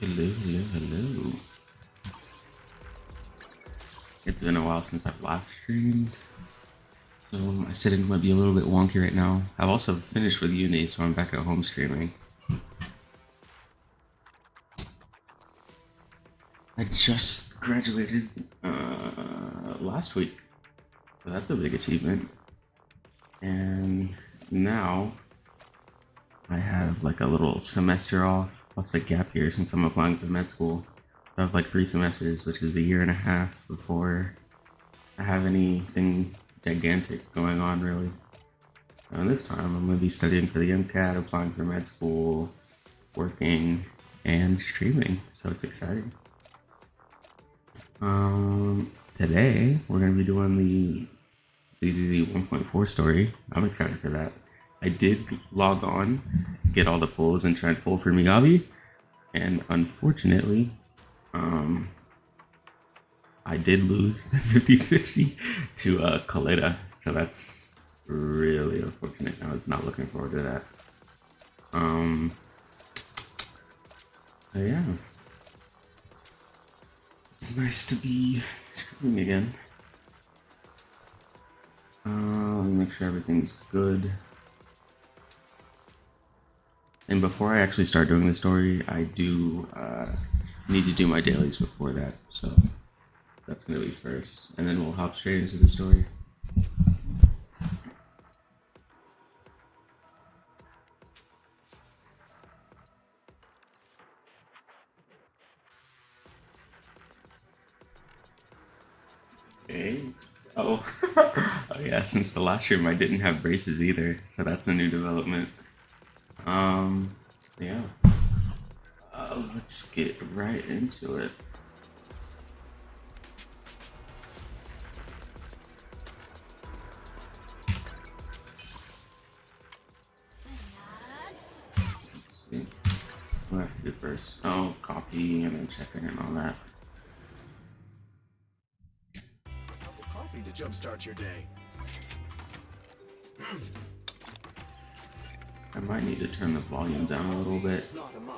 Hello, hello, hello. It's been a while since I've last streamed, so my setting might be a little bit wonky right now. I've also finished with uni, so I'm back at home streaming. I just graduated last week, so that's a big achievement. And now I have like a little semester off, plus a gap year since I'm applying for med school. So I have like 3 semesters, which is a year and a half before I have anything gigantic going on, really. And this time I'm going to be studying for the MCAT, applying for med school, working, and streaming, so it's exciting. Today we're going to be doing the ZZZ 1.4 story. I'm excited for that. I did log on, get all the pulls, and try and pull for Miyabi, and unfortunately, I did lose the 50-50 to Kaleda, so that's really unfortunate. I was not looking forward to that. But yeah, it's nice to be streaming again. Let me make sure everything's good. And before I actually start doing the story, I do need to do my dailies before that, so that's going to be first. And then we'll hop straight into the story. Okay. Oh. Oh yeah, since the last stream I didn't have braces either, so that's a new development. Yeah. Let's get right into it. Let's see. What do I have to do first? Oh, coffee and then check in and all that. Coffee to jumpstart your day. I might need to turn the volume down a little bit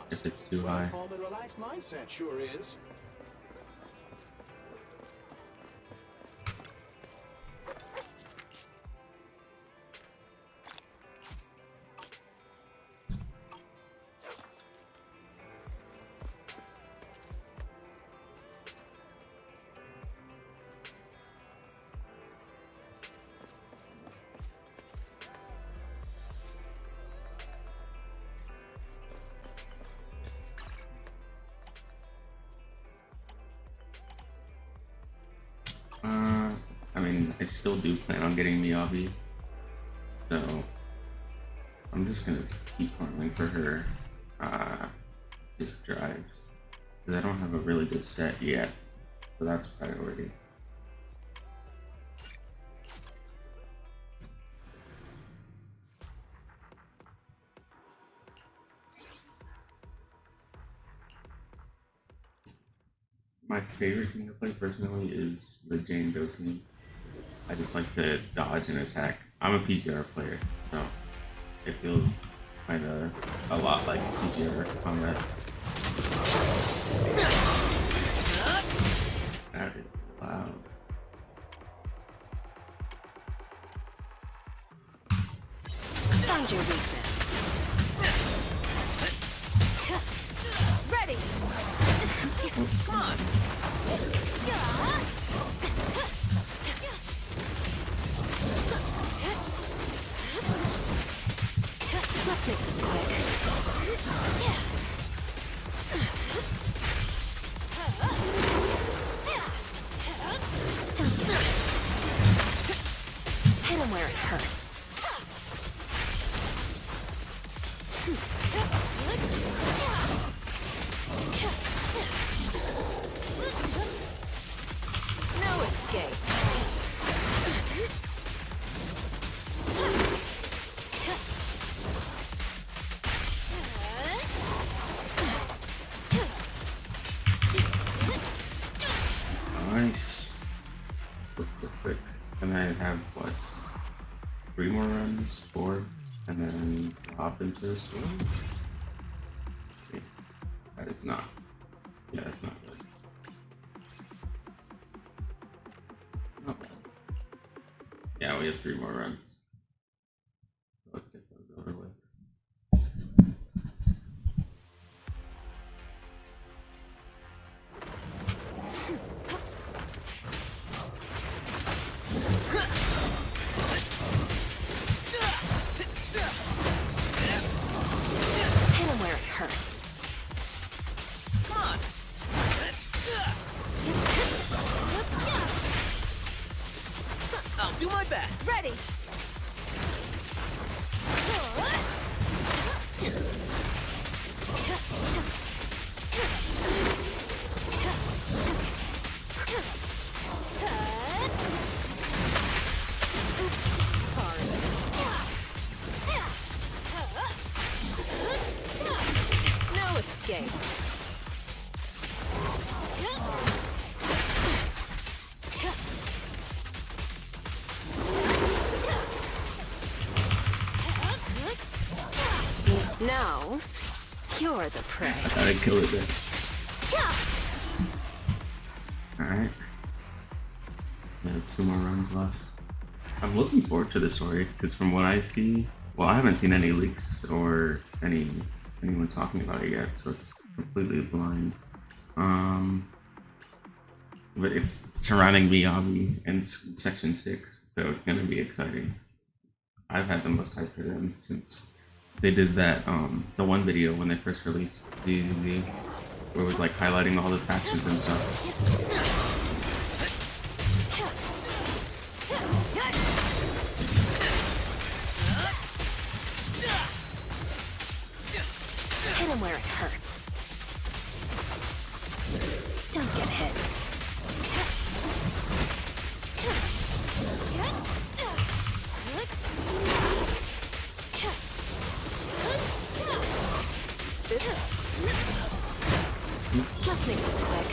if it's too high. Calm and relaxed mindset sure is. I mean, I still do plan on getting Miyabi, so I'm just gonna keep farming for her disc drives, because I don't have a really good set yet, so that's priority. My favorite thing to play personally is the Jane Doe team. I just like to dodge and attack. I'm a PGR player, so it feels kind of a lot like PGR combat. That is loud. Find your weakness. Ready. Come on. Let's make this quick. Don't get it. Hit him where it hurts. No escape. Nice. Quick. And I have, what, 3 more runs? 4? And then hop into the store? Okay. That is not Yeah, it's not good. Not bad. Yeah, we have 3 more runs. Let's get those over with. Hit him where it hurts. Come on. I'll do my best. Ready. No escape. Now, you're the prey. I thought I'd kill it there. Alright. We have 2 more runs left. I'm looking forward to the story because from what I see, well, I haven't seen any leaks or anyone talking about it yet, so it's completely blind. But it's surrounding Miyabi in Section 6, so it's gonna be exciting. I've had the most hype for them since they did that, the one video when they first released ZZZ, where it was like highlighting all the factions and stuff. Hit him where it hurts. Don't get hit. Let's make this quick.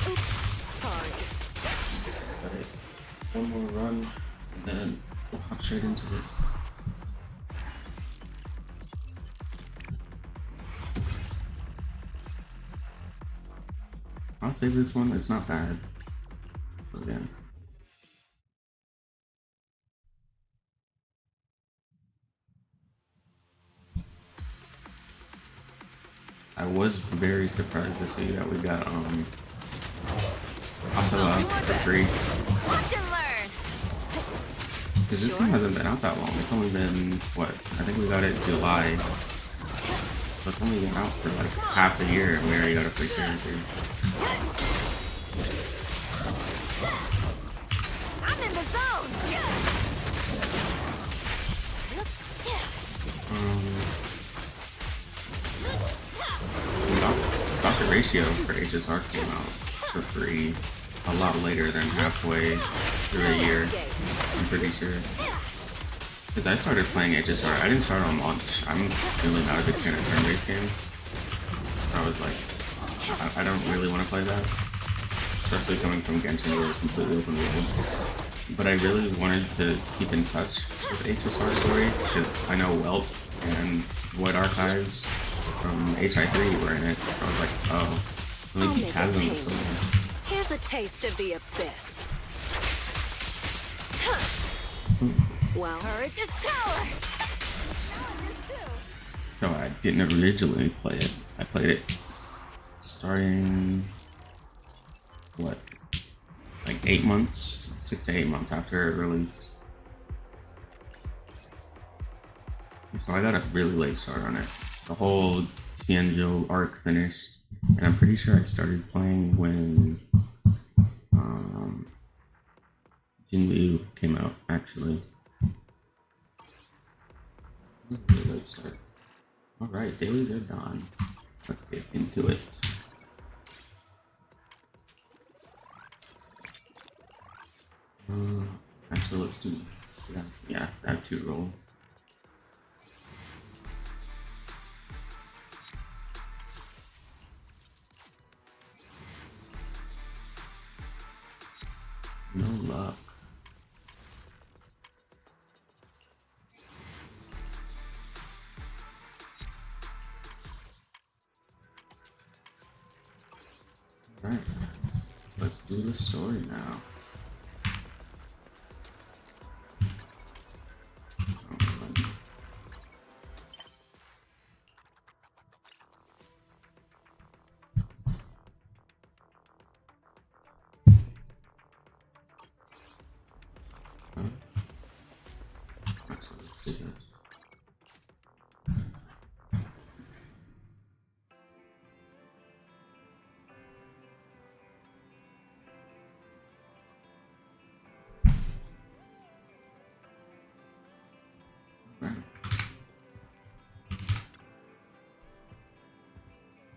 Oops, sorry. Alright, 1 more run, and then we'll hop straight into it. I'll save this one, it's not bad. But again. I was very surprised to see that we got Asawa for free. Watch and learn. Because this game hasn't been out that long. It's only been, what, I think we got it July. So it's only been out for like half a year and we already got a free character. I'm in the zone. Dr. Ratio for HSR came out for free a lot later than halfway through a year, I'm pretty sure. Because I started playing HSR, I didn't start on launch. I'm really not a big fan of turn-based games. I was like, I don't really want to play that. Especially coming from Genshin where it's completely open world. But I really wanted to keep in touch with HSR story because I know Welt and Void Archives from HI3 were in it. So I was like, oh, let me keep tabs on this story. Here's a taste of the abyss. Well, courage is power. So I didn't originally play it. I played it starting, what, like 8 months, 6 to 8 months after it released. So I got a really late start on it. The whole Tianzhou arc finished, and I'm pretty sure I started playing when Jinliu came out, actually. Really late start. Alright, dailies are done. Let's get into it. Actually, let's do, yeah, I have 2 rolls. No luck. let's do the story now. Actually, let's do this. Right.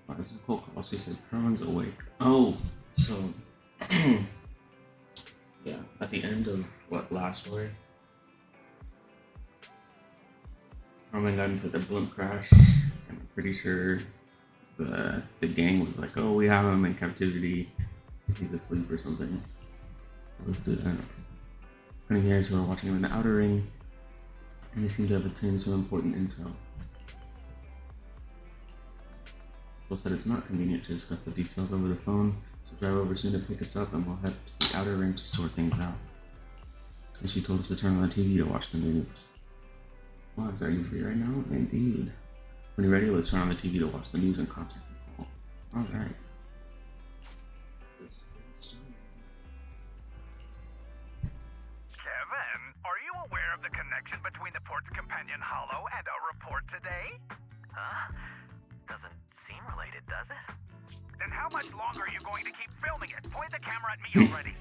Oh, this is a cool call. She said, Kron's awake. Oh, so, yeah, at the end of last story, Roman got into the blimp crash, and I'm pretty sure the gang was like, oh, we have him in captivity. He's asleep or something. So let's do that. 20 years who are watching him in the outer ring, and they seem to have obtained some important intel. Bill said it's not convenient to discuss the details over the phone, so drive over soon to pick us up and we'll head to the outer ring to sort things out. And she told us to turn on the TV to watch the news. Logs, are you free right now? Indeed. When you're ready, let's turn on the TV to watch the news and contact people. Alright. Kevin, are you aware of the connection between the port's companion hollow and our report today? Huh? Doesn't seem related, does it? Then how much longer are you going to keep filming it? Point the camera at me already.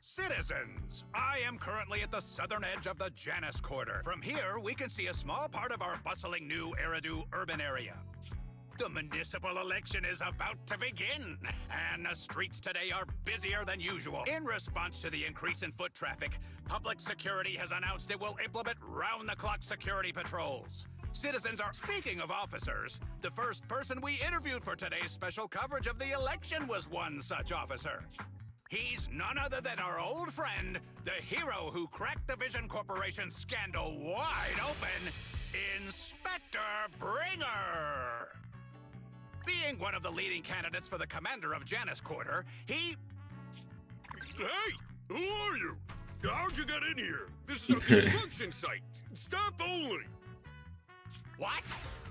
Citizens, I am currently at the southern edge of the Janus Quarter. From here, we can see a small part of our bustling new Eridu urban area. The municipal election is about to begin, and the streets today are busier than usual. In response to the increase in foot traffic, public security has announced it will implement round-the-clock security patrols. Citizens are... Speaking of officers, the first person we interviewed for today's special coverage of the election was one such officer. He's none other than our old friend, the hero who cracked the Vision Corporation scandal wide open, Inspector Bringer. Being one of the leading candidates for the commander of Janus Quarter, he... Hey! Who are you? How'd you get in here? This is a construction site. Staff only. What?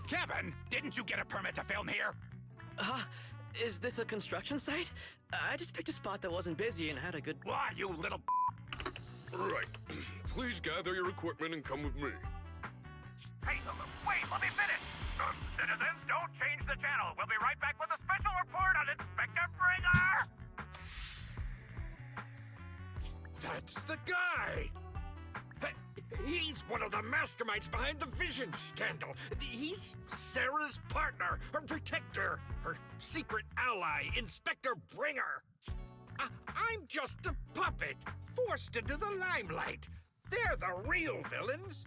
Kevin, didn't you get a permit to film here? Is this a construction site? I just picked a spot that wasn't busy and had a good... Why, you little... Right. Please gather your equipment and come with me. Hey, wait, let me finish. Citizens, don't change the channel. We'll be right back with a special report on Inspector Bringer. That's the guy! He's one of the masterminds behind the Vision scandal. He's Sarah's partner, her protector, her secret ally, Inspector Bringer. I'm just a puppet, forced into the limelight. They're the real villains.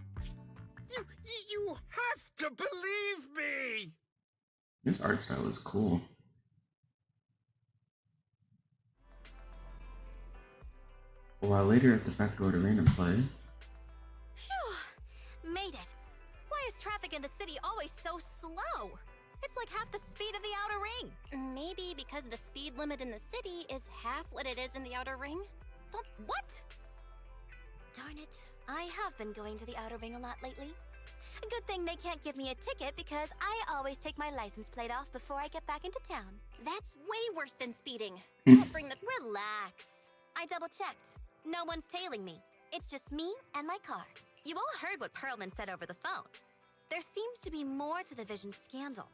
You have to believe me! This art style is cool. A while later at the back door to random play. Phew! Made it. Why is traffic in the city always so slow? It's like half the speed of the outer ring. Maybe because the speed limit in the city is half what it is in the outer ring? What? Darn it. I have been going to the outer ring a lot lately. A good thing they can't give me a ticket because I always take my license plate off before I get back into town. That's way worse than speeding. Don't bring the... Relax. I double-checked. No one's tailing me. It's just me and my car. You all heard what Perlman said over the phone. There seems to be more to the Vision scandal.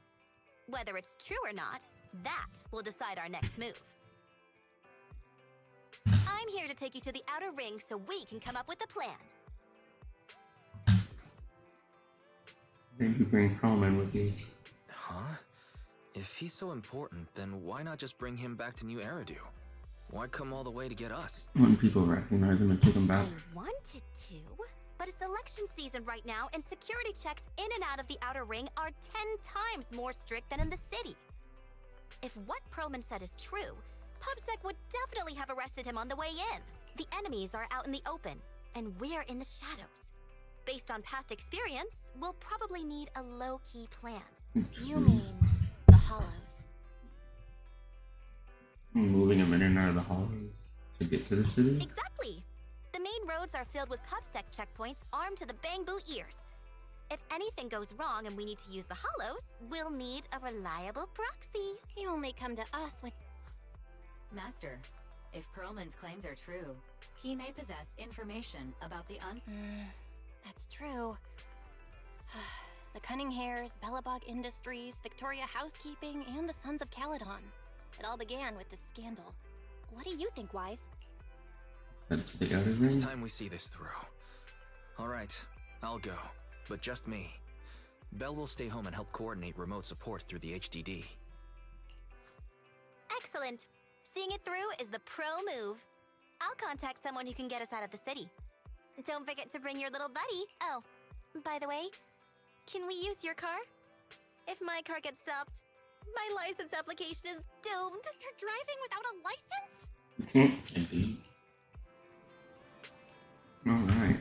Whether it's true or not, that will decide our next move. I'm here to take you to the outer ring so we can come up with a plan. Then you bring Perlman with you. Huh? If he's so important, then why not just bring him back to New Eridu? Why come all the way to get us? When people recognize him and take him back. I wanted to, but it's election season right now, and security checks in and out of the outer ring are 10 times more strict than in the city. If what Perlman said is true, PubSec would definitely have arrested him on the way in. The enemies are out in the open, and we're in the shadows. Based on past experience, we'll probably need a low-key plan. You mean the Hollows? moving them in and out of the hollows to get to the city. Exactly! The main roads are filled with PubSec checkpoints armed to the bamboo ears. If anything goes wrong and we need to use the hollows, we'll need a reliable proxy. You only come to us when... Master, if Perlman's claims are true, he may possess information about the That's true. The Cunning Hares, Bellabog Industries, Victoria Housekeeping, and the Sons of Caledon. It all began with this scandal. What do you think, Wise? Head to the outer It's ring. time we see this through. Alright, I'll go. But just me. Belle will stay home and help coordinate remote support through the HDD. Excellent. Seeing it through is the pro move. I'll contact someone who can get us out of the city. Don't forget to bring your little buddy. Oh, by the way, can we use your car? If my car gets stopped, my license application is doomed. You're driving without a license? Indeed. Alright.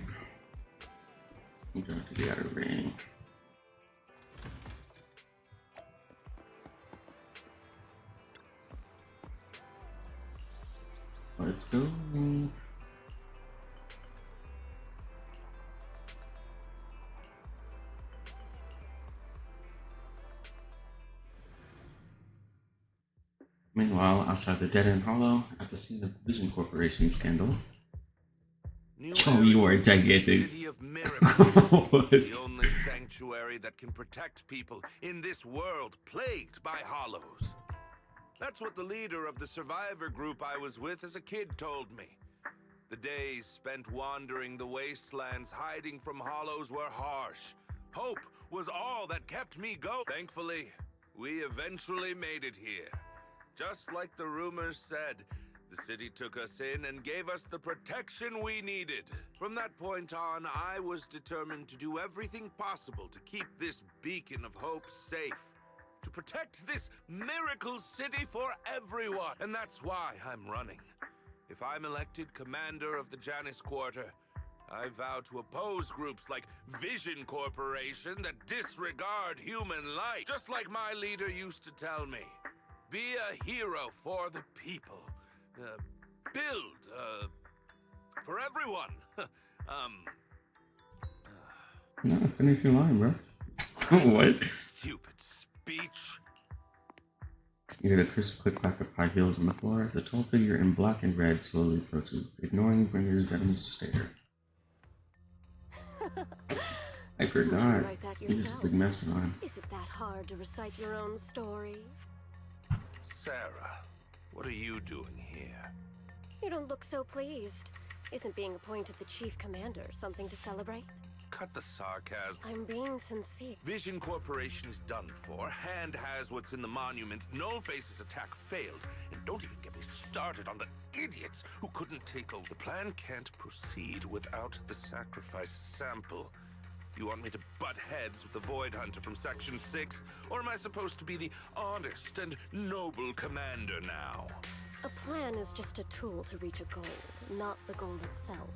We'll go to the outer ring. Let's go. Meanwhile, outside the Dead End Hollow, at the scene of the Vision Corporation scandal. Oh, you are gigantic. City of miracles, What? the only sanctuary that can protect people in this world plagued by hollows. That's what the leader of the survivor group I was with as a kid told me. The days spent wandering the wastelands hiding from hollows were harsh. Hope was all that kept me going. Thankfully, we eventually made it here. Just like the rumors said, the city took us in and gave us the protection we needed. From that point on, I was determined to do everything possible to keep this beacon of hope safe. To protect this miracle city for everyone. And that's why I'm running. If I'm elected commander of the Janus Quarter, I vow to oppose groups like Vision Corporation that disregard human life. Just like my leader used to tell me. Be a hero for the people. Build, for everyone. No, finish your line, bro. What? Stupid speech. You hear the crisp click-clack of high heels on the floor as a tall figure in black and red slowly approaches, ignoring Bringer's venomous stare. I forgot. Write that He's a yourself. big mastermind. Is it that hard to recite your own story? Sarah, what are you doing here? You don't look so pleased. Isn't being appointed the chief commander something to celebrate? Cut the sarcasm. I'm being sincere. Vision Corporation is done for. Hand has what's in the monument. Nullface's attack failed. And don't even get me started on the idiots who couldn't take over. The plan can't proceed without the sacrifice sample. You want me to butt heads with the Void Hunter from Section 6? Or am I supposed to be the honest and noble commander now? A plan is just a tool to reach a goal, not the goal itself.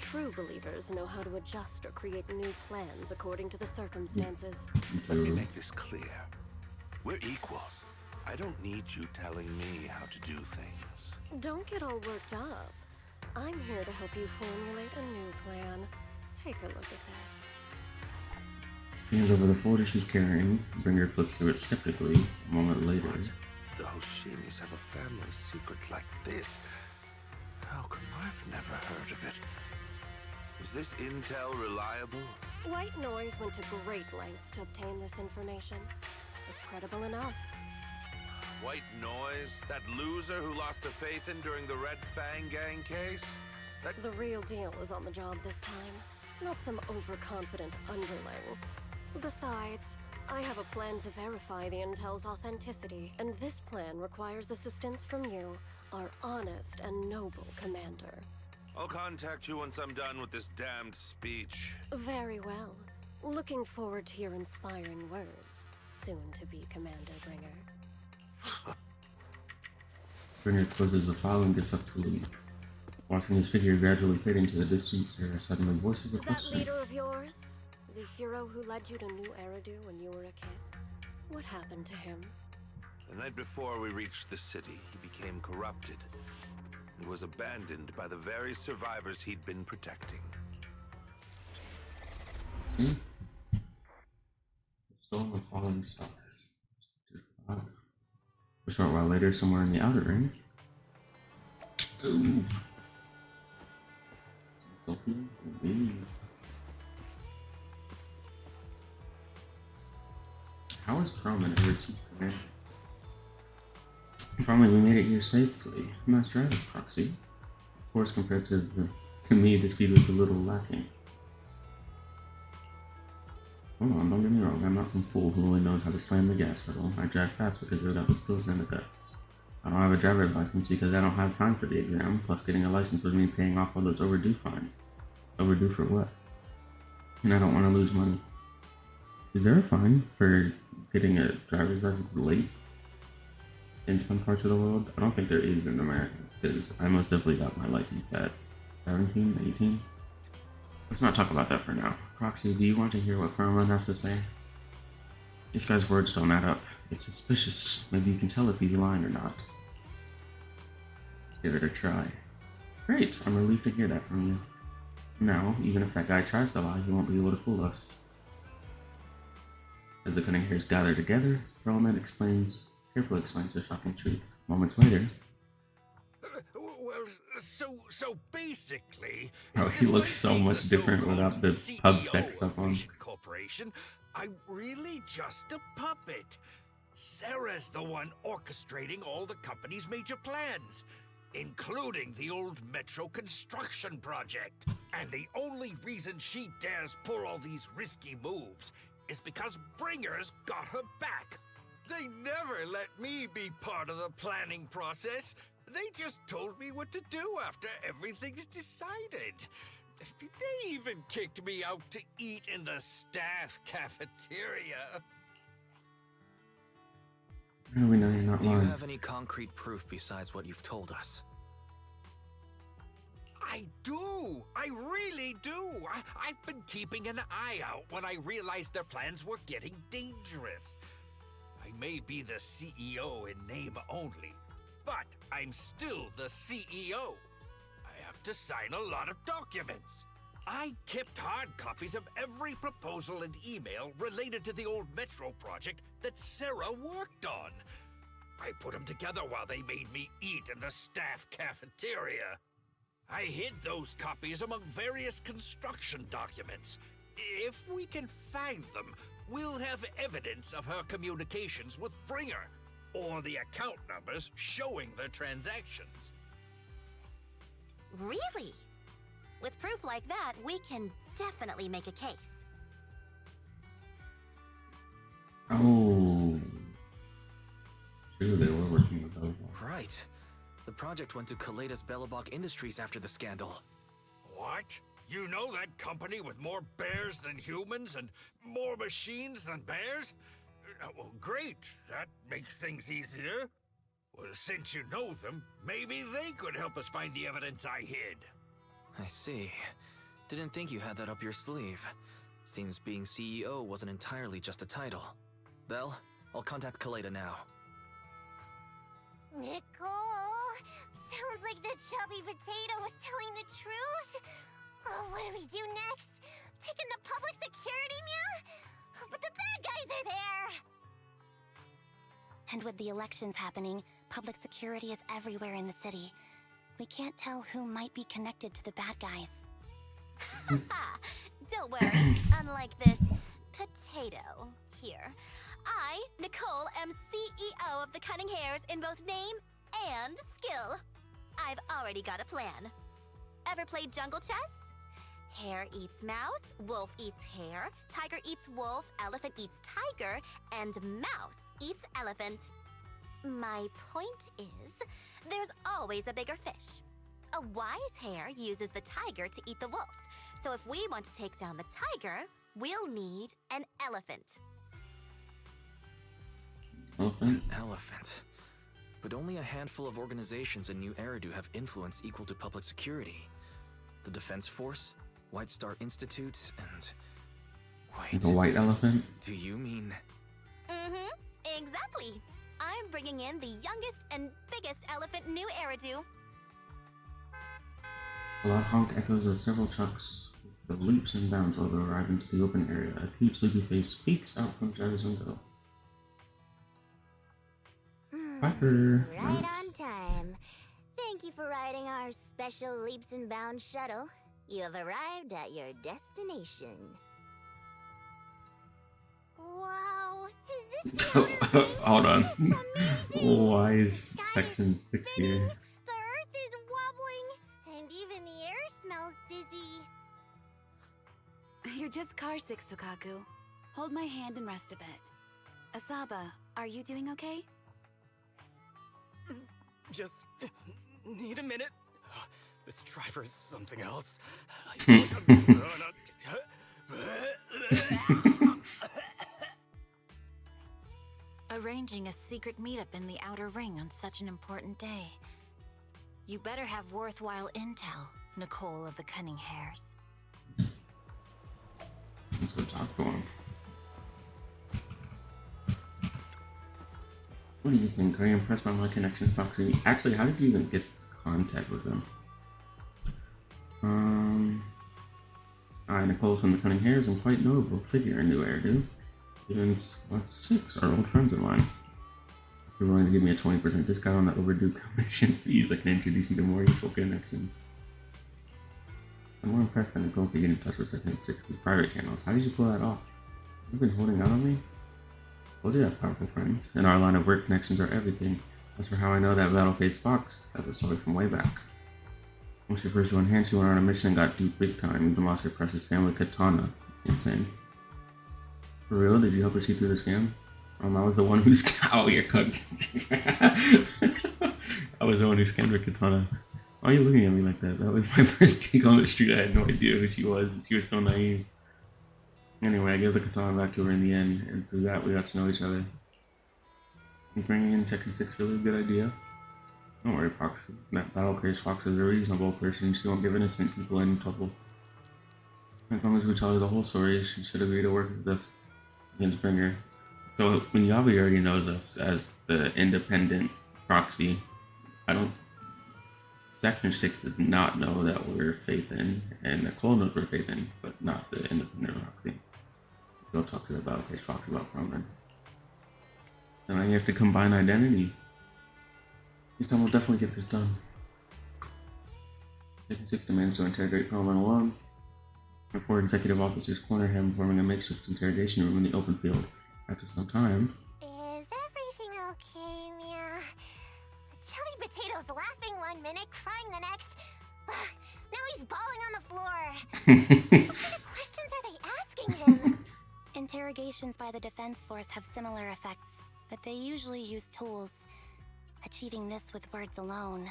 True believers know how to adjust or create new plans according to the circumstances. Let me make this clear. We're equals. I don't need you telling me how to do things. Don't get all worked up. I'm here to help you formulate a new plan. Take a look at this. She hands over the folder she's carrying. Bringer flips through it skeptically. A moment later. What? The Hoshimis have a family secret like this? How come I've never heard of it? Is this intel reliable? White Noise went to great lengths to obtain this information. It's credible enough. White Noise? That loser who lost her faith in during the Red Fang Gang case? The real deal is on the job this time, not some overconfident underling. Besides, I have a plan to verify the intel's authenticity, and this plan requires assistance from you, our honest and noble commander. I'll contact you once I'm done with this damned speech. Very well. Looking forward to your inspiring words, soon to be Commander Bringer. Bringer closes the file and gets up to leave. Watching his figure gradually fade into the distance, Sarah suddenly voices a That question. leader of yours, the hero who led you to New Eridu when you were a kid, what happened to him? The night before we reached the city, he became corrupted and was abandoned by the very survivors he'd been protecting. See? Stolen and fallen stars. A short while later, somewhere in the outer ring. Ooh. How is Perlman ever chief commander? If only we made it here safely. Master Adam's proxy. Of course, compared to me, the speed was a little lacking. Hold on, don't get me wrong, I'm not some fool who only knows how to slam the gas pedal. I drive fast because I got the skills and the guts. I don't have a driver's license because I don't have time for the exam, plus getting a license would mean paying off all those overdue fines. Overdue for what? And I don't want to lose money. Is there a fine for getting a driver's license late in some parts of the world? I don't think there is in America, because I most definitely got my license at 17, 18. Let's not talk about that for now. Proxy, do you want to hear what Perlman has to say? This guy's words don't add up. It's suspicious. Maybe you can tell if he's lying or not. Let's give it a try. Great, I'm relieved to hear that from you. Now, even if that guy tries to lie, he won't be able to fool us. As the cunning hairs gather together, Perlman carefully explains the shocking truth. Moments later... Well, so basically... Oh, he looks so much different without the pub sex stuff on. Corporation, I'm really just a puppet. Sarah's the one orchestrating all the company's major plans, including the old metro construction project. And the only reason she dares pull all these risky moves is because Bringer's got her back. They never let me be part of the planning process. They just told me what to do after everything's decided. They even kicked me out to eat in the staff cafeteria. How do we know you're not lying? Do you have any concrete proof besides what you've told us? I do! I really do! I've been keeping an eye out when I realized their plans were getting dangerous. I may be the CEO in name only, but I'm still the CEO. I have to sign a lot of documents. I kept hard copies of every proposal and email related to the old Metro project that Sarah worked on. I put them together while they made me eat in the staff cafeteria. I hid those copies among various construction documents. If we can find them, we'll have evidence of her communications with Bringer, or the account numbers showing their transactions. Really? With proof like that, we can definitely make a case. Oh. True, they were working with those. Right. The project went to Kaleda's Belobog Industries after the scandal. What? You know that company with more bears than humans and more machines than bears? Well, great. That makes things easier. Well, since you know them, maybe they could help us find the evidence I hid. I see. Didn't think you had that up your sleeve. Seems being CEO wasn't entirely just a title. Belle, I'll contact Kaleda now. Nicole! Sounds like the chubby potato was telling the truth. Oh, what do we do next? Taking the public security, meow? But the bad guys are there! And with the elections happening, public security is everywhere in the city. We can't tell who might be connected to the bad guys. Don't worry, unlike this potato here, I, Nicole, am CEO of the Cunning Hares in both name and skill. I've already got a plan. Ever played jungle chess? Hare eats mouse, wolf eats hare, tiger eats wolf, elephant eats tiger, and mouse eats elephant. My point is, there's always a bigger fish. A wise hare uses the tiger to eat the wolf. So if we want to take down the tiger, we'll need an elephant. An elephant. But only a handful of organizations in New Eridu have influence equal to public security. The Defense Force, White Star Institute, and... Wait. The white elephant? Do you mean... Mm-hmm. Exactly. I'm bringing in the youngest and biggest elephant new Eridu. A loud honk echoes as several trucks with leaps and bounds while they arrive into the open area. A cute, sleepy face peeks out from driver's window. Piper! Right on time. Thank you for riding our special leaps and bounds shuttle. You have arrived at your destination. Wow, is this the outer ring? Hold on. It's amazing! Why is section 6 here? The earth is wobbling, and even the air smells dizzy. You're just car sick, Sukaku. Hold my hand and rest a bit. Asaba, are you doing okay? Just need a minute. This driver is something else. I feel like I'm Arranging a secret meetup in the Outer Ring on such an important day. You better have worthwhile intel, Nicole of the Cunning Hairs. Let's go talk to him. What do you think? Are you impressed by my connections, Foxy? Actually, how did you even get contact with him? Nicole from the Cunning Hairs and quite notable figure in New Eridu. Even Squad 6 are old friends of mine. If you're willing to give me a 20% discount on the overdue commission fees, I can introduce you to more useful connections. I'm more impressed that Nicole could get in touch with Section 6's private channels. How did you pull that off? You've been holding out on me? Well, you have powerful friends, and our line of work connections are everything. As for how I know that Battle-Faced Fox, that's a story from way back. When she first joined hands, she went on a mission and got deep big time, even lost her precious family katana. Insane. For real? Did you help her see through the scam? I was the one who oh, you're cooked. I was the one who scammed her katana. Why are you looking at me like that? That was my first gig on the street. I had no idea who she was. She was so naive. Anyway, I gave the katana back to her in the end, and through that we got to know each other. And bringing in Section 6 really a good idea. Don't worry, Fox. That Battle-Faced Fox is a reasonable person. She won't give innocent people any trouble. As long as we tell her the whole story, she should agree to work with us against Bringer. So, when Yavi already knows us as the independent proxy, Section 6 does not know that we're Faith In, and Nicole knows we're Faith In, but not the independent proxy. Go talk to the Battle-Faced Fox about Promen. And now you have to combine identity. This time we'll definitely get this done. Section 6 demands to interrogate Promen alone. Our 4 executive officers corner him, forming a makeshift interrogation room in the open field. After some time... Is everything okay, Mia? Chubby Potato's laughing one minute, crying the next. Now he's bawling on the floor. What kind of questions are they asking him? Interrogations by the Defense Force have similar effects, but they usually use tools. Achieving this with words alone,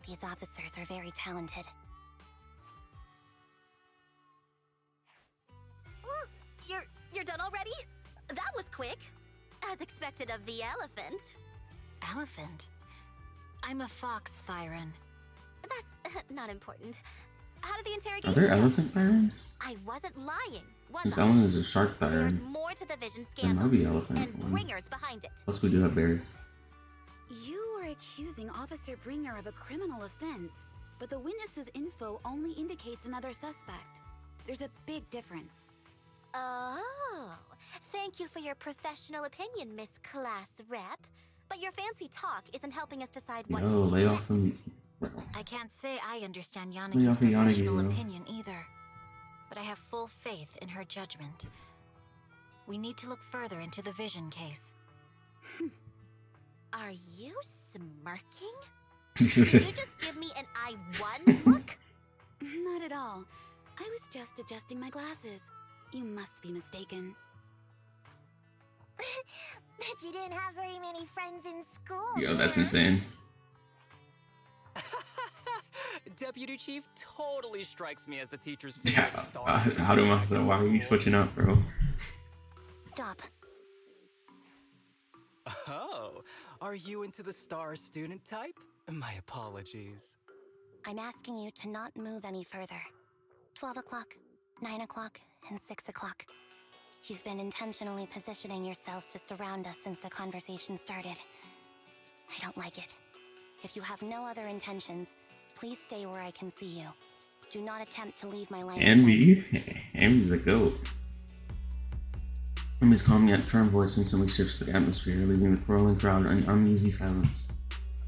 these officers are very talented. You're done already? That was quick. As expected of the elephant. Elephant? I'm a fox, Thyron. That's not important. How did the Are interrogation there go? elephant Thyrans? I wasn't lying, was Since I? Ellen is a shark There's Thyran, more to the Vision there scandal, might be elephant and ones. bringers behind it. Plus we do have bears. You are accusing Officer Bringer of a criminal offense, but the witness's info only indicates another suspect. There's a big difference. Oh, thank you for your professional opinion, Miss Class Rep. But your fancy talk isn't helping us decide what No, to do lay next. off from... I can't say I understand Lay Yanagi's off of Yanagi, professional though. opinion either, but I have full faith in her judgment. We need to look further into the Vision case. Are you smirking? Did you just give me an I-1 look? Not at all. I was just adjusting my glasses. You must be mistaken. Bet you didn't have very many friends in school. Yo, that's Mia. insane. Deputy Chief totally strikes me as the teacher's Yeah, favorite star. how do I... Why are you switching up, bro? Stop. Oh, are you into the star student type? My apologies. I'm asking you to not move any further. 12 o'clock, 9 o'clock, and 6 o'clock. You've been intentionally positioning yourselves to surround us since the conversation started. I don't like it. If you have no other intentions, please stay where I can see you. Do not attempt to leave my line of sight. Envy? Envy's the goat. Emmy's calm yet firm voice instantly shifts the atmosphere, leaving the whirling crowd in uneasy silence.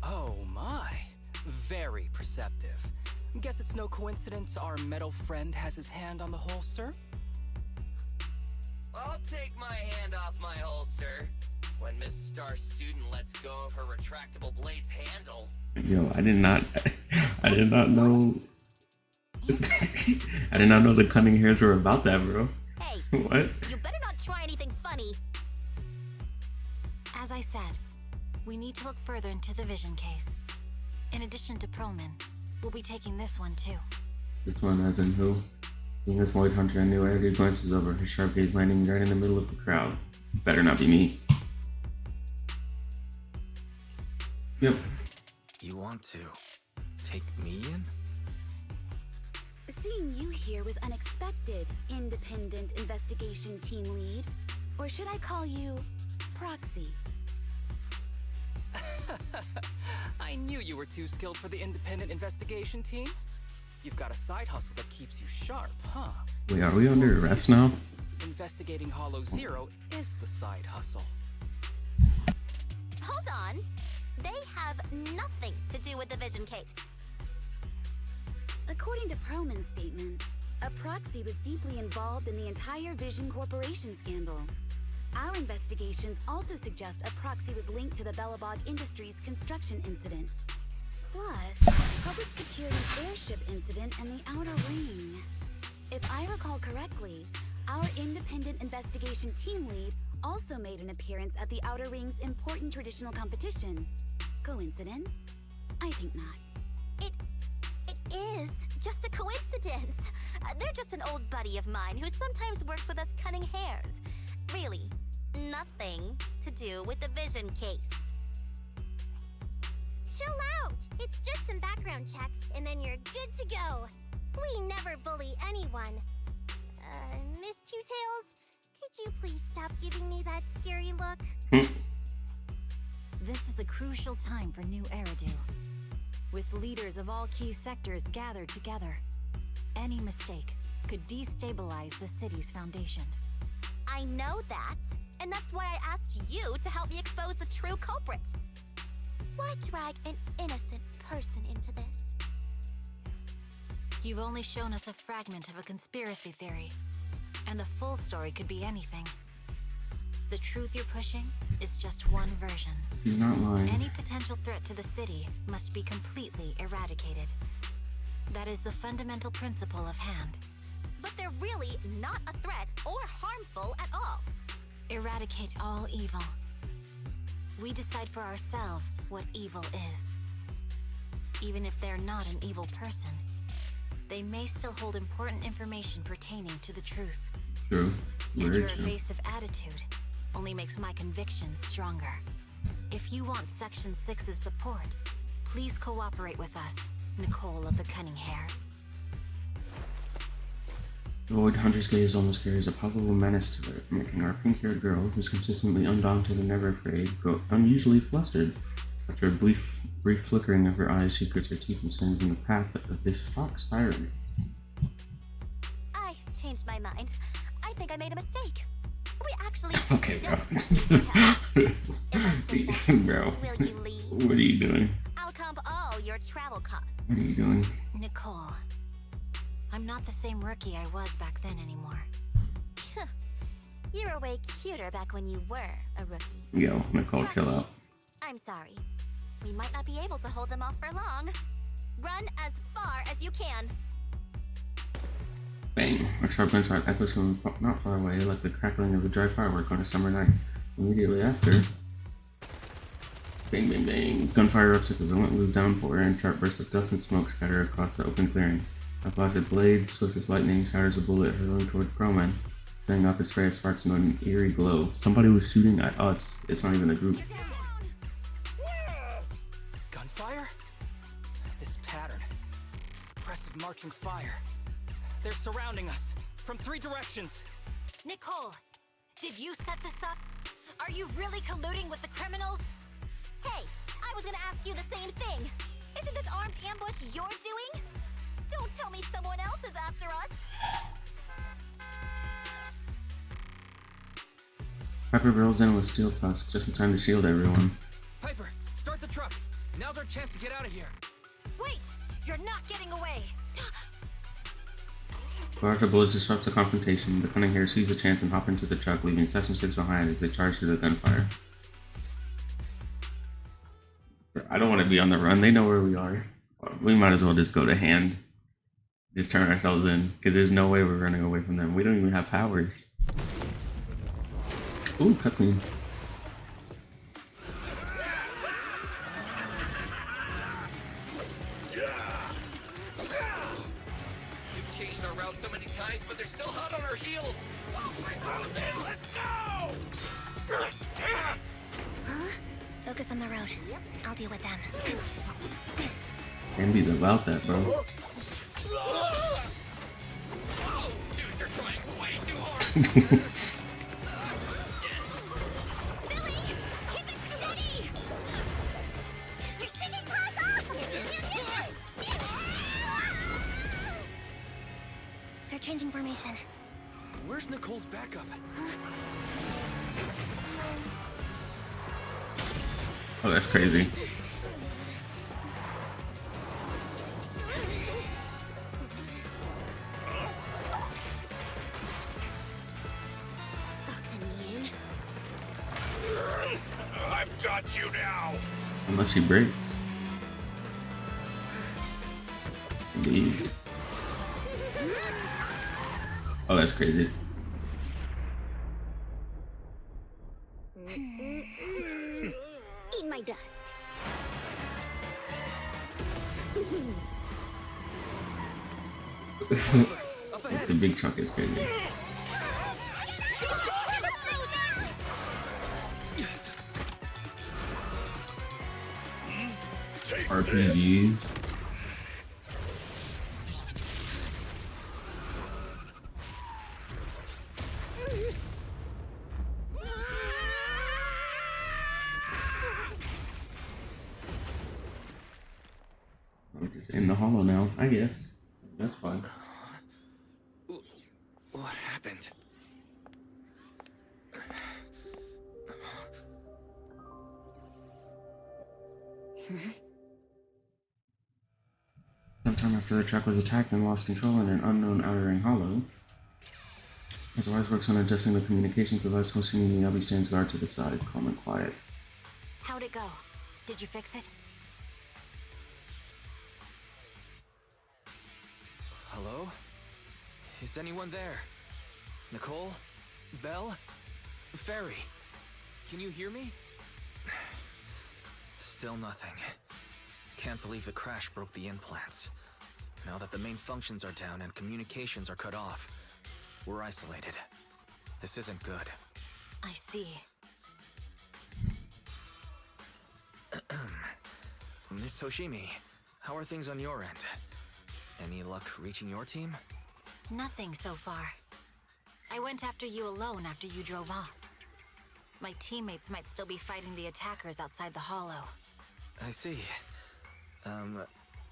Oh my. Very perceptive. Guess it's no coincidence our metal friend has his hand on the holster? I'll take my hand off my holster when Miss Star Student lets go of her retractable blade's handle. Yo, I did not know. I did not know the cunning hairs were about that, bro. Hey, what? You better not try anything funny. As I said, we need to look further into the vision case. In addition to Perlman, we'll be taking this one too. This one as in who? Seeing this Void Hunter, I knew Eric glances over, his sharp gaze landing right in the middle of the crowd. Better not be me. Yep. You want to take me in? Seeing you here was unexpected, independent investigation team lead. Or should I call you proxy? I knew you were too skilled for the independent investigation team. You've got a side hustle that keeps you sharp, huh? Wait, are we under arrest now? Investigating Hollow Zero is the side hustle. Hold on. They have nothing to do with the vision case. According to Perlman's statements, a proxy was deeply involved in the entire Vision Corporation scandal. Our investigations also suggest a proxy was linked to the Bellabog Industries construction incident. Plus, Public Security's airship incident and the Outer Ring. If I recall correctly, our independent investigation team lead also made an appearance at the Outer Ring's important traditional competition. Coincidence? I think not. It is just a coincidence. They're just an old buddy of mine who sometimes works with us cunning hairs. Really, nothing to do with the vision case. Chill out! It's just some background checks, and then you're good to go. We never bully anyone. Miss Two Tails, could you please stop giving me that scary look? This is a crucial time for New Eridu. With leaders of all key sectors gathered together, any mistake could destabilize the city's foundation. I know that, and that's why I asked you to help me expose the true culprit. Why drag an innocent person into this? You've only shown us a fragment of a conspiracy theory, and the full story could be anything. The truth you're pushing is just one version. He's not lying. Any potential threat to the city must be completely eradicated. That is the fundamental principle of Hand. But they're really not a threat or harmful at all. Eradicate all evil. We decide for ourselves what evil is. Even if they're not an evil person, they may still hold important information pertaining to the truth. True. And Very your true. evasive attitude only makes my convictions stronger. If you want Section 6's support, please cooperate with us, Nicole of the Cunning Hairs. The Void Hunter's gaze almost carries a palpable menace to it, making our pink-haired girl, who's consistently undaunted and never afraid, grow unusually flustered. After a brief flickering of her eyes, she grits her teeth and stands in the path of this fox siren. I changed my mind. I think I made a mistake. We actually Okay, bro. don't need your help. If I say that, Bro. will you leave? What are you doing? I'll comp all your travel costs. What are you doing? Nicole, I'm not the same rookie I was back then anymore. You were way cuter back when you were a rookie. Yo, Nicole, chill out. I'm sorry. We might not be able to hold them off for long. Run as far as you can. Bang! A sharp gunshot echoes from not far away, like the crackling of a dry firework on a summer night. Immediately after, bang, bang, bang! Gunfire erupts like a relentless downpour, and sharp bursts of dust and smoke scatter across the open clearing. A flash of blade, swift as lightning, shatters a bullet hurling toward Crowman, setting off a spray of sparks into an eerie glow. Somebody was shooting at us. It's not even a group. Gunfire? This pattern. Suppressive marching fire. They're surrounding us from 3 directions. Nicole, Did you set this up? Are you really colluding with the criminals? Hey, I was gonna ask you the same thing. Isn't this armed ambush you're doing? Don't tell me someone else is after us. Piper rolls in with steel tusks just in time to shield everyone. Piper, start the truck. Now's our chance to get out of here. Wait! You're not getting away! Barrage of bullets disrupts the confrontation. The cunning hare sees a chance and hop into the truck, leaving Section 6 behind as they charge through the gunfire. I don't want to be on the run. They know where we are. We might as well just go to hand. Just turn ourselves in, because there's no way we're running away from them. We don't even have powers. Ooh, cutscene. We've changed our route so many times, but they're still hot on our heels. Let's go! Huh? Focus on the road. I'll deal with them. Andy's about that, bro. Dudes are trying way too hard. They're changing formation. Where's Nicole's backup? Oh, that's crazy. I've got you now. Unless she breaks. Indeed. Oh, that's crazy. Eat my dust. The big truck is crazy. RPG. I'm just in the hollow now, I guess. That's fine. What happened? Sometime after the truck was attacked and lost control in an unknown outer ring hollow, as Wise works on adjusting the communications device, Hoshimi Miyabi stands guard to the side, calm and quiet. How'd it go? Did you fix it? Hello? Is anyone there? Nicole? Belle? Fairy? Can you hear me? Still nothing. Can't believe the crash broke the implants. Now that the main functions are down and communications are cut off, we're isolated. This isn't good. I see. Miss Hoshimi, how are things on your end? Any luck reaching your team? Nothing so far. I went after you alone after you drove off. My teammates might still be fighting the attackers outside the hollow. I see.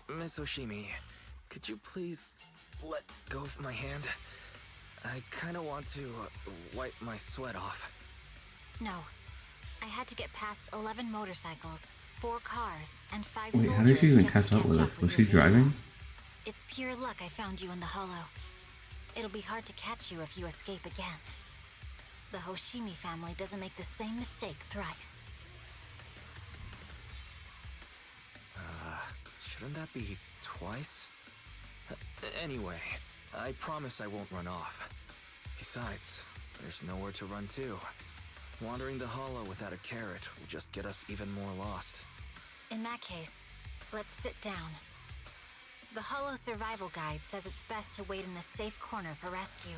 Miss Hoshimi, could you please let go of my hand? I kinda want to wipe my sweat off. No. I had to get past 11 motorcycles, 4 cars, and 5 Wait, soldiers how did she even just to catch up with us? Was your she vehicle. driving? It's pure luck I found you in the hollow. It'll be hard to catch you if you escape again. The Hoshimi family doesn't make the same mistake thrice. Shouldn't that be twice? Anyway, I promise I won't run off. Besides, there's nowhere to run to. Wandering the hollow without a carrot will just get us even more lost. In that case, let's sit down. The Hollow Survival Guide says it's best to wait in a safe corner for rescue.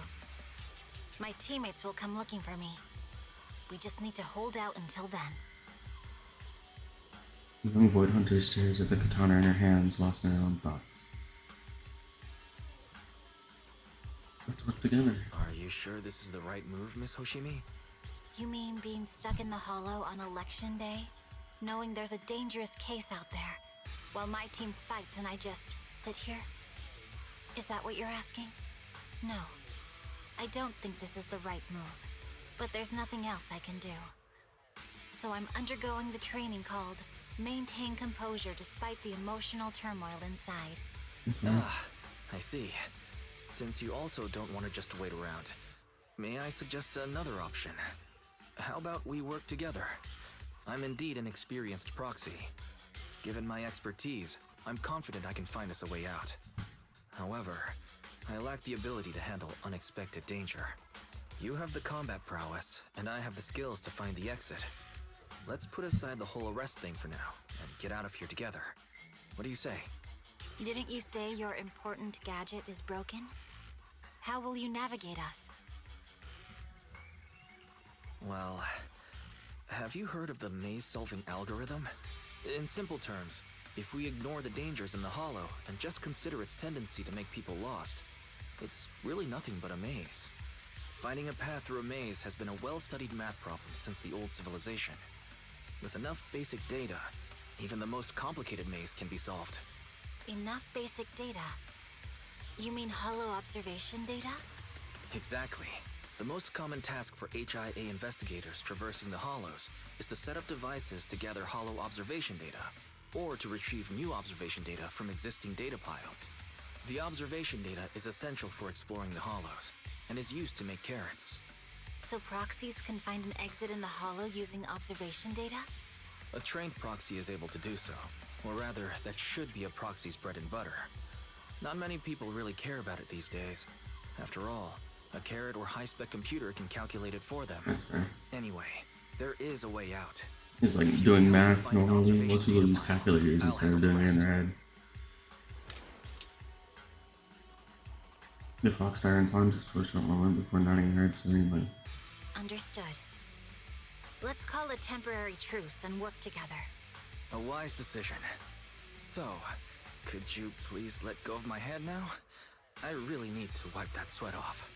My teammates will come looking for me. We just need to hold out until then. The young Void Hunter stares at the katana in her hands, lost in her own thoughts. Let's work together. Are you sure this is the right move, Miss Hoshimi? You mean being stuck in the Hollow on election day? Knowing there's a dangerous case out there, while my team fights and I just sit here? Is that what you're asking? No. I don't think this is the right move. But there's nothing else I can do. So I'm undergoing the training called Maintain Composure Despite the Emotional Turmoil Inside. Ah, I see. Since you also don't want to just wait around, may I suggest another option? How about we work together? I'm indeed an experienced proxy. Given my expertise, I'm confident I can find us a way out. However, I lack the ability to handle unexpected danger. You have the combat prowess, and I have the skills to find the exit. Let's put aside the whole arrest thing for now, and get out of here together. What do you say? Didn't you say your important gadget is broken? How will you navigate us? Well, have you heard of the maze-solving algorithm? In simple terms, if we ignore the dangers in the Hollow and just consider its tendency to make people lost, it's really nothing but a maze. Finding a path through a maze has been a well-studied math problem since the old civilization. With enough basic data, even the most complicated maze can be solved. Enough basic data? You mean hollow observation data? Exactly. The most common task for HIA investigators traversing the Hollows is to set up devices to gather hollow observation data, or to retrieve new observation data from existing data piles. The observation data is essential for exploring the Hollows, and is used to make carrots. So proxies can find an exit in the Hollow using observation data? A trained proxy is able to do so, or rather, that should be a proxy's bread and butter. Not many people really care about it these days. After all, a carrot or high-spec computer can calculate it for them. Anyway, there is a way out. It's like doing math normally. Most people use calculators instead of doing it in their head. The fox iron pond is for a short moment before nodding her head to anybody. Understood. Let's call a temporary truce and work together. A wise decision. So, could you please let go of my hand now? I really need to wipe that sweat off.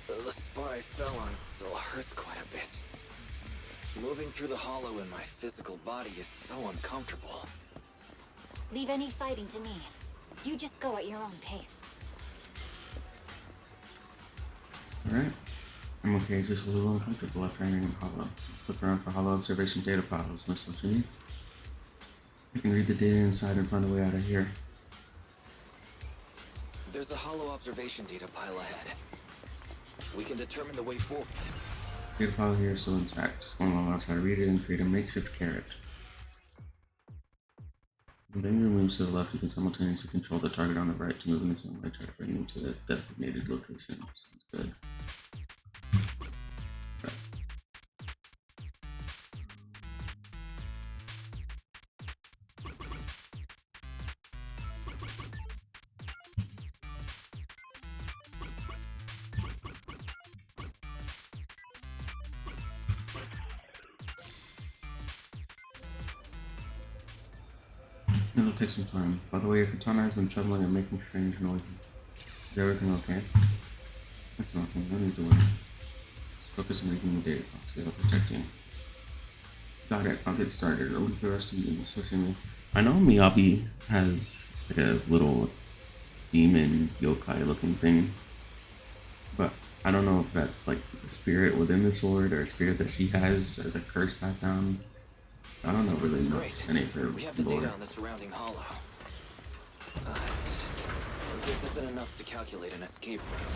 The spot I fell on still hurts quite a bit. Moving through the Hollow in my physical body is so uncomfortable. Leave any fighting to me. You just go at your own pace. Alright. I'm okay, just a little uncomfortable after entering Hollow. Look around for Hollow observation data piles, Miss Hoshimi. I can read the data inside and find a way out of here. There's a Hollow observation data pile ahead. We can determine the way forward. Data pile here is still intact. One while I'll try to read it and create a makeshift carrot. When the finger moves to the left, you can simultaneously control the target on the right to move in its own way, try to bring them to the designated location. Sounds good. Okay. It'll take some time. By the way, your katana has been trembling and making strange noises. Is everything okay? That's nothing. No need to worry. Just focus on making the data box. It'll protect you. Got it. I'll get started. I'll leave the rest of you switching me. I know Miyabi has like a little demon yokai looking thing, but I don't know if that's like a spirit within the sword or a spirit that she has as a curse passed down. I don't know really know any of her We have the lore. data on the surrounding Hollow. But this isn't enough to calculate an escape route.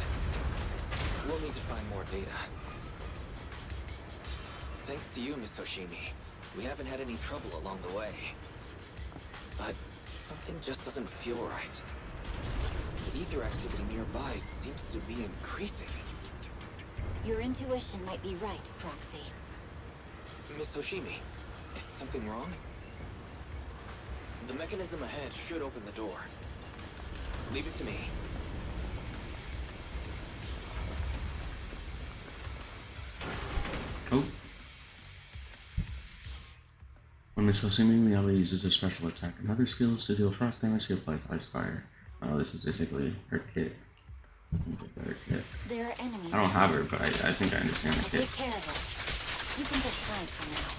We'll need to find more data. Thanks to you, Miss Hoshimi, we haven't had any trouble along the way. But something just doesn't feel right. The ether activity nearby seems to be increasing. Your intuition might be right, Proxy. Miss Hoshimi, is something wrong? The mechanism ahead should open the door. Leave it to me. Oh. When Miss Hoshimi, Miyabi uses her special attack and other skills to deal frost damage, she applies ice fire. Oh, this is basically her kit. Get her kit. There are enemies. I don't have her, but I think I understand the I'll kit. take care of it. You can just hide for now.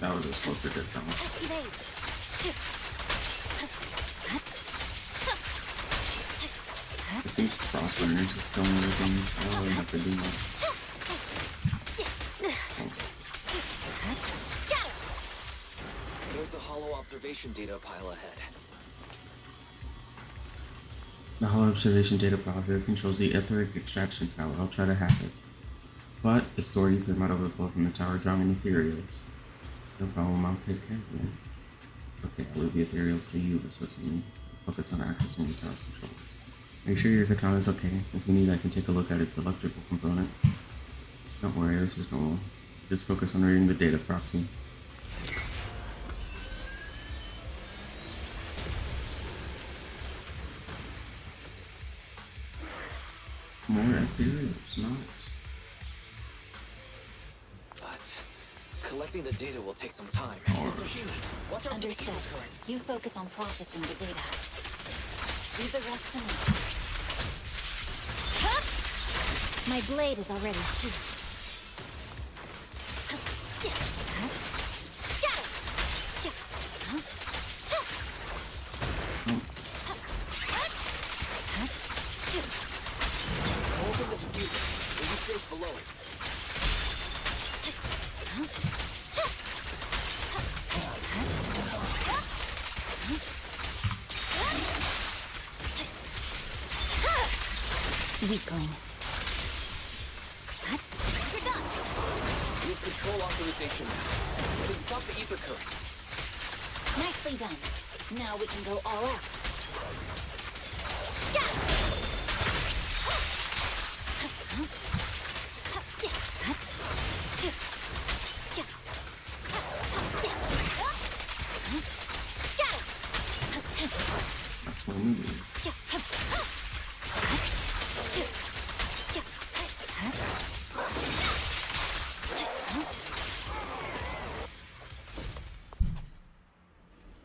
That was a slow trigger sound. It seems crossrunners is killing everything. I don't really have to do much. There's a hollow observation data pile ahead. The Hollow Observation Data Project controls the etheric extraction tower. I'll try to hack it. But the stored ether might overflow from the tower, drawing ethereals. No problem, I'll take care of it. Okay, I'll leave the ethereals to you, so to me. Focus on accessing the tower's controls. Are you sure your katana is okay? If you need, I can take a look at its electrical component. Don't worry, this is normal. Just focus on reading the data proxy. More ethereals, nice. But collecting the data will take some time. Sushimi, watch out. Understood. You focus on processing the data. Leave the rest to me. My blade is already sheathed. Open the diffuser. Will you safe below it? Weakling. You're done. We have control authorization now. We can stop the ether current. Nicely done. Now we can go all out. That's what I'm doing.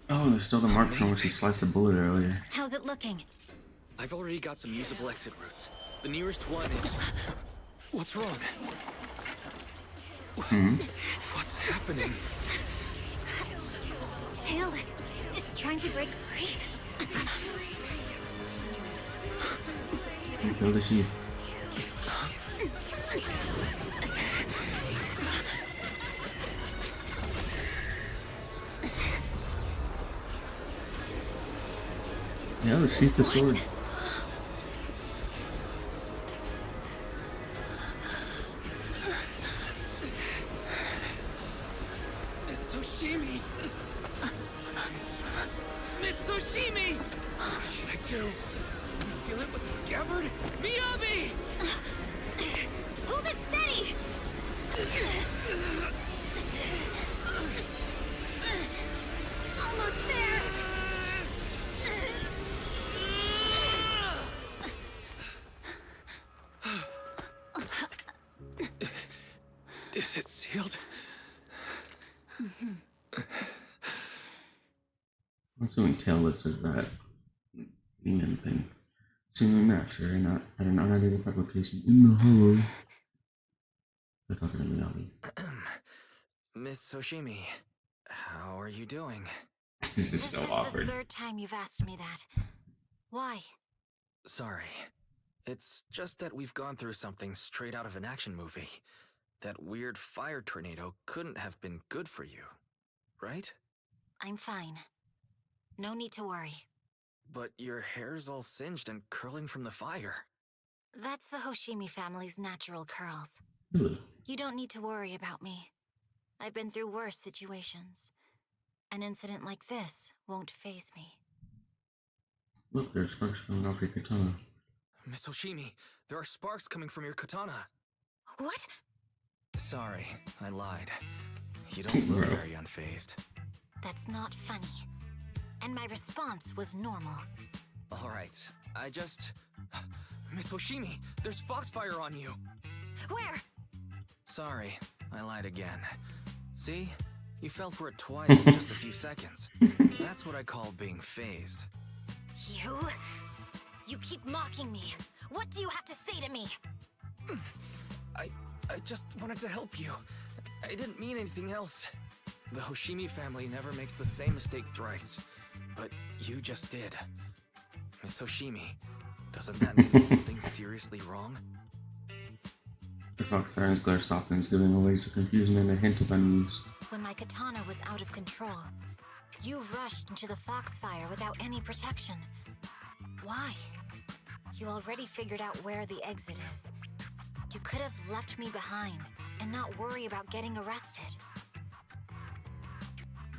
Oh, there's still the mark from where she sliced the bullet earlier. How's it looking? I've already got some usable exit routes. The nearest one is... What's wrong? What's happening? Tailless is trying to break free. You kill the chief. Yeah, let's sheath the sword. Miss Soshimi! Miss Soshimi! What should I do? Seal it with the scabbard? Miyabi! Hold it steady! Almost there! Is it sealed? What's doing tailless is that demon thing. Soon after, not at an unidentified location in the hollow. They're talking to Miyabi. Miss Soshimi, how are you doing? This is so awkward. The third time you've asked me that. Why? Sorry. It's just that we've gone through something straight out of an action movie. That weird fire tornado couldn't have been good for you, right? I'm fine. No need to worry. But your hair's all singed and curling from the fire. That's the Hoshimi family's natural curls. Really? You don't need to worry about me. I've been through worse situations. An incident like this won't faze me. Look, there's sparks coming off your katana. Miss Hoshimi, there are sparks coming from your katana. What? Sorry, I lied. You don't look very unfazed. That's not funny. And my response was normal. Alright, I just... Miss Hoshimi, there's foxfire on you. Where? Sorry, I lied again. See? You fell for it twice in just a few seconds. That's what I call being phased. You? You keep mocking me. What do you have to say to me? I just wanted to help you. I didn't mean anything else. The Hoshimi family never makes the same mistake thrice. But you just did. Miss Hoshimi, doesn't that mean something's seriously wrong? The Fox Siren's glare softens, giving away to confusion and a hint of unease. When my katana was out of control, you rushed into the foxfire without any protection. Why? You already figured out where the exit is. You could have left me behind and not worry about getting arrested.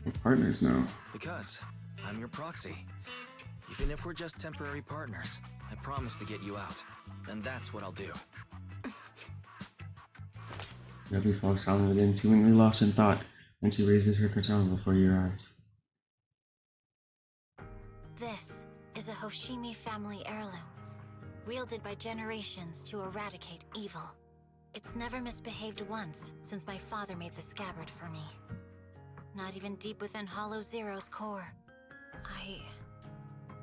We're partners now. Because I'm your proxy. Even if we're just temporary partners, I promise to get you out. And that's what I'll do. Debbie falls silent again, seemingly lost in thought, and she raises her katana before your eyes. This is a Hoshimi family heirloom, wielded by generations to eradicate evil. It's never misbehaved once since my father made the scabbard for me. Not even deep within Hollow Zero's core. I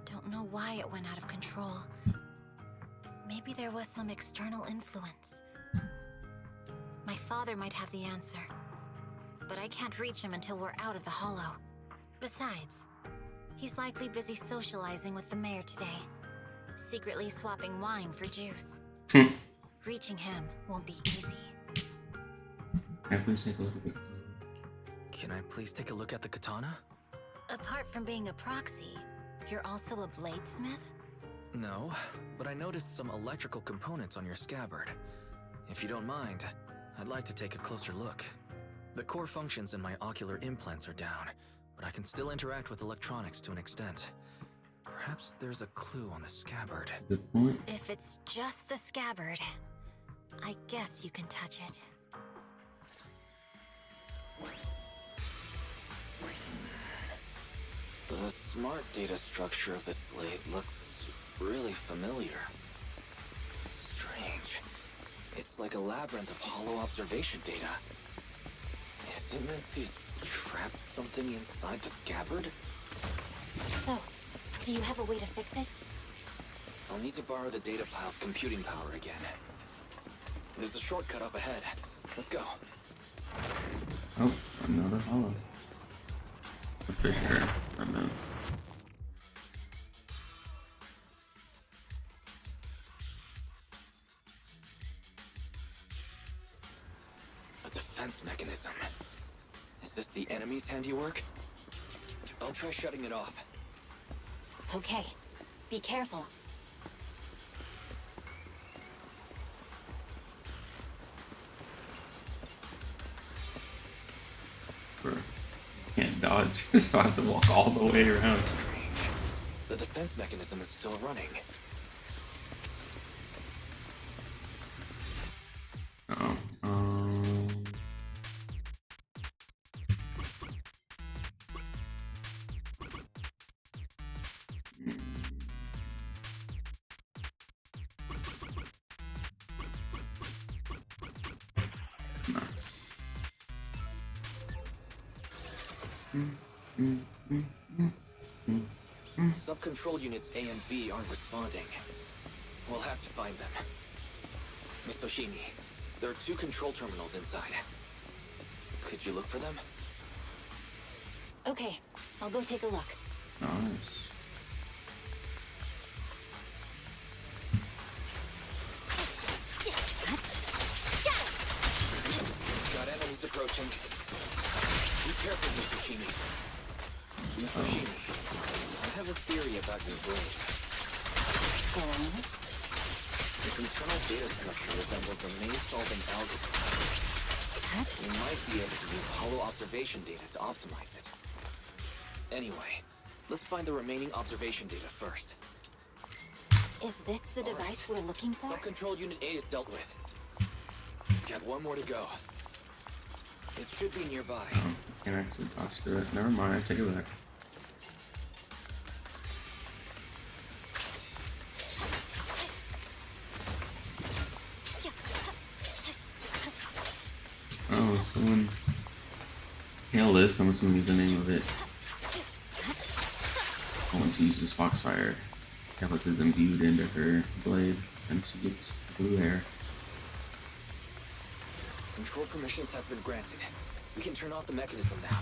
don't know why it went out of control. Maybe there was some external influence. My father might have the answer, but I can't reach him until we're out of the Hollow. Besides, he's likely busy socializing with the mayor today, secretly swapping wine for juice. Reaching him won't be easy. Can I please take a look at it? Can I please take a look at the katana? Apart from being a proxy, you're also a bladesmith? No, but I noticed some electrical components on your scabbard. If you don't mind, I'd like to take a closer look. The core functions in my ocular implants are down, but I can still interact with electronics to an extent. Perhaps there's a clue on the scabbard. Good point. If it's just the scabbard, I guess you can touch it. The smart data structure of this blade looks really familiar. Strange. It's like a labyrinth of hollow observation data. Is it meant to trap something inside the scabbard? So, do you have a way to fix it? I'll need to borrow the data pile's computing power again. There's a shortcut up ahead. Let's go. Oh, another hollow. A fissure from them. A defense mechanism. Is this the enemy's handiwork? I'll try shutting it off. Okay, be careful. Can't dodge, so I have to walk all the way around. Strange. The defense mechanism is still running. Oh, Sub-control units A and B aren't responding. We'll have to find them. Miss Hoshimi, there are 2 control terminals inside. Could you look for them? Okay, I'll go take a look. nice. Got enemies approaching. Be careful, Miss Hoshimi. Miss Hoshimi, I have a theory about your brain. Go on. Its internal data structure resembles a maze-solving algorithm. We might be able to use hollow observation data to optimize it. Anyway, let's find the remaining observation data first. Is this the device we're looking for? Sub-control unit A is dealt with. We've got 1 more to go. It should be nearby. Oh, can't actually dodge through it. Never mind, I take it back. one. Hailless, I'm assuming is the name of it. When she uses Foxfire, Hailless is imbued into her blade, and she gets blue hair. Control permissions have been granted. We can turn off the mechanism now.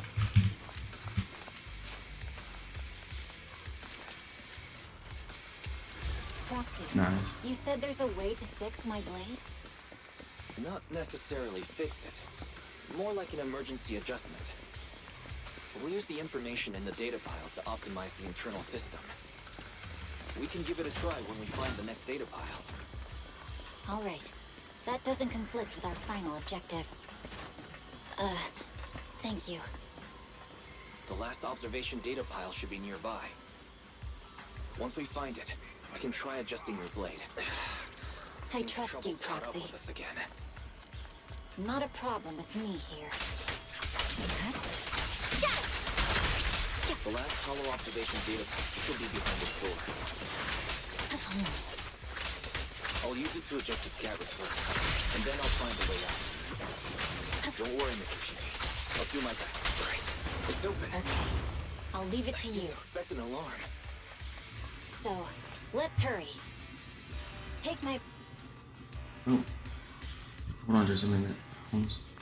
Proxy, Nice. you said there's a way to fix my blade? Not necessarily fix it. More like an emergency adjustment. We'll use the information in the data pile to optimize the internal system. We can give it a try when we find the next data pile. All right. That doesn't conflict with our final objective. Thank you. The last observation data pile should be nearby. Once we find it, I can try adjusting your blade. I trust you, Trouble's caught up Proxy. with us again. Not a problem with me here. The last hollow observation data pile should be behind this door. I'll use it to adjust the scabbard first, and then I'll find a way out. Don't worry, Mr. Chibi. I'll do my best. Right. It's open. Okay. I'll leave it to I you. didn't expect an alarm. So, let's hurry. Take my... Oh. Hold on just a minute.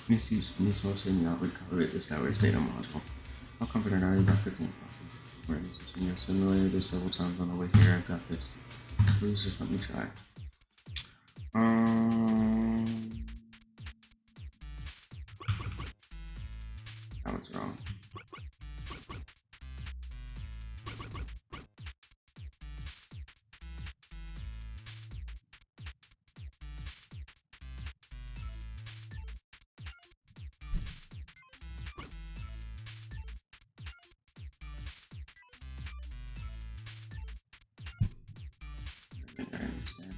Misuse resource in the recovery the Skyward Data module. How confident are you about fixing it? Already in your simulator this several times on the way here. I've got this. Please just let me try. That was wrong. I think I understand.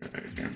Try that again.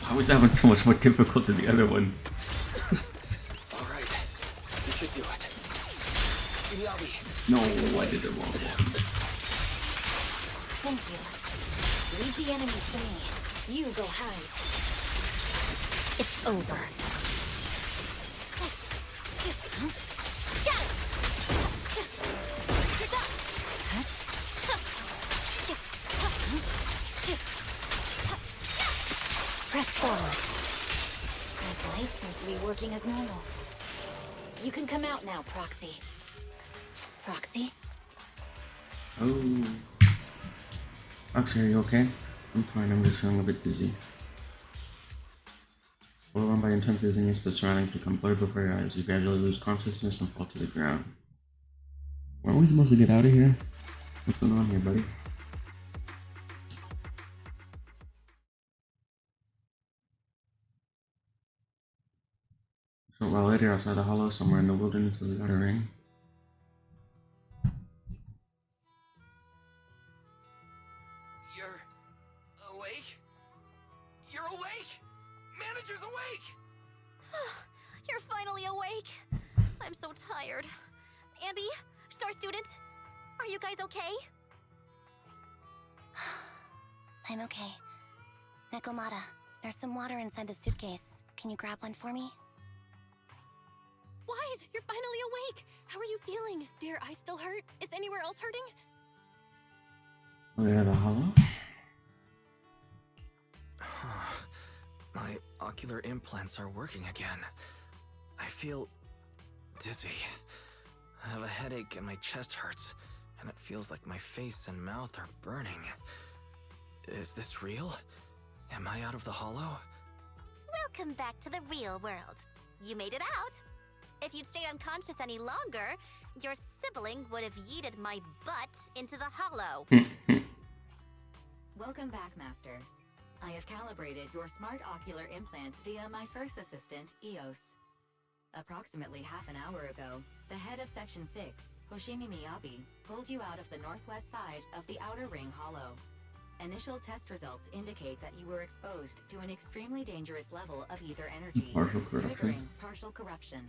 I was having so much more difficult than the other ones. Alright. You should do it. No, I did it wrong. Thank you. Leave the enemies to me. You go hide. It's over. Press forward. My blade seems to be working as normal. You can come out now, Proxy. Proxy? Oh. Roxy, are you okay? I'm fine, I'm just feeling a bit dizzy. Overwhelmed by intense dizziness, the surroundings become blurred before your eyes. You gradually lose consciousness and fall to the ground. Aren't we supposed to get out of here? What's going on here, buddy? A short while later, outside the hollow, somewhere in the wilderness of the Outer Ring. You're awake? You're awake! manager's awake! You're finally awake. I'm so tired. Ambi, Star Student, are you guys okay? I'm okay. Nekomata, there's some water inside the suitcase. Can you grab one for me? Wise, you're finally awake. How are you feeling? Do your eyes still hurt? Is anywhere else hurting? Oh yeah, the hollow? My ocular implants are working again. I feel dizzy. I have a headache and my chest hurts, and it feels like my face and mouth are burning. Is this real? Am I out of the hollow? Welcome back to the real world. You made it out. If you'd stayed unconscious any longer, your sibling would have yeeted my butt into the hollow. Welcome back, Master. I have calibrated your smart ocular implants via my first assistant, EOS. Approximately half an hour ago, the head of Section 6, Hoshimi Miyabi, pulled you out of the northwest side of the Outer Ring Hollow. Initial test results indicate that you were exposed to an extremely dangerous level of ether energy, triggering partial corruption.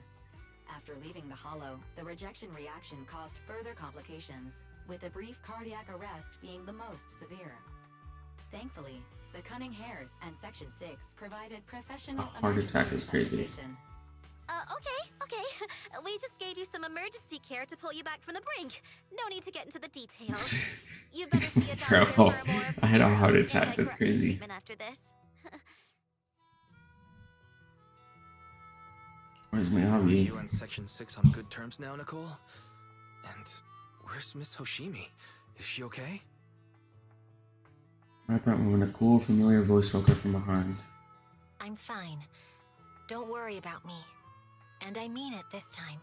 After leaving the hollow, the rejection reaction caused further complications, with a brief cardiac arrest being the most severe. Thankfully, the Cunning Hares and Section 6 provided professional heart attack is crazy. resuscitation. Okay. We just gave you some emergency care to pull you back from the brink. No need to get into the details. You better see a doctor Bro, for a more I had a heart attack. That's anti-corruption crazy. treatment after this. Where's Are Miyabi? you and Section 6 on good terms now, Nicole? And where's Miss Hoshimi? Is she okay? I thought when a cool, familiar voice woke up from behind. I'm fine. Don't worry about me. And I mean it this time.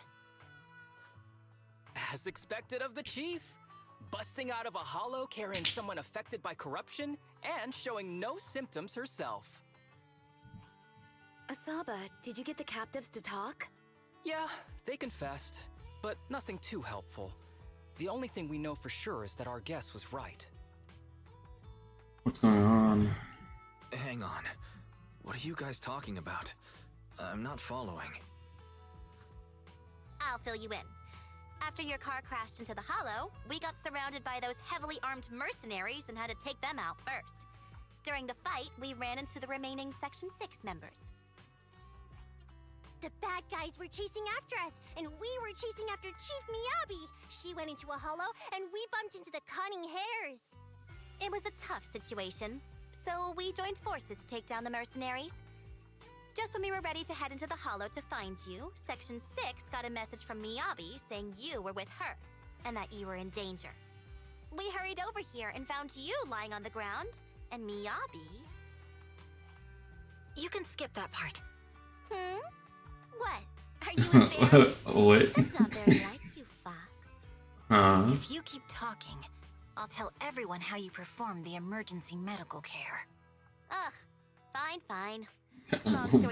As expected of the chief, busting out of a hollow carrying someone affected by corruption and showing no symptoms herself. Asaba, did you get the captives to talk? Yeah, they confessed, but nothing too helpful. The only thing we know for sure is that our guess was right. What's going on? Hang on. What are you guys talking about? I'm not following. I'll fill you in. After your car crashed into the hollow, we got surrounded by those heavily armed mercenaries and had to take them out first. During the fight, we ran into the remaining Section 6 members. The bad guys were chasing after us, and we were chasing after Chief Miyabi. She went into a hollow, and we bumped into the Cunning Hares. It was a tough situation, so we joined forces to take down the mercenaries. Just when we were ready to head into the hollow to find you, Section 6 got a message from Miyabi saying you were with her, and that you were in danger. We hurried over here and found you lying on the ground, and Miyabi... You can skip that part. What? Are you embarrassed? What? That's not very like you, Fox. Huh? If you keep talking, I'll tell everyone how you perform the emergency medical care. Ugh, fine.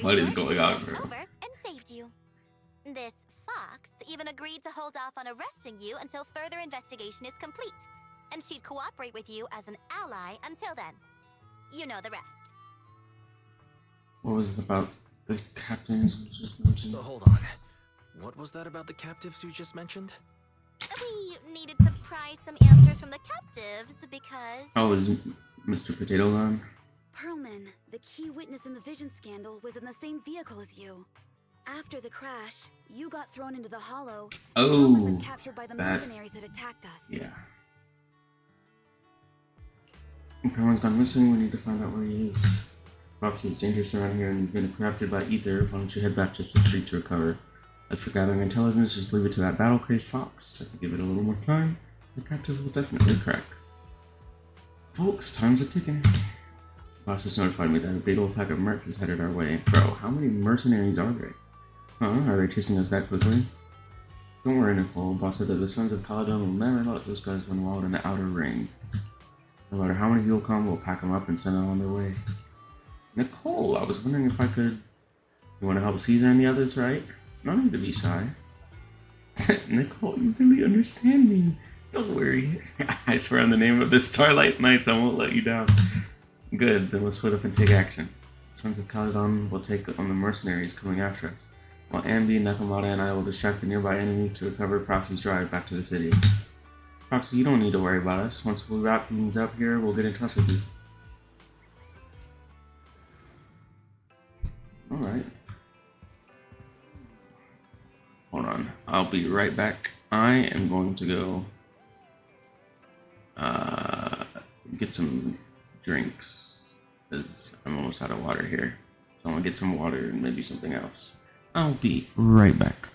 What is going on, bro? Over and saved you. This Fox even agreed to hold off on arresting you until further investigation is complete, and she'd cooperate with you as an ally until then. You know the rest. What was it about the captains you just mentioned? Hold on. What was that about the captives you just mentioned? We needed to pry some answers from the captives because... Oh, is Mr. Potato gone? Pearlman, the key witness in the Vision scandal, was in the same vehicle as you. After the crash, you got thrown into the hollow. Pearlman was captured by the mercenaries that attacked us. Yeah. Pearlman's gone missing. We need to find out where he is. Obviously, it's dangerous around here and you've been corrupted by ether. Why don't you head back to 6th Street to recover? As for gathering intelligence, just leave it to that battle-crazed Fox. If we give it a little more time, the captive will definitely crack. Folks, time's a-ticking. Boss just notified me that a big old pack of mercs is headed our way. Bro, how many mercenaries are there? Huh? Are they chasing us that quickly? Don't worry, Nicole. Boss said that the Sons of Caladon will never let those guys run wild in the Outer Ring. No matter how many people come, we'll pack them up and send them on their way. Nicole, I was wondering if I could... You want to help Caesar and the others, right? No need to be shy. Nicole, you really understand me. Don't worry. I swear on the name of the Starlight Knights, I won't let you down. Good, then let's split up and take action. Sons of Caledon will take on the mercenaries coming after us, while Ambi, Nakamata, and I will distract the nearby enemies to recover Proxy's drive back to the city. Proxy, you don't need to worry about us. Once we wrap things up here, we'll get in touch with you. Alright. Hold on. I'll be right back. I am going to go get some drinks, because I'm almost out of water here. So I'm going to get some water and maybe something else. I'll be right back.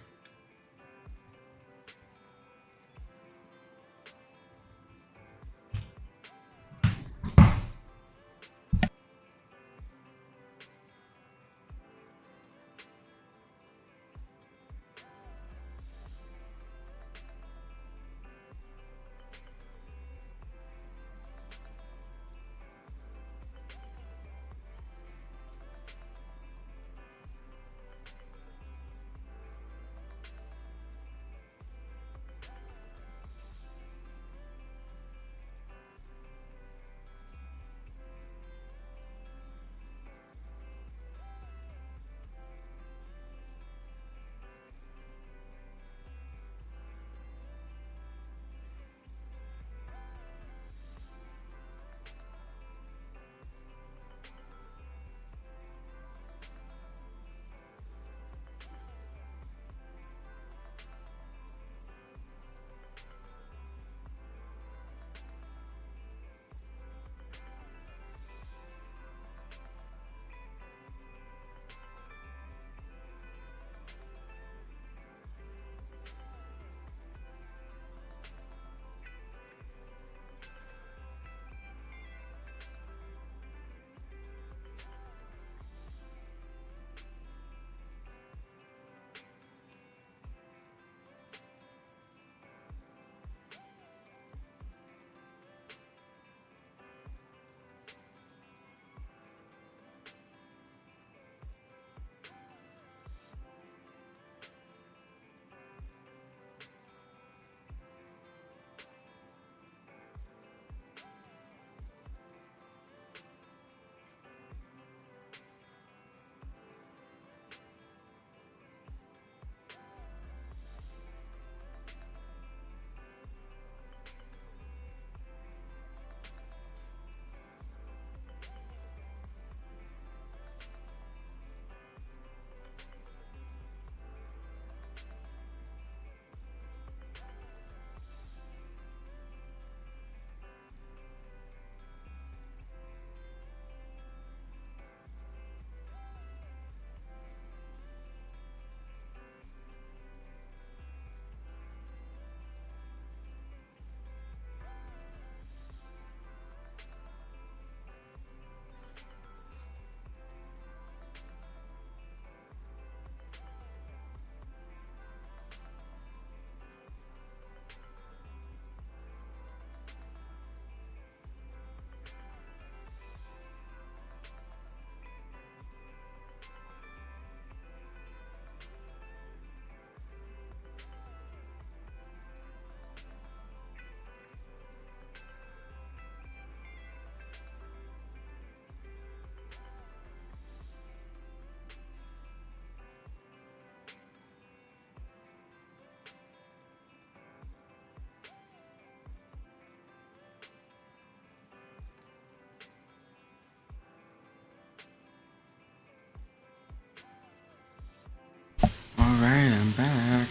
Alright, I'm back.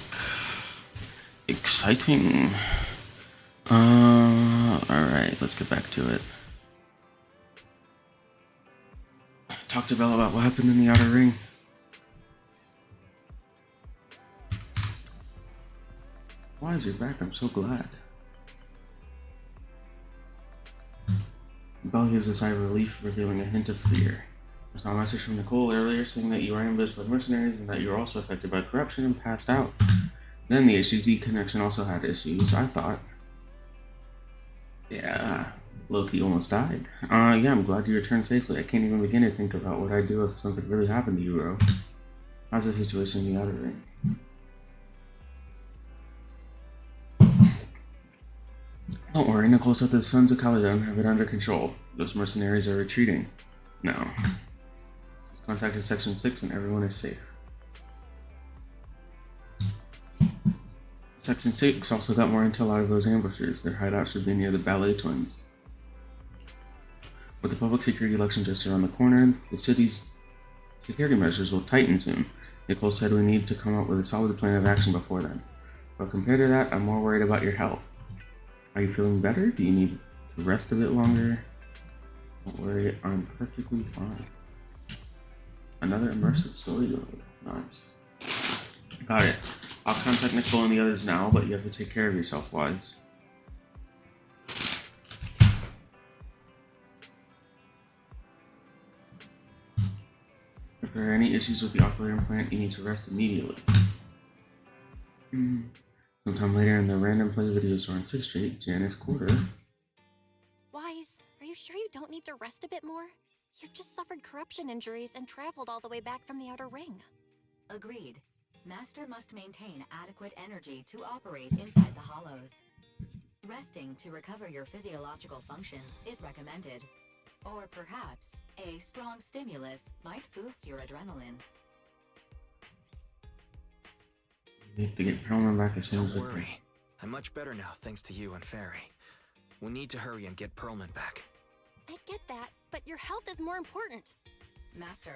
Exciting. Alright, let's get back to it. Talk to Belle about what happened in the outer ring. Why is your back? I'm so glad. Belle gives a sigh of relief, revealing a hint of fear. I saw a message from Nicole earlier saying that you were ambushed by mercenaries and that you were also affected by corruption and passed out. Then the HUD connection also had issues. I thought, yeah, Loki almost died. Yeah, I'm glad you returned safely. I can't even begin to think about what I'd do if something really happened to you, bro. How's the situation in the outer ring? Don't worry, Nicole said the Sons of Caledon have it under control. Those mercenaries are retreating now. contacted Section 6 and everyone is safe. Section 6 also got more intel out of those ambushers. Their hideout should be near the Ballet Twins. With the public security election just around the corner, the city's security measures will tighten soon. Nicole said we need to come up with a solid plan of action before then. But compared to that, I'm more worried about your health. Are you feeling better? Do you need to rest a bit longer? Don't worry, I'm perfectly fine. Another immersive story mode. Nice. Got it. I'll contact Nicole and the others now, but you have to take care of yourself, Wise. If there are any issues with the ocular implant, you need to rest immediately. Sometime later in the random play video store on 6th Street, Janice Quarter. Wise, are you sure you don't need to rest a bit more? You've just suffered corruption injuries and traveled all the way back from the Outer Ring. Agreed. Master must maintain adequate energy to operate inside the hollows. Resting to recover your physiological functions is recommended. Or perhaps, a strong stimulus might boost your adrenaline. You have to get Perlman back as soon as Don't worry. I'm much better now thanks to you and Fairy. We need to hurry and get Perlman back. I get that, but your health is more important. Master,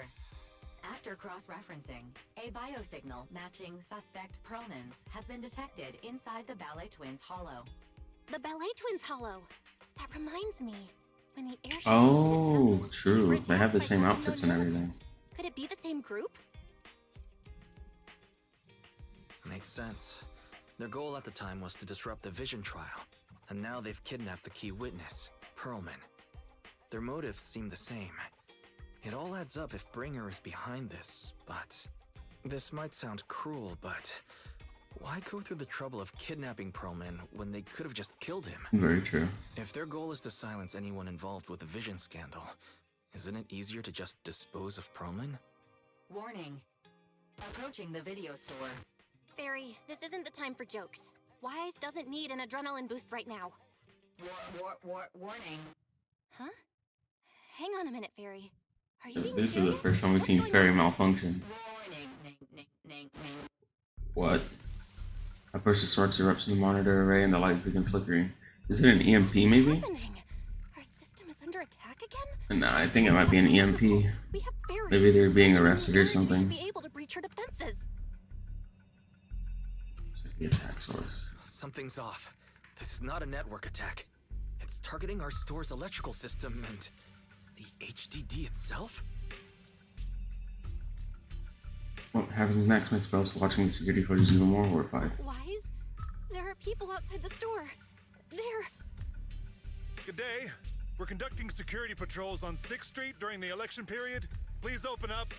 after cross-referencing, a biosignal matching suspect Perlman's has been detected inside the Ballet Twins hollow. The Ballet Twins hollow. That reminds me. When the airship Oh, happened, true. we were They have the attacked by same some outfits and unknown everything. militants. Could it be the same group? Makes sense. Their goal at the time was to disrupt the Vision trial, and now they've kidnapped the key witness, Perlman. Their motives seem the same. It all adds up if Bringer is behind this, but... This might sound cruel, but... Why go through the trouble of kidnapping Perlman when they could have just killed him? Very true. If their goal is to silence anyone involved with the Vision scandal, isn't it easier to just dispose of Perlman? Warning. Approaching the video store. Fairy, this isn't the time for jokes. Wise doesn't need an adrenaline boost right now. Warning. Huh? Hang on a minute, Fairy. Are you being This serious? is the first time we've seen Fairy malfunction. Warning. What? A burst of sparks erupts in the monitor array and the lights begin flickering. Is it an EMP maybe? Our system is under attack again? Nah, I think it might be an EMP. We have Fairy. Maybe they're being arrested or We should something. be able to breach her defenses. Check the attack source. Something's off. This is not a network attack. It's targeting our store's electrical system and... the HDD itself? What happens next makes Bells watching the security footage even more horrified. Wise? There are people outside the store. They're... Good day. We're conducting security patrols on 6th Street during the election period. Please open up.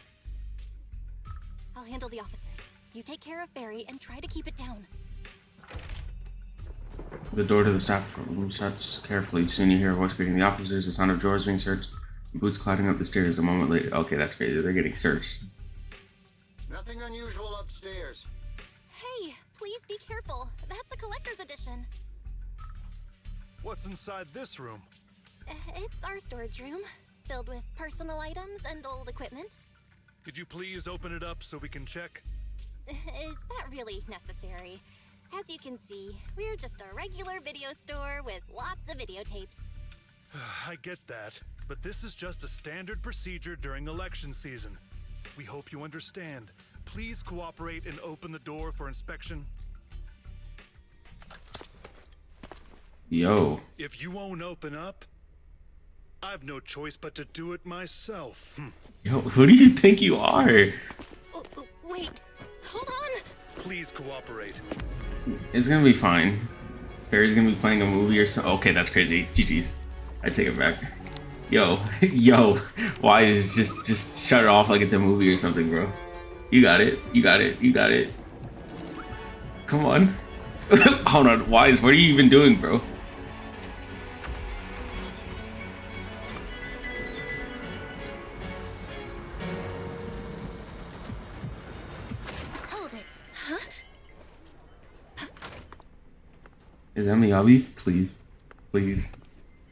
I'll handle the officers. You take care of Fairy and try to keep it down. The door to the staff room shuts carefully. Soon you hear a voice greeting the officers, the sound of drawers being searched, and boots clouding up the stairs a moment later. Okay, that's crazy. They're getting searched. Nothing unusual upstairs. Hey, please be careful. That's a collector's edition. What's inside this room? It's our storage room, filled with personal items and old equipment. Could you please open it up so we can check? Is that really necessary? As you can see, we're just a regular video store with lots of videotapes. I get that, but this is just a standard procedure during election season. We hope you understand. Please cooperate and open the door for inspection. Yo. If you won't open up, I've no choice but to do it myself. Yo, who do you think you are? Wait, hold on! Please cooperate. It's gonna be fine. Fairy's gonna be playing a movie or something. Okay, that's crazy. GG's. I take it back. Yo, yo, why is just shut it off like it's a movie or something, bro? You got it. You got it. You got it. Come on. Hold on. Wise, what are you even doing, bro? Hold it. Huh? Is that Miyabi? Please. Please.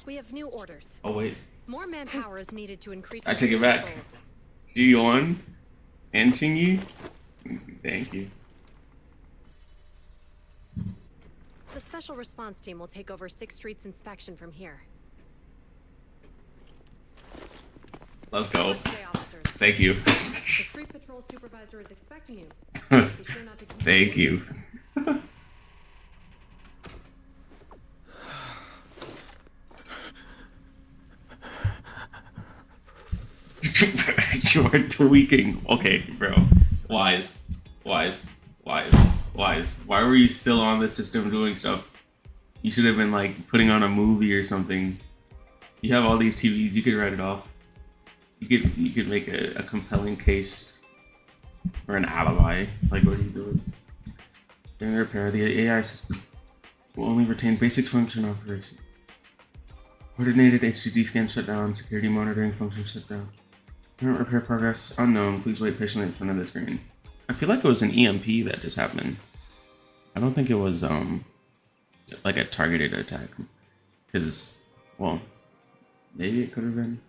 We have new orders. Oh, wait. More manpower is needed to increase. I take it back. patrols. G1 and Chingy. Thank you. The special response team will take over 6th Street's inspection from here. Let's go. Good day, officers. Thank you. The street patrol supervisor is expecting you. Be sure not to keep Thank you. You are tweaking. Okay, bro. Wise. Wise. Wise. Wise. Why were you still on the system doing stuff? You should have been like putting on a movie or something. You have all these TVs, you could write it off. You could make a compelling case for an alibi. Like, what are you doing? During repair, the AI system will only retain basic function operations. Coordinated HDD scan shutdown, security monitoring function shutdown. Current repair progress unknown. Please wait patiently in front of the screen. I feel like it was an EMP that just happened. I don't think it was like a targeted attack. Because, well, maybe it could have been.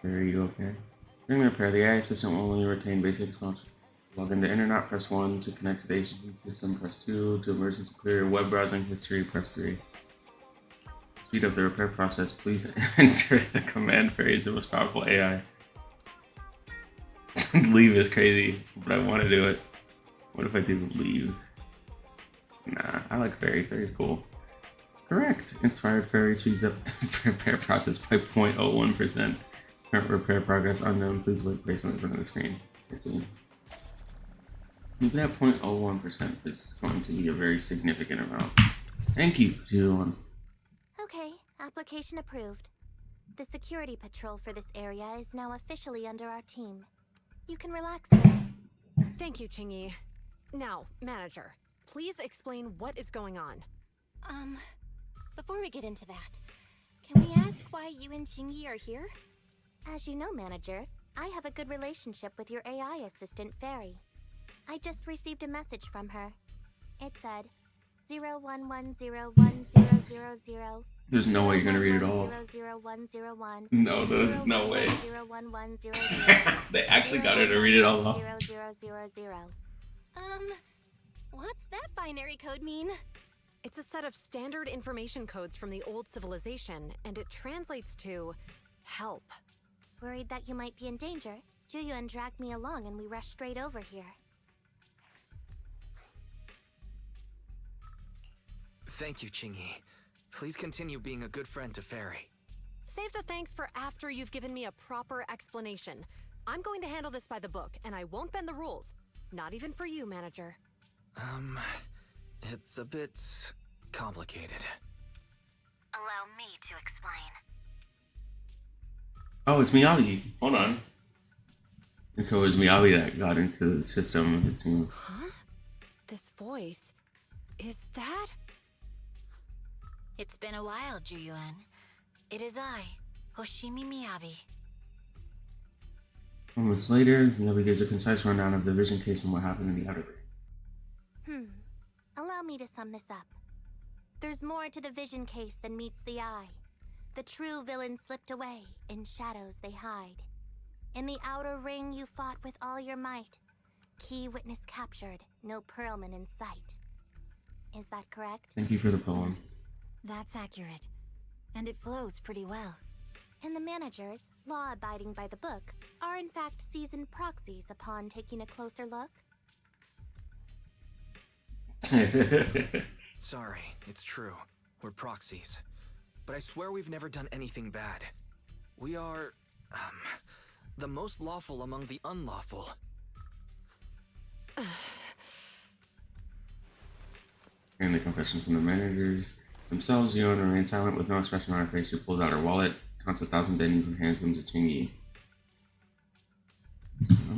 Are you okay? During repair, the AI system will only retain basic functions. Log into internet, press 1 to connect to the HDD system, press 2 to emergency clear web browsing history, press 3. Speed up the repair process, please enter the command phrase, the most powerful AI. Leave is crazy, but I want to do it. What if I do leave? Nah, I like Fairy. Fairy's cool. Correct. Inspired Fairy speeds up the repair process by 0.01%. Current repair progress unknown. Please wait patiently in front of the screen. I see. Even at 0.01% is going to be a very significant amount. Thank you, Julian. Okay, application approved. The security patrol for this area is now officially under our team. You can relax now. Thank you, Chingy. Now, manager, please explain what is going on. Before we get into that, can we ask why you and Chingy are here? As you know, manager, I have a good relationship with your AI assistant, Fairy. I just received a message from her. It said, 01101000. There's no way you're gonna read it all. 00101. No, there's no way. They actually got her to read it all off. 0000. What's that binary code mean? It's a set of standard information codes from the old civilization, and it translates to help. Worried that you might be in danger, Juyuan dragged me along and we rushed straight over here. Thank you, Chingy. Please continue being a good friend to Fairy. Save the thanks for after you've given me a proper explanation. I'm going to handle this by the book, and I won't bend the rules. Not even for you, manager. It's a bit complicated. Allow me to explain. Oh, it's Miyabi. Hold on. And so it was Miyabi that got into the system, it seems. Huh? This voice... is that... It's been a while, Juyuan. It is I, Hoshimi Miyabi. Moments later, Miyabi gives a concise rundown of the vision case and what happened in the outer ring. Allow me to sum this up. There's more to the vision case than meets the eye. The true villain slipped away, in shadows they hide. In the outer ring you fought with all your might. Key witness captured, no Pearlman in sight. Is that correct? Thank you for the poem. That's accurate. And it flows pretty well. And the managers, law-abiding by the book, are in fact seasoned proxies upon taking a closer look? Sorry, it's true. We're proxies. But I swear we've never done anything bad. We are, the most lawful among the unlawful. And the confession from the managers themselves, Yoon remains silent with no expression on her face. She pulls out her wallet, counts 1,000 bennies, and hands them to Chingy.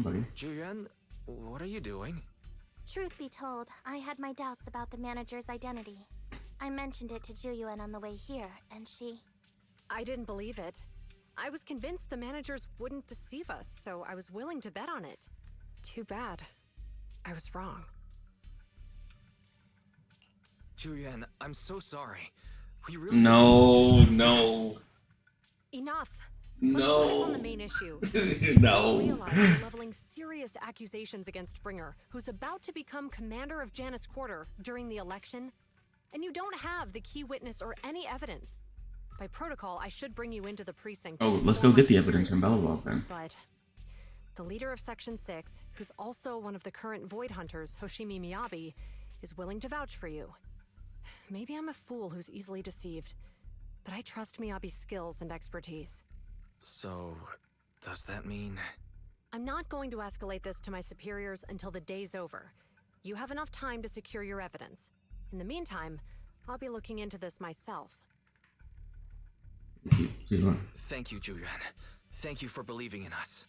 Buddy. Juyuan, what are you doing? Truth be told, I had my doubts about the manager's identity. I mentioned it to Juyuan on the way here, and she... I didn't believe it. I was convinced the managers wouldn't deceive us, so I was willing to bet on it. Too bad. I was wrong. Juyuan, I'm so sorry. We really No. Enough. Let's focus on the No. main issue. No. You realize you're leveling serious accusations against Springer, who's about to become commander of Janus Quarter during the election, and you don't have the key witness or any evidence. By protocol, I should bring you into the precinct. Oh, and let's go inform get my the evidence from superiors. Belobog then. But the leader of Section 6, who's also one of the current Void Hunters, Hoshimi Miyabi, is willing to vouch for you. Maybe I'm a fool who's easily deceived, but I trust Miyabi's skills and expertise. So, does that mean... I'm not going to escalate this to my superiors until the day's over. You have enough time to secure your evidence. In the meantime, I'll be looking into this myself. Thank you, Julian. Thank you for believing in us.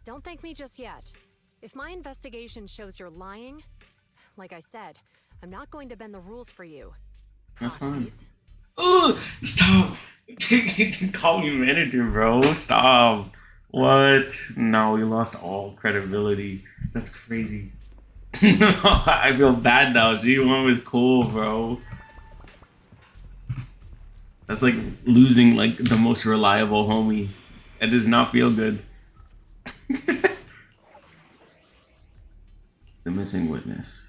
Don't thank me just yet. If my investigation shows you're lying, like I said, I'm not going to bend the rules for you. That's fine. Proxies. Ugh! Stop! Call me manager, bro. Stop. What? No, you lost all credibility. That's crazy. I feel bad now. G1 was cool, bro. That's like losing like the most reliable homie. It does not feel good. The missing witness.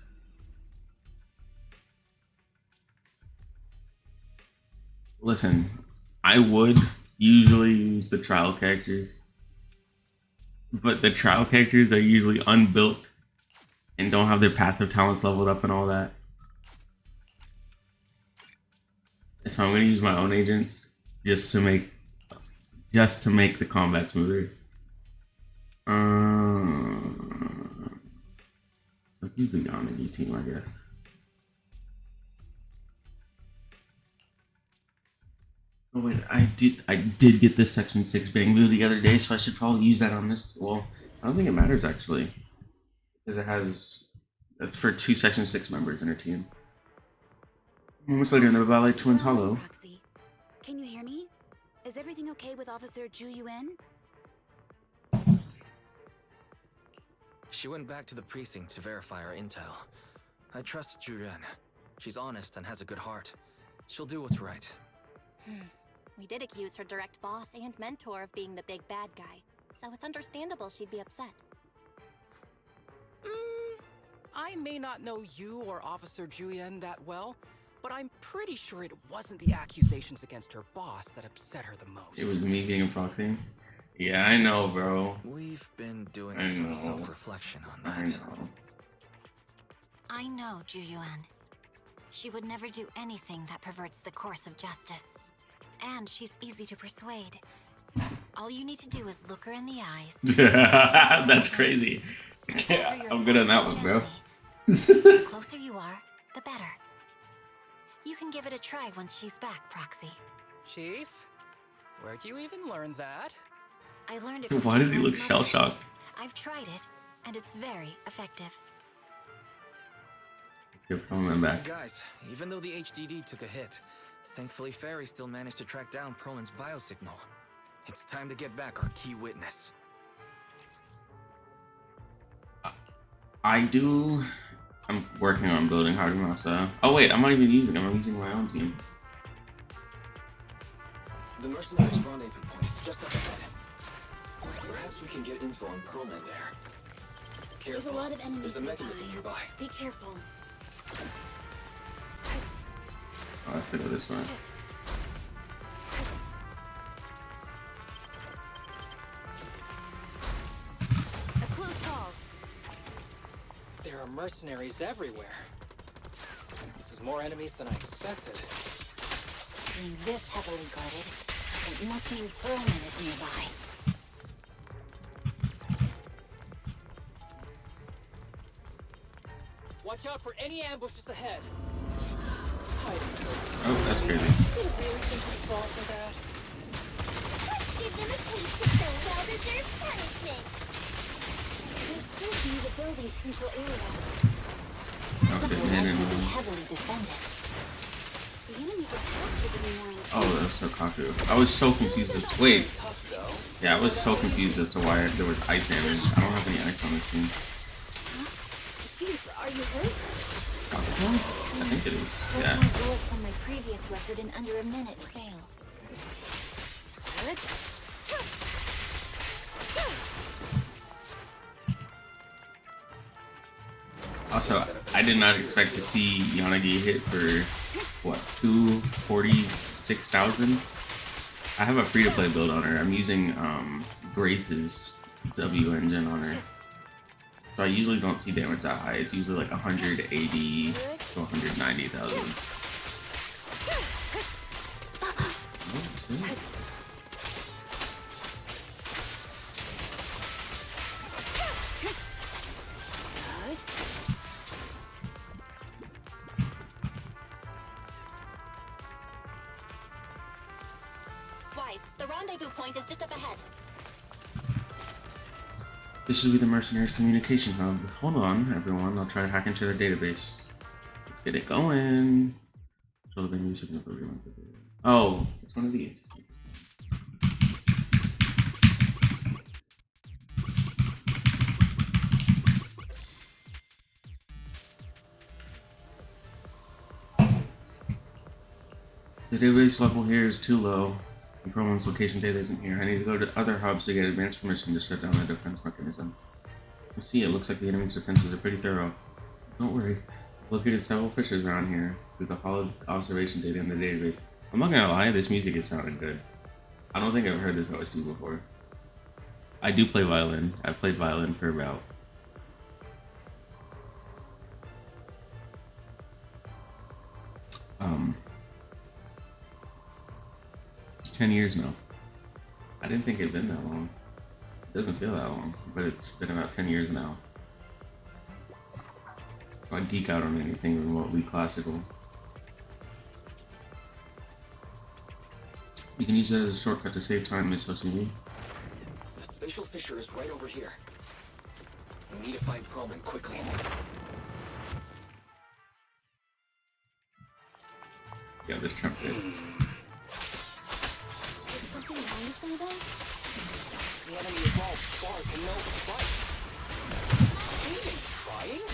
Listen, I would usually use the trial characters, but the trial characters are usually unbuilt and don't have their passive talents leveled up and all that. So I'm gonna use my own agents just to make the combat smoother. Let's use the Yonagi team, I guess. Oh wait, I did get this Section 6 Banglu the other day, so I should probably use that on this. Well, I don't think it matters actually, because that's for 2 Section 6 members in our team. Almost later in the Ballet Twins Hollow. Proxy, can you hear me? Is everything okay with Officer Ju Yuan? She went back to the precinct to verify our intel. I trust Julian. She's honest and has a good heart. She'll do what's right. We did accuse her direct boss and mentor of being the big bad guy, so it's understandable she'd be upset. I may not know you or Officer Julian that well, but I'm pretty sure it wasn't the accusations against her boss that upset her the most. It was me being a proxy. Yeah, I know, bro. We've been doing some self-reflection on that. I know. I know Ju Yuan. She would never do anything that perverts the course of justice. And she's easy to persuade. All you need to do is look her in the eyes. That's crazy. Yeah, I'm good on that one, bro. The closer you are, the better. You can give it a try once she's back, Proxy. Chief, where'd you even learn that? I learned it. Why does he look shell-shocked? I've tried it, and it's very effective. Let's get from back. Guys, even though the HDD took a hit, thankfully Fairy still managed to track down Perlin's biosignal. It's time to get back our key witness. I'm working on building Harimasa. Oh wait, I'm not even using him. I'm using my own team. The mercenaries' rendezvous point is just up ahead. Perhaps we can get info on Perlman there. Careful. There's a lot of enemies There's a mechanism nearby. Be careful. Oh, I have to go this way. A close call. There are mercenaries everywhere. This is more enemies than I expected. Being this heavily guarded, it must mean Perlman is nearby. Watch out for any ambushes ahead. Oh, that's crazy. You really think we fall for that? Let's give them a taste of their well-deserved punishment. This should be the building's central area. Okay, hidden. Heavily defended. The enemy's attacks have been more intense. Oh, that's so Kaku. I was so confused as to wait. Yeah, I was so confused as to why there was ice damage. I don't have any ice on this team. Chief, are you hurt? I think it is. Both Yeah. my bullets on my previous record in under a minute failed. Good. Also, I did not expect to see Yanagi hit for what 246,000. I have a free-to-play build on her. I'm using Grace's W engine on her, so I usually don't see damage that high. It's usually like 180 to 190,000. The rendezvous point is just up ahead. This should be the Mercenaries communication hub. Hold on, everyone. I'll try to hack into their database. Let's get it going. Oh, it's one of these. The database level here is too low. The Proman's location data isn't here. I need to go to other hubs to get advanced permission to shut down the defense mechanism. Let's see, it looks like the enemy's defenses are pretty thorough. Don't worry. I've located several fishers around here with the followed observation data in the database. I'm not gonna lie, this music is sounding good. I don't think I've heard this OST before. I do play violin. I've played violin for about 10 years now. I didn't think it'd been that long. It doesn't feel that long, but it's been about 10 years now. So I geek out on anything remotely classical. You can use that as a shortcut to save time, Miss Hosumi. The spatial fissure is right over here. We need to find Proman quickly. Yeah, this trumpet. The enemy evolved spark and no fight. Even trying?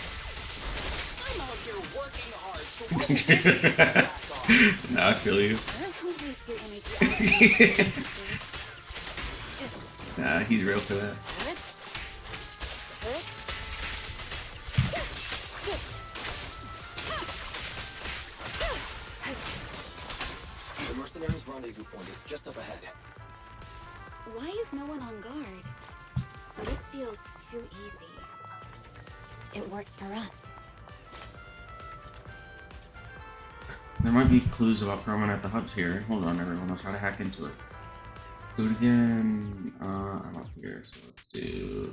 I'm out here working hard to Now I feel you. Nah, he's real for that. The Mercenaries' rendezvous point is just up ahead. Why is no one on guard? This feels too easy. It works for us. There might be clues about Proman at the hubs here. Hold on, everyone. I'll try to hack into it. Do it again. I'm up here, so let's do.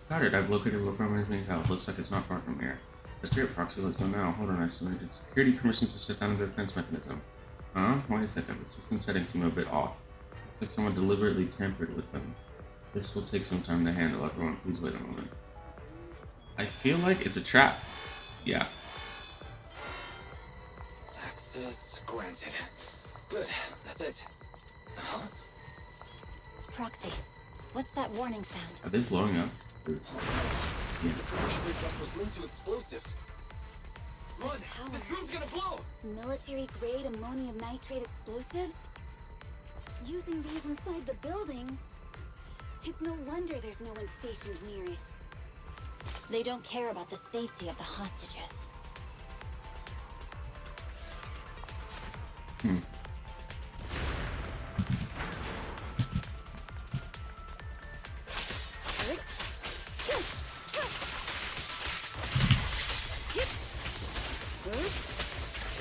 Got it. I've located where Proman is being held. Looks like it's not far from here. The spirit proxy. Let's go now. Hold on, I submitted security permissions to shut down the defense mechanism. Huh? Wait a second. The system settings seem a bit off. Looks like someone deliberately tampered with them. This will take some time to handle. Everyone, please wait a moment. I feel like it's a trap. Yeah. Access granted. Good. That's it. Huh? Proxy, what's that warning sound? Are they blowing up? Yeah. The permission request was linked to explosives. Run! This room's gonna blow! Military-grade ammonium nitrate explosives? Using these inside the building? It's no wonder there's no one stationed near it. They don't care about the safety of the hostages.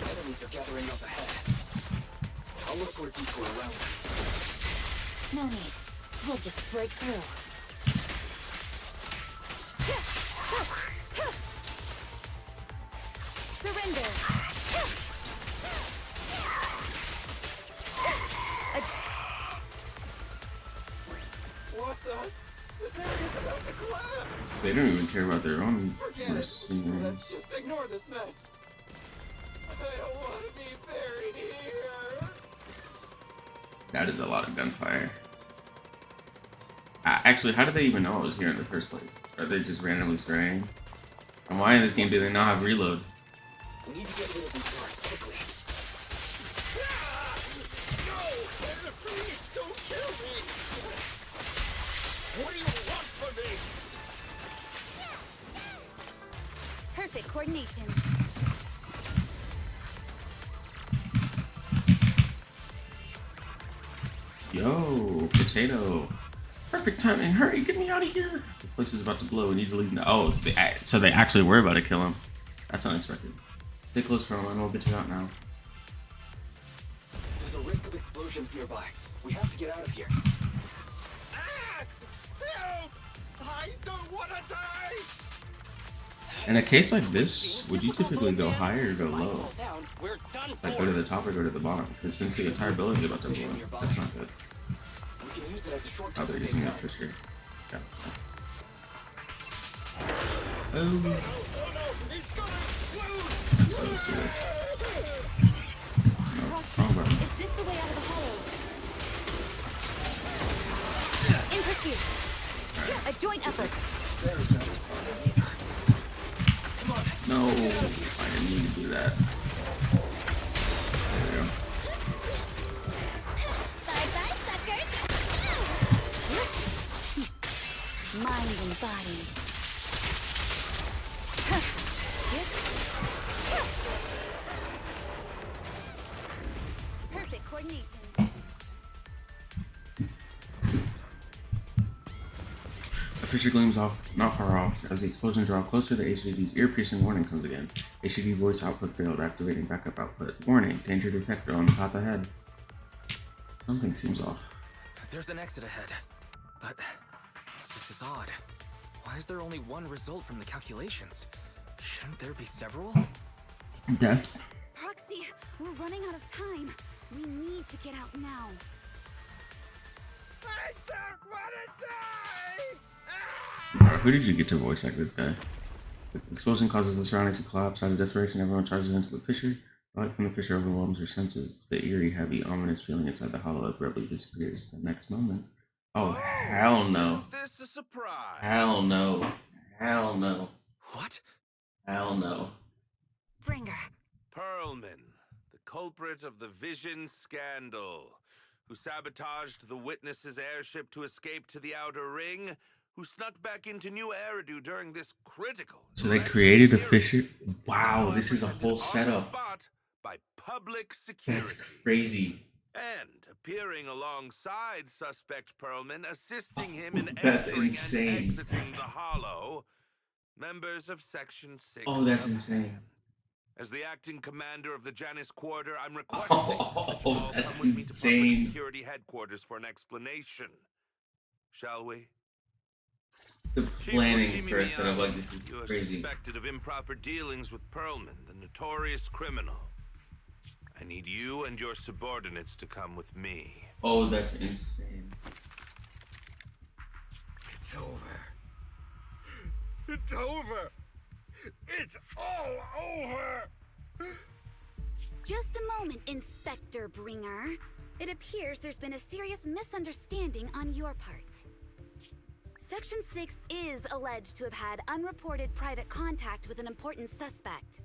Enemies are gathering up ahead. I'll look for a detour around them. No need. We'll just break through. Surrender! What the? This area's about to collapse! They don't even care about their own Forget it. mercenaries. Let's just ignore this mess. I don't want to be buried here. That is a lot of gunfire. Actually, how did they even know it was here in the first place? Are they just randomly spraying? And why in this game do they not have reload? We need to get rid of these guards quickly. Please don't kill me! What do you want from me? Perfect coordination. Yo, potato. Perfect timing. Hurry, get me out of here. The place is about to blow. We need to leave now. Oh, so they actually were about to kill him. That's unexpected. Stay close, Roland. We'll get you out now. There's a risk of explosions nearby. We have to get out of here. Help! I don't want to die! In a case like this, would you typically go higher or go low? Like go to the top or go to the bottom? Because since the entire building's about to blow, that's not good. We can use it as a Oh, shortcut. they're using that for sure. Yeah. Oh. No, wrong button. Is this the way out of the hollow? In pursuit. A joint effort. No, I didn't mean to do that. There we go. Bye-bye, suckers! Mind and body. Perfect coordination. A fissure gleams off, not far off. As the explosions draw closer, the HDD's ear-piercing warning comes again. HDD voice output failed, activating backup output. Warning, danger detector on the path ahead. Something seems off. There's an exit ahead. But this is odd. Why is there only one result from the calculations? Shouldn't there be several? Death. Proxy, we're running out of time. We need to get out now. I don't want to die! Who did you get to voice act this guy? The explosion causes the surroundings to collapse. Out of desperation, everyone charges into the fissure. The light from the fissure overwhelms her senses. The eerie, heavy, ominous feeling inside the hollow abruptly disappears. The next moment. Oh, hell no. Isn't this a surprise? Hell no. Hell no. What? Hell no. Bringer. Perlman, the culprit of the Vision scandal, who sabotaged the Witness's airship to escape to the Outer Ring, who snuck back into New Eridu during this critical. So they created a fissure? Wow, this is a whole setup. By public security. That's crazy. And appearing alongside suspect Perlman, assisting him in That's entering insane. and exiting the Hollow, members of Section 6. Oh, that's insane. As the acting commander of the Janus Quarter, I'm requesting that you all that's come with me to public insane. security headquarters for an explanation. Shall we? The Chief planning Hoshimi for a setup Miyagi, like this is you are crazy. suspected of improper dealings with Perlman, the notorious criminal. I need you and your subordinates to come with me. Oh, that's insane. It's over. It's over. It's all over. Just a moment, Inspector Bringer. It appears there's been a serious misunderstanding on your part. Section 6 is alleged to have had unreported private contact with an important suspect.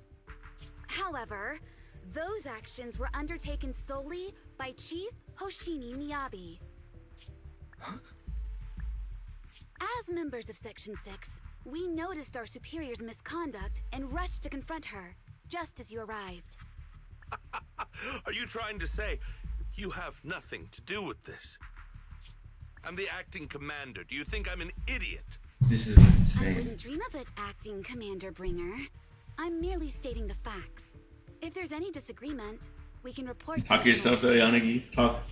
However, those actions were undertaken solely by Chief Hoshimi Miyabi. As members of Section 6, we noticed our superior's misconduct and rushed to confront her, just as you arrived. Are you trying to say you have nothing to do with this? I'm the acting commander. Do you think I'm an idiot? This is I insane. wouldn't dream of it, Acting Commander Bringer. I'm merely stating the facts. If there's any disagreement, we can report Talk to yourself though, Yanagi. Talk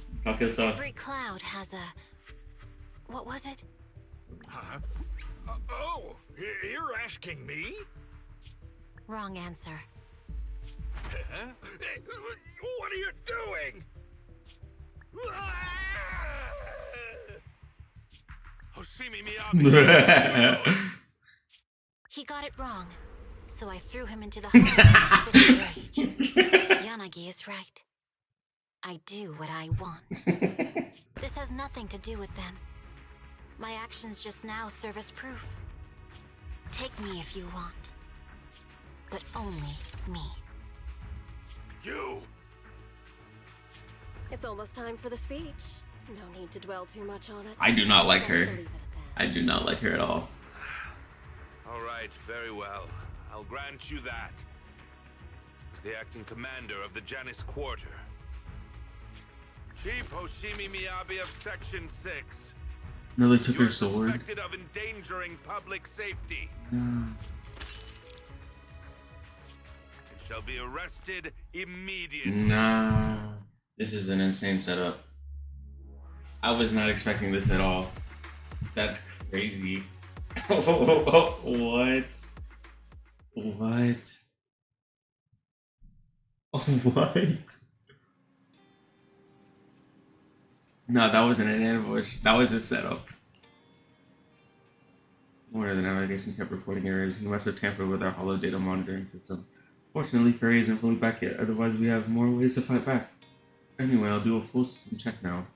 yourself. Every cloud has a... What was it? Huh? Oh, you're asking me? Wrong answer. Huh? What are you doing? Hoshimi Miyabi! He got it wrong, so I threw him into the hollow with a rage. Yanagi is right. I do what I want. This has nothing to do with them. My actions just now serve as proof. Take me if you want. But only me. You! It's almost time for the speech. No need to dwell too much on it. I do not like Best her. to leave it at that. I do not like her at all. All right, very well. I'll grant you that. As the acting commander of the Janus Quarter, Chief Hoshimi Miyabi of Section 6. No, they took You're her sword. suspected of endangering public safety. No. And shall be arrested immediately. Nah. This is an insane setup. I was not expecting this at all. That's crazy. What? What? What? No, that wasn't an ambush. That was a setup. Where the navigation kept reporting errors. He must have tampered with our hollow data monitoring system. Fortunately, Ferry isn't fully back yet. Otherwise, we have more ways to fight back. Anyway, I'll do a full system check now.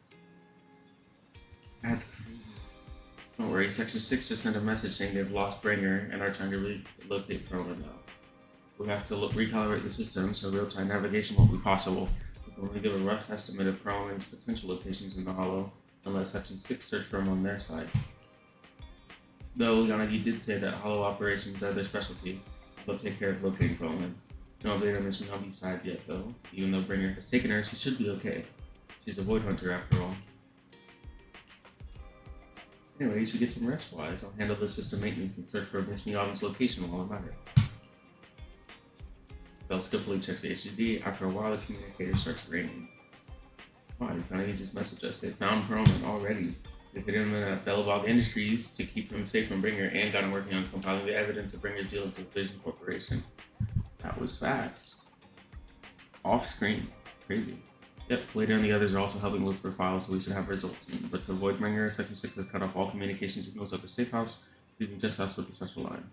That's crazy. Don't worry, Section 6 just sent a message saying they've lost Bringer and are trying to relocate Perlman now. We have to recalibrate the system so real-time navigation won't be possible. We can only give a rough estimate of Perlman's potential locations in the Hollow and let Section 6 search for him on their side. Though Yanagi did say that Hollow operations are their specialty, they'll take care of locating Perlman. No update on Miss Miyabi's side yet, though. Even though Bringer has taken her, she should be okay. She's a Void Hunter after all. Anyway, you should get some rest, Wise. I'll handle the system maintenance and search for Miss Miyabi's location while I'm at it. Bell skillfully checks the HDD. After a while, the communicator starts ringing. Wow, Yanagi just messaged us. They found Perlman already. They put him in Belobog Industries to keep him safe from Bringer and got him working on compiling the evidence of Bringer's dealings with Vision Corporation. That was fast. Off screen. Crazy. Yep, later on the others are also helping look for files, so we should have results soon. But to avoid Bringer, Section 6 has cut off all communication signals at the safe house, leaving just us with the special line.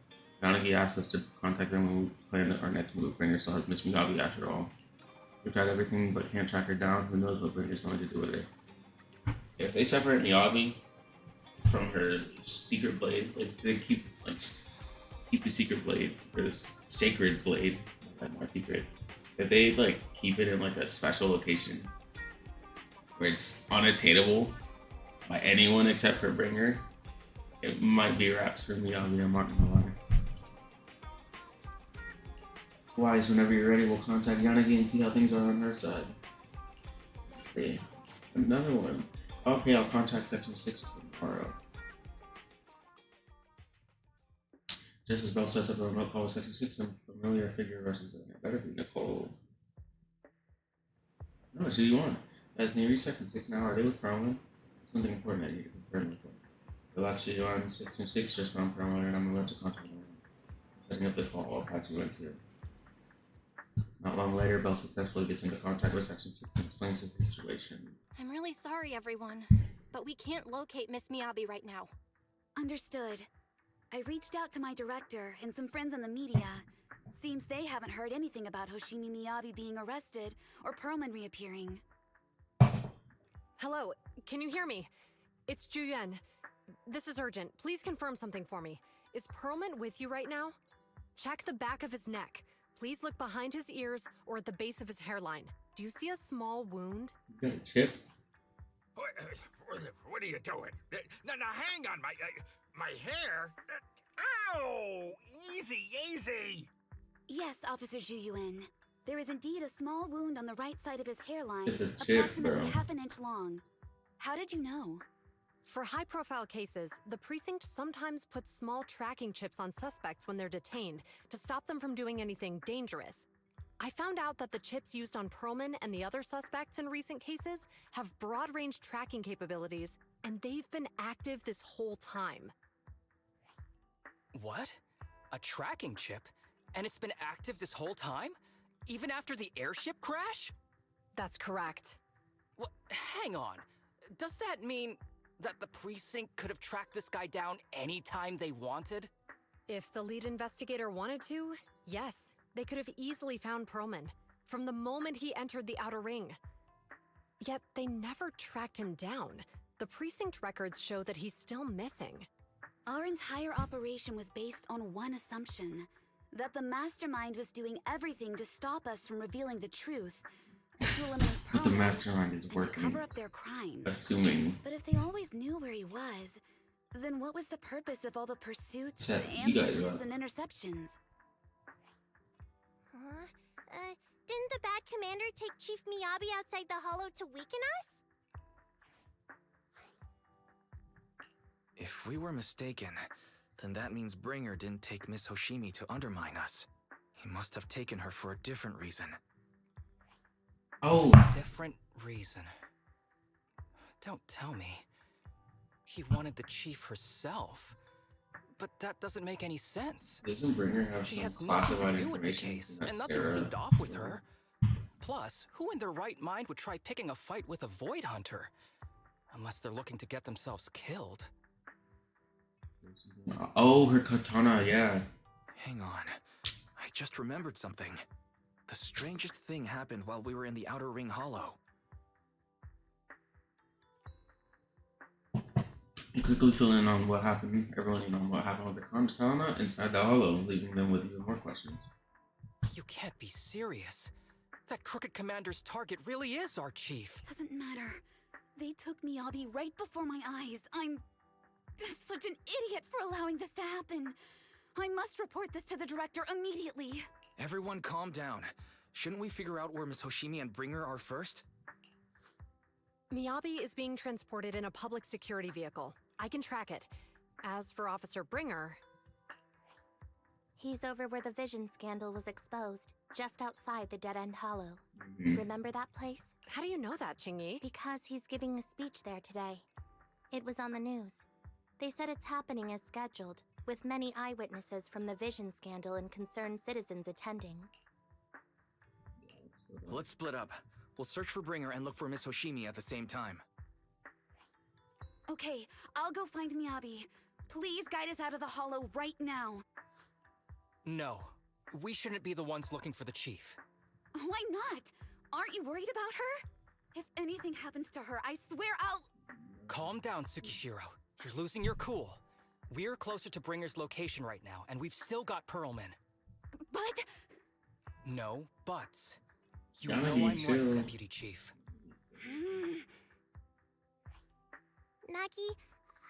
Yanagi asked us to contact them when we plan our next move. Bringer still has Miss Miyabi after all. We tried everything but can't track her down. Who knows what Bringer's going to do with her. If they separate Miyabi from her secret blade, like they keep the secret blade, or this sacred blade, not secret. If they keep it in a special location where it's unattainable by anyone except for Bringer, it might be wraps for Miyabi. I'm not gonna lie. Wise, whenever you're ready, we'll contact Yanagi and see how things are on her side. Okay, another one. Okay, I'll contact Section 6 tomorrow. Just as Bell sets up a remote call with Section 6, some familiar figure rushes in. It better be Nicole. No, it's who you want. As can you reach Section 6 now? Are they with Perlman? Something important I need to confirm with them. They'll actually on Section 6 just found Perlman and I'm about to contact them. Setting up the call, I'll patch you into. Not long later, Bell successfully gets into contact with Section 6 and explains the situation. I'm really sorry, everyone, but we can't locate Miss Miyabi right now. Understood. I reached out to my director and some friends in the media. Seems they haven't heard anything about Hoshimi Miyabi being arrested or Perlman reappearing. Hello, can you hear me? It's Juyen. This is urgent. Please confirm something for me. Is Perlman with you right now? Check the back of his neck. Please look behind his ears or at the base of his hairline. Do you see a small wound? You got a chip? What are you doing? Now hang on, my hair? Ow! Easy, easy! Yes, Officer Juyuan. There is indeed a small wound on the right side of his hairline, It's a chip, approximately bro. half an inch long. How did you know? For high-profile cases, the precinct sometimes puts small tracking chips on suspects when they're detained to stop them from doing anything dangerous. I found out that the chips used on Perlman and the other suspects in recent cases have broad-range tracking capabilities, and they've been active this whole time. What? A tracking chip? And it's been active this whole time? Even after the airship crash? That's correct. Well, hang on. Does that mean that the precinct could have tracked this guy down anytime they wanted? If the lead investigator wanted to, yes, they could have easily found Perlman from the moment he entered the Outer Ring. Yet they never tracked him down. The precinct records show that he's still missing. Our entire operation was based on one assumption, that the mastermind was doing everything to stop us from revealing the truth, to eliminate But the Perlman mastermind is and to working, cover up their crimes. assuming. But if they always knew where he was, then what was the purpose of all the pursuits, Set you guys ambushes, up. and interceptions? Huh? Didn't the bad commander take Chief Miyabi outside the hollow to weaken us? If we were mistaken, then that means Bringer didn't take Miss Hoshimi to undermine us. He must have taken her for a different reason. Oh! Different reason. Don't tell me. He wanted the chief herself. But that doesn't make any sense. Doesn't Bringer have She some has nothing classified to do with the information? case, That and nothing Sarah- seemed off with her. Plus, who in their right mind would try picking a fight with a Void Hunter? Unless they're looking to get themselves killed. Oh, her katana, yeah. Hang on. I just remembered something. The strangest thing happened while we were in the Outer Ring Hollow. And quickly fill in on what happened, everyone in on what happened with the katana inside the hollow, leaving them with even more questions. You can't be serious. That crooked commander's target really is our chief. Doesn't matter. They took Miyabi right before my eyes. I'm such an idiot for allowing this to happen. I must report this to the director immediately. Everyone calm down. Shouldn't we figure out where Miss Hoshimi and Bringer are first? Miyabi is being transported in a public security vehicle. I can track it. As for Officer Bringer... He's over where the Vision scandal was exposed, just outside the Dead End Hollow. Mhm. Remember that place? How do you know that, Qingyi? Because he's giving a speech there today. It was on the news. They said it's happening as scheduled, with many eyewitnesses from the Vision scandal and concerned citizens attending. Let's split up. We'll search for Bringer and look for Miss Hoshimi at the same time. Okay, I'll go find Miyabi. Please guide us out of the hollow right now. No. We shouldn't be the ones looking for the chief. Why not? Aren't you worried about her? If anything happens to her, I swear I'll... Calm down, Tsukishiro. You're losing your cool. We're closer to Bringer's location right now, and we've still got Pearlman. But... No buts. You Gotta know be I'm chill. right, Deputy Chief. Nagi,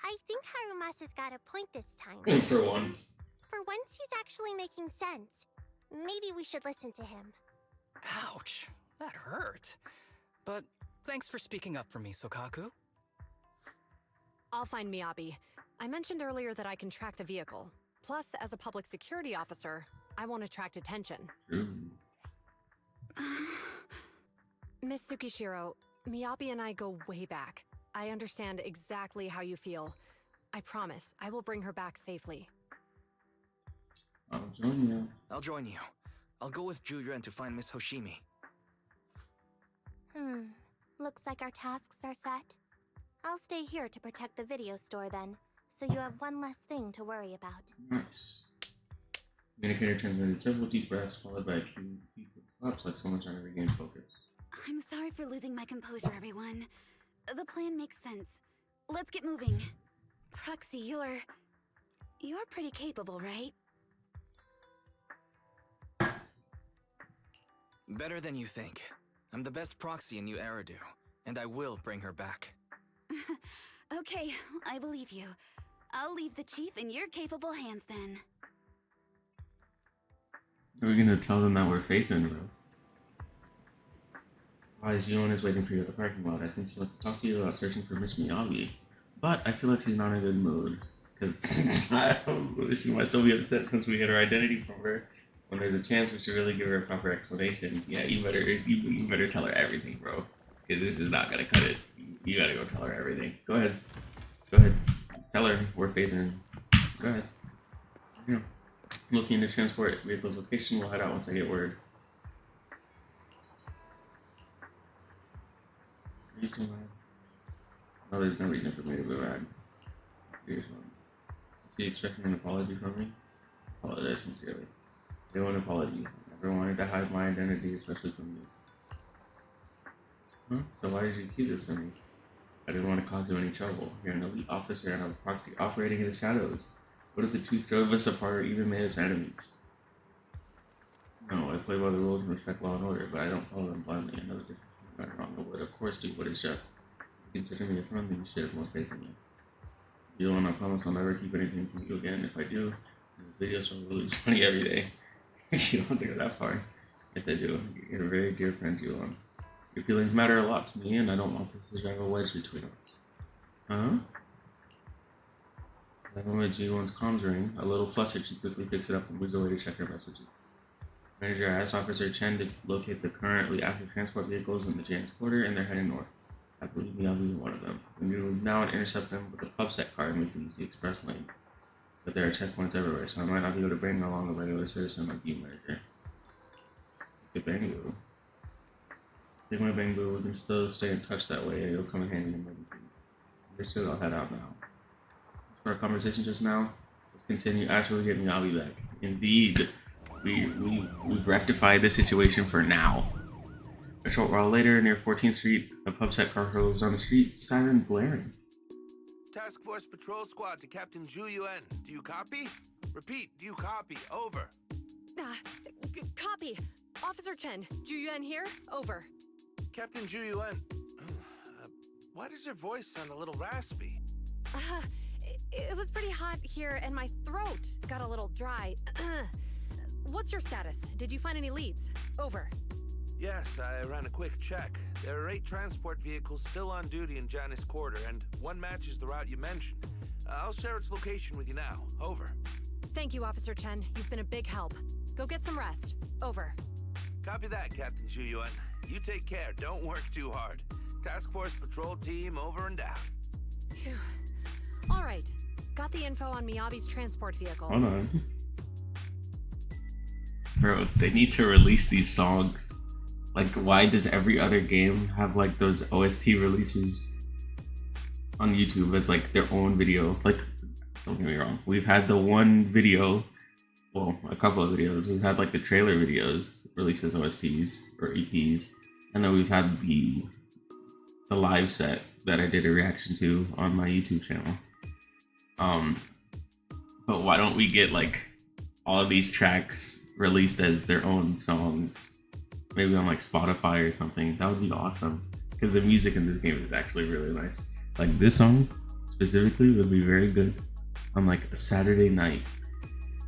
I think Harumasa's got a point this time. For once. For once, he's actually making sense. Maybe we should listen to him. Ouch. That hurt. But thanks for speaking up for me, Sokaku. I'll find Miyabi. I mentioned earlier that I can track the vehicle. Plus, as a public security officer, I won't attract attention. Miss Tsukishiro, Miyabi and I go way back. I understand exactly how you feel. I promise, I will bring her back safely. I'll join you. I'll join you. I'll go with Juyuan to find Miss Hoshimi. Looks like our tasks are set. I'll stay here to protect the video store then, so you have one less thing to worry about. Nice. Communicator transmitted several deep breaths, followed by a few deep slaps like someone trying to regain focus. I'm sorry for losing my composure, everyone. The plan makes sense. Let's get moving. Proxy, you're pretty capable, right? Better than you think. I'm the best proxy in New Eridu, and I will bring her back. Okay, I believe you. I'll leave the chief in your capable hands then. Are we gonna tell them that we're faith in, bro? Wise Yuan is waiting for you at the parking lot. I think she wants to talk to you about searching for Miss Miyabi. But I feel like she's not in a good mood. Because she might still be upset since we get her identity from her. When there's a chance we should really give her a proper explanation. Yeah, you better tell her everything, bro. Because this is not gonna cut it. You gotta go tell her everything. Go ahead. Go ahead. Tell her we're faith in. Go ahead. Yeah. Looking to transport vehicle's location. We'll head out once I get word. Are you still mad? No, there's no reason for me to be mad. Serious one. Is he expecting an apology from me? Apologize sincerely. They want an apology. I never wanted to hide my identity, especially from you. Huh? So why did you keep this from me? I didn't want to cause you any trouble. You're an elite officer and I'm a proxy operating in the shadows. What if the truth drove us apart or even made us enemies? No, if play by the rules and respect law and order, but I don't follow them blindly. I know the difference between right and wrong. I would, of course, do what is just. If you consider me a friend, then you should have more faith in me. You don't want to promise I'll never keep anything from you again. If I do, the videos will release 20 every day. You don't have to go that far. Yes, I do. You're a very dear friend, Julian. Your feelings matter a lot to me, and I don't want this to drive a wedge between us. Huh? The moment G1's comms ring, a little flustered, she quickly picks it up and moves away to check her messages. Manager asks Officer Chen to locate the currently active transport vehicles in the Jan's quarter, and they're heading north. I believe Miyabi is one of them. We move now and intercept them with a pubsec car and we can use the express lane. But there are checkpoints everywhere, so I might not be able to bring along a regular citizen like you, Manager. Good Bangu. Take my Bangu, we can still stay in touch that way, it'll come in handy in emergencies. Understood, I'll head out now. For our conversation just now, let's continue after we get Miyabi back. Indeed, we've rectified the situation for now. A short while later, near 14th Street, a pubsec car hurls on the street, siren blaring. Task Force Patrol Squad to Captain Zhu Yuan. Do you copy? Repeat, do you copy? Over. Copy. Officer Chen, Zhu Yuan here. Over. Captain Zhu Yuan. Why does your voice sound a little raspy? It was pretty hot here and my throat got a little dry. What's your status? Did you find any leads? Over. Yes, I ran a quick check. There are 8 transport vehicles still on duty in Janus Quarter, and one matches the route you mentioned. I'll share its location with you now. Over. Thank you, Officer Chen. You've been a big help. Go get some rest. Over. Copy that, Captain Zhu Yuan. You take care. Don't work too hard. Task Force Patrol Team over and out. Phew. All right. Got the info on Miyabi's transport vehicle. Hold on. Bro, they need to release these songs. Like, why does every other game have, like, those OST releases on YouTube as, like, their own video? Like, don't get me wrong. We've had the one video, well, a couple of videos. We've had, like, the trailer videos released as OSTs or EPs. And then we've had the live set that I did a reaction to on my YouTube channel. But why don't we get, like, all of these tracks released as their own songs? Maybe on like Spotify or something. That would be awesome. Because the music in this game is actually really nice. Like this song specifically would be very good on like a Saturday night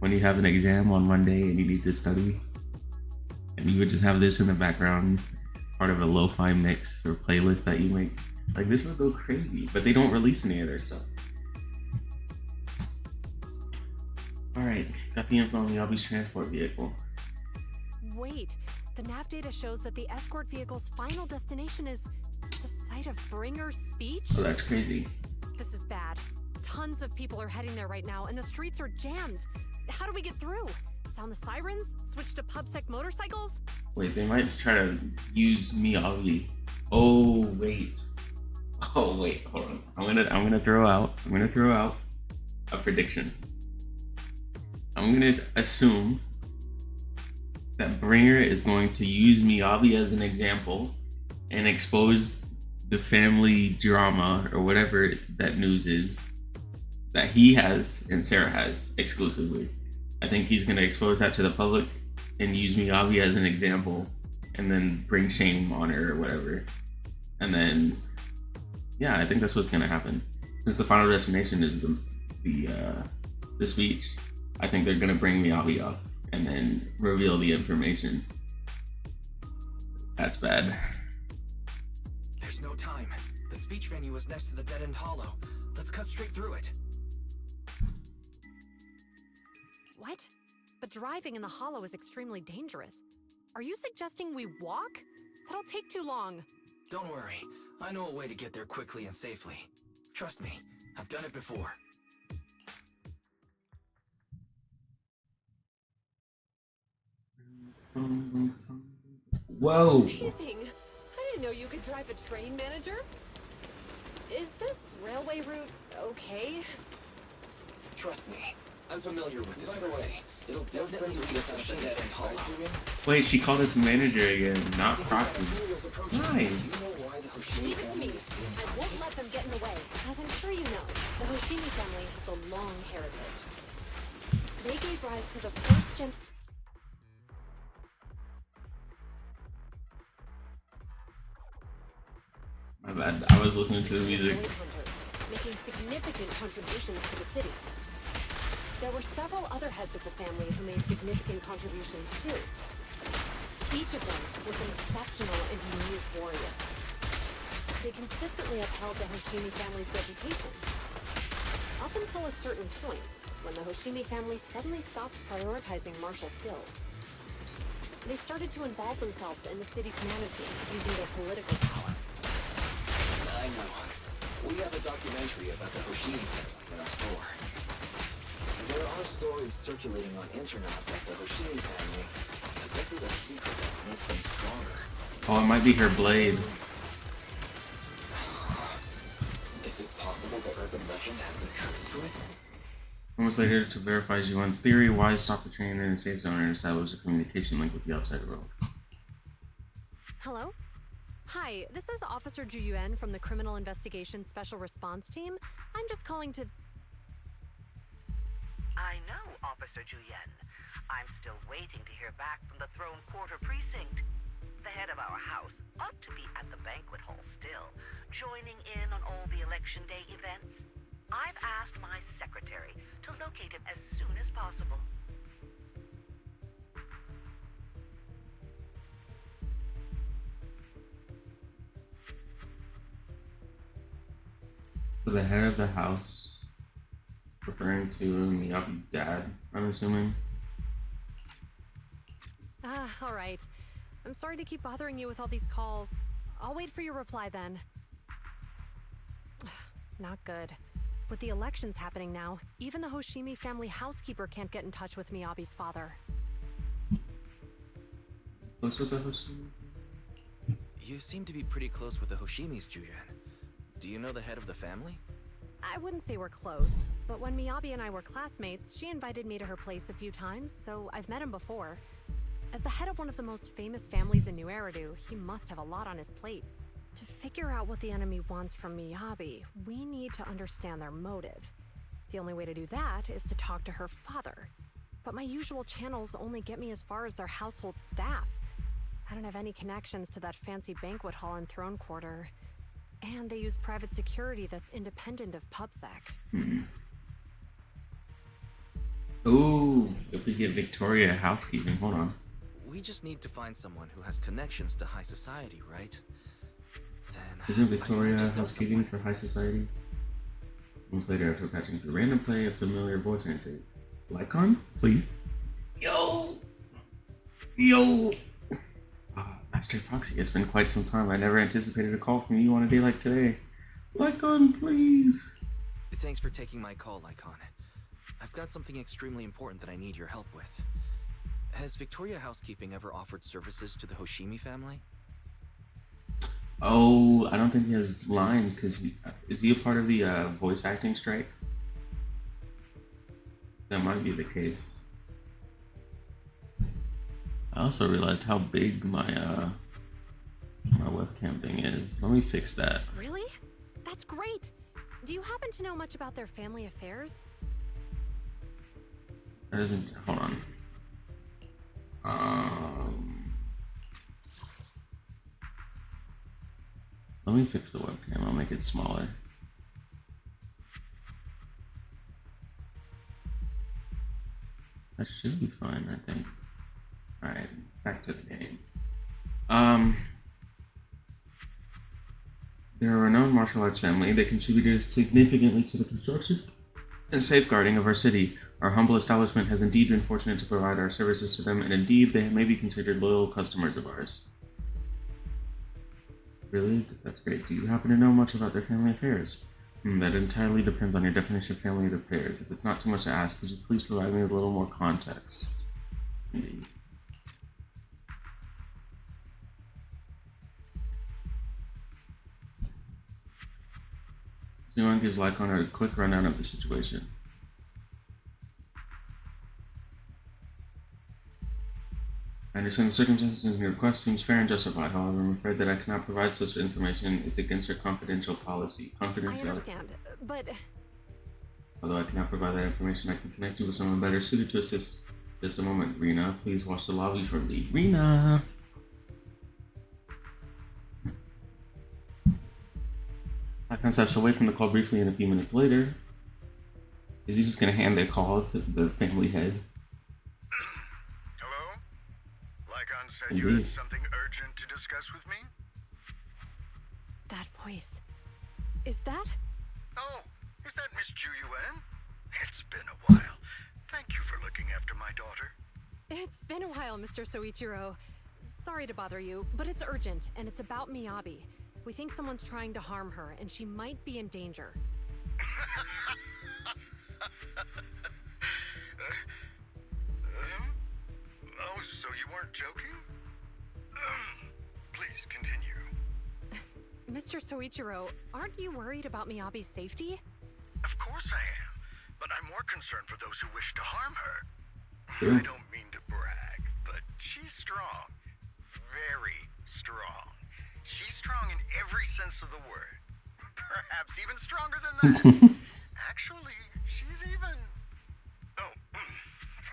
when you have an exam on Monday and you need to study. And you would just have this in the background, part of a lo-fi mix or playlist that you make. Like this would go crazy, but they don't release any of their stuff. Alright, got the info on Miyabi's transport vehicle. Wait. The nav data shows that the escort vehicle's final destination is the site of Bringer's speech? Oh, that's crazy. This is bad. Tons of people are heading there right now, and the streets are jammed. How do we get through? Sound the sirens? Switch to pubsec motorcycles? Wait, they might try to use Miyabi. Oh wait, hold on. I'm gonna throw out a prediction. I'm gonna assume that Bringer is going to use Miyabi as an example and expose the family drama or whatever that news is that he has and Sarah has exclusively. I think he's going to expose that to the public and use Miyabi as an example and then bring shame on her or whatever. And then, yeah, I think that's what's going to happen. Since the final destination is the speech, I think they're going to bring Miyabi up and then reveal the information. That's bad. There's no time. The speech venue was next to the dead-end hollow. Let's cut straight through it. What? But driving in the hollow is extremely dangerous. Are you suggesting we walk? That'll take too long. Don't worry. I know a way to get there quickly and safely. Trust me, I've done it before. Whoa! Amazing! I didn't know you could drive a train, manager. Is this railway route okay? Trust me, I'm familiar with this. By the way, it'll definitely lead us out of the dead-end hollow. Wait, she called us manager again, not Proxy. Nice. Leave it to me. I won't let them get in the way. As I'm sure you know, the Hoshimi family has a long heritage. They gave rise to the first bad. I was listening to the music. Void hunters, making significant contributions to the city. There were several other heads of the family who made significant contributions too. Each of them was an exceptional and unique warrior. They consistently upheld the Hoshimi family's reputation. Up until a certain point, when the Hoshimi family suddenly stopped prioritizing martial skills. They started to involve themselves in the city's management using their political power. I know. We have a documentary about the Hoshimi family in our store. There are stories circulating on internet that the Hoshimi family possesses a secret that makes them stronger. Oh, it might be her blade. Is it possible the urban legend has some truth to it? Moments later, to verify Juan's theory, Wise stopped the train in a safe zone and established a communication link with the outside world. Hello? Hi, this is Officer Ju Yuan from the Criminal Investigations Special Response Team. I'm just calling to... I know, Officer Ju Yuan. I'm still waiting to hear back from the Throne Quarter Precinct. The head of our house ought to be at the banquet hall still, joining in on all the Election Day events. I've asked my secretary to locate him as soon as possible. So the head of the house, referring to Miyabi's dad, I'm assuming. Alright. I'm sorry to keep bothering you with all these calls. I'll wait for your reply then. Not good. With the elections happening now, even the Hoshimi family housekeeper can't get in touch with Miyabi's father. Close with the Hoshimi? You seem to be pretty close with the Hoshimis, Ju Yuan. Do you know the head of the family? I wouldn't say we're close, but when Miyabi and I were classmates, she invited me to her place a few times, so I've met him before. As the head of one of the most famous families in New Eridu, he must have a lot on his plate. To figure out what the enemy wants from Miyabi, we need to understand their motive. The only way to do that is to talk to her father. But my usual channels only get me as far as their household staff. I don't have any connections to that fancy banquet hall in Throne Quarter. And they use private security that's independent of PubSec. Ooh, if we get Victoria housekeeping, hold on. We just need to find someone who has connections to high society, right? Then Isn't Victoria housekeeping for high society? Months later, after patching through random play, a familiar voice answers. Lycon, please. Yo! Master Proxy, it's been quite some time. I never anticipated a call from you on a day like today. Lycon, please. Thanks for taking my call, Lycon. I've got something extremely important that I need your help with. Has Victoria Housekeeping ever offered services to the Hoshimi family? Oh, I don't think he has lines, because is he a part of the voice acting strike? That might be the case. I also realized how big my my webcam thing is. Let me fix that. Really? That's great! Do you happen to know much about their family affairs? That isn't. Hold on. Let me fix the webcam. I'll make it smaller. That should be fine, I think. Alright, back to the game. They're a renowned martial arts family. They contributed significantly to the construction and safeguarding of our city. Our humble establishment has indeed been fortunate to provide our services to them, and indeed they may be considered loyal customers of ours. Really? That's great. Do you happen to know much about their family affairs? That entirely depends on your definition of family affairs. If it's not too much to ask, could you please provide me with a little more context? Indeed. Zuan gives Lycon a quick rundown of the situation. I understand the circumstances in your request seems fair and justified. However, I'm afraid that I cannot provide such information. It's against our confidential policy. I understand, but... Although I cannot provide that information, I can connect you with someone better suited to assist. Just a moment, Rena. Please watch the lobby for me. Rena! Hakon steps away from the call briefly, and a few minutes later, is he just gonna hand the call to the family head? Hello? Lycon said Indeed. you had something urgent to discuss with me? That voice. Is that? Oh, is that Miss Ju Yuan? It's been a while. Thank you for looking after my daughter. It's been a while, Mr. Soichiro. Sorry to bother you, but it's urgent, and it's about Miyabi. We think someone's trying to harm her, and she might be in danger. Oh, so you weren't joking? Please continue. Mr. Soichiro, aren't you worried about Miyabi's safety? Of course I am, but I'm more concerned for those who wish to harm her. Sure. I don't mean to brag, but she's strong. Very strong. She's strong in every sense of the word. Perhaps even stronger than that. Actually, she's even... Oh,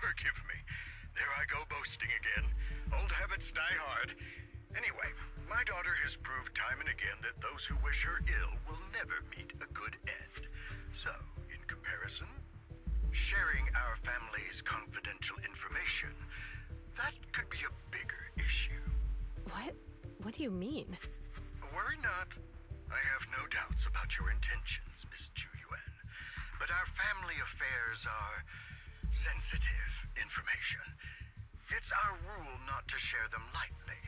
forgive me. There I go boasting again. Old habits die hard. Anyway, my daughter has proved time and again that those who wish her ill will never meet a good end. So, in comparison, sharing our family's confidential information, that could be a bigger issue. What? What do you mean? Worry not. I have no doubts about your intentions, Miss Ju Yuan. But our family affairs are sensitive information. It's our rule not to share them lightly,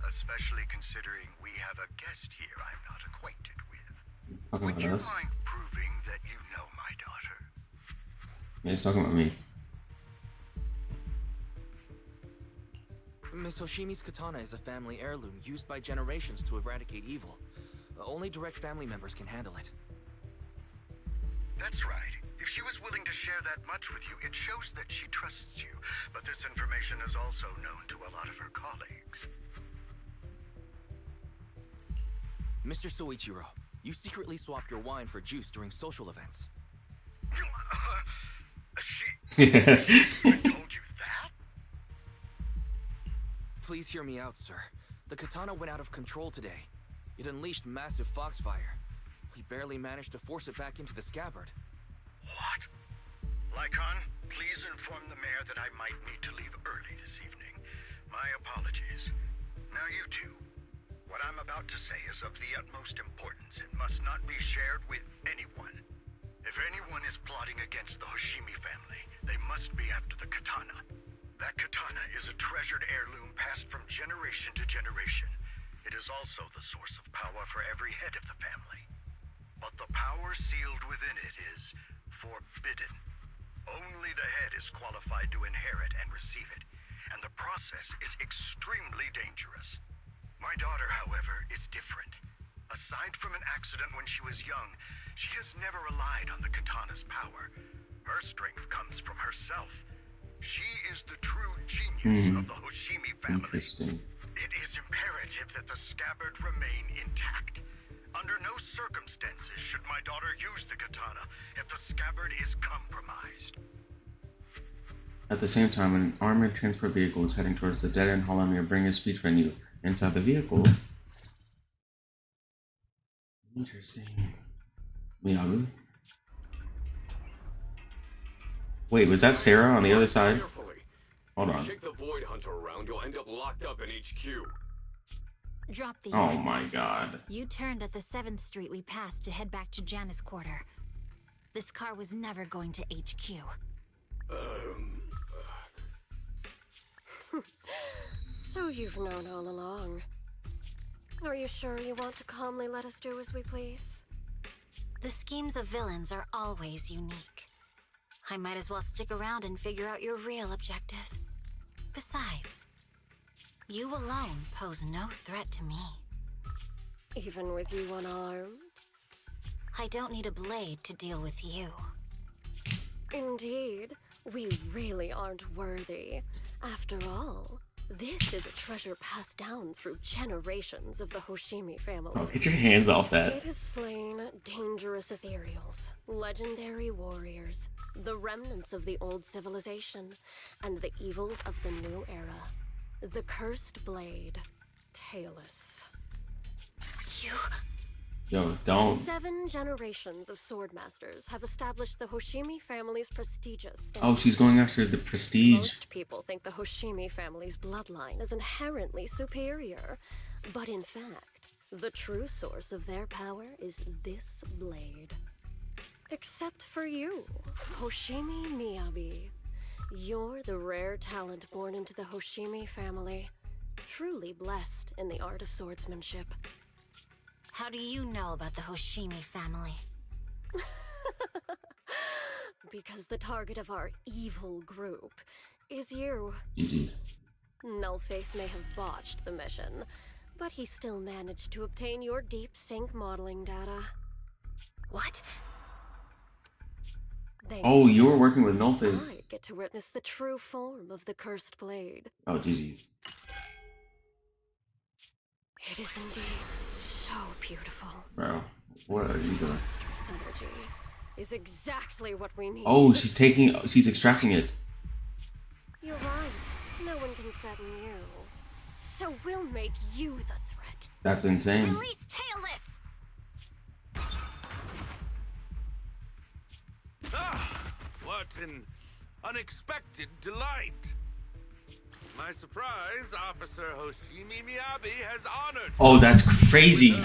especially considering we have a guest here I'm not acquainted with. Would you mind proving that you know my daughter? Yeah, he's talking about me. Miss Hoshimi's katana is a family heirloom used by generations to eradicate evil. Only direct family members can handle it. That's right. If she was willing to share that much with you, it shows that she trusts you. But this information is also known to a lot of her colleagues. Mr. Soichiro, you secretly swap your wine for juice during social events. She told you that? Please hear me out, sir. The katana went out of control today. It unleashed massive foxfire. We barely managed to force it back into the scabbard. What? Lycon, please inform the mayor that I might need to leave early this evening. My apologies. Now you two. What I'm about to say is of the utmost importance and must not be shared with anyone. If anyone is plotting against the Hoshimi family, they must be after the katana. That katana is a treasured heirloom passed from generation to generation. It is also the source of power for every head of the family. But the power sealed within it is forbidden. Only the head is qualified to inherit and receive it, and the process is extremely dangerous. My daughter, however, is different. Aside from an accident when she was young, she has never relied on the katana's power. Her strength comes from herself. She is the true genius of the Hoshimi family. Interesting. It is imperative that the scabbard remain intact. Under no circumstances should my daughter use the katana if the scabbard is compromised. At the same time, an armored transport vehicle is heading towards the dead-end hollow near Bringer's speech venue. Inside the vehicle... Interesting. Miyabi? Wait, was that Sarah on the other side? Hold on. Shake the Void Hunter around, you'll end up locked up in HQ. Drop the Oh act. my god. You turned at the 7th Street we passed to head back to Janus Quarter. This car was never going to HQ. So you've known all along. Are you sure you want to calmly let us do as we please? The schemes of villains are always unique. I might as well stick around and figure out your real objective. Besides, you alone pose no threat to me. Even with you unarmed? I don't need a blade to deal with you. Indeed, we really aren't worthy. After all, this is a treasure passed down through generations of the Hoshimi family. Oh, get your hands off that. It has slain dangerous ethereals, legendary warriors, the remnants of the old civilization, and the evils of the new era. The cursed blade, tailless. Yo, don't. 7 generations of swordmasters have established the Hoshimi family's prestigious standing. Oh, she's going after the prestige. Most people think the Hoshimi family's bloodline is inherently superior, but in fact, the true source of their power is this blade. Except for you, Hoshimi Miyabi. You're the rare talent born into the Hoshimi family, truly blessed in the art of swordsmanship. How do you know about the Hoshimi family? Because the target of our evil group is you. GG. Nullface may have botched the mission, but he still managed to obtain your deep sync modeling data. What? Thanks Oh, to you were that, working with Nullface. I get to witness the true form of the cursed blade. Oh, GG. It is indeed so beautiful. Bro, what are you doing? Monstrous energy is exactly what we need. Oh, she's extracting it. You're right. No one can threaten you. So we'll make you the threat. That's insane. Release Tailless! Ah, what an unexpected delight. My surprise, Officer Hoshimi Miyabi has honored. Oh, that's crazy.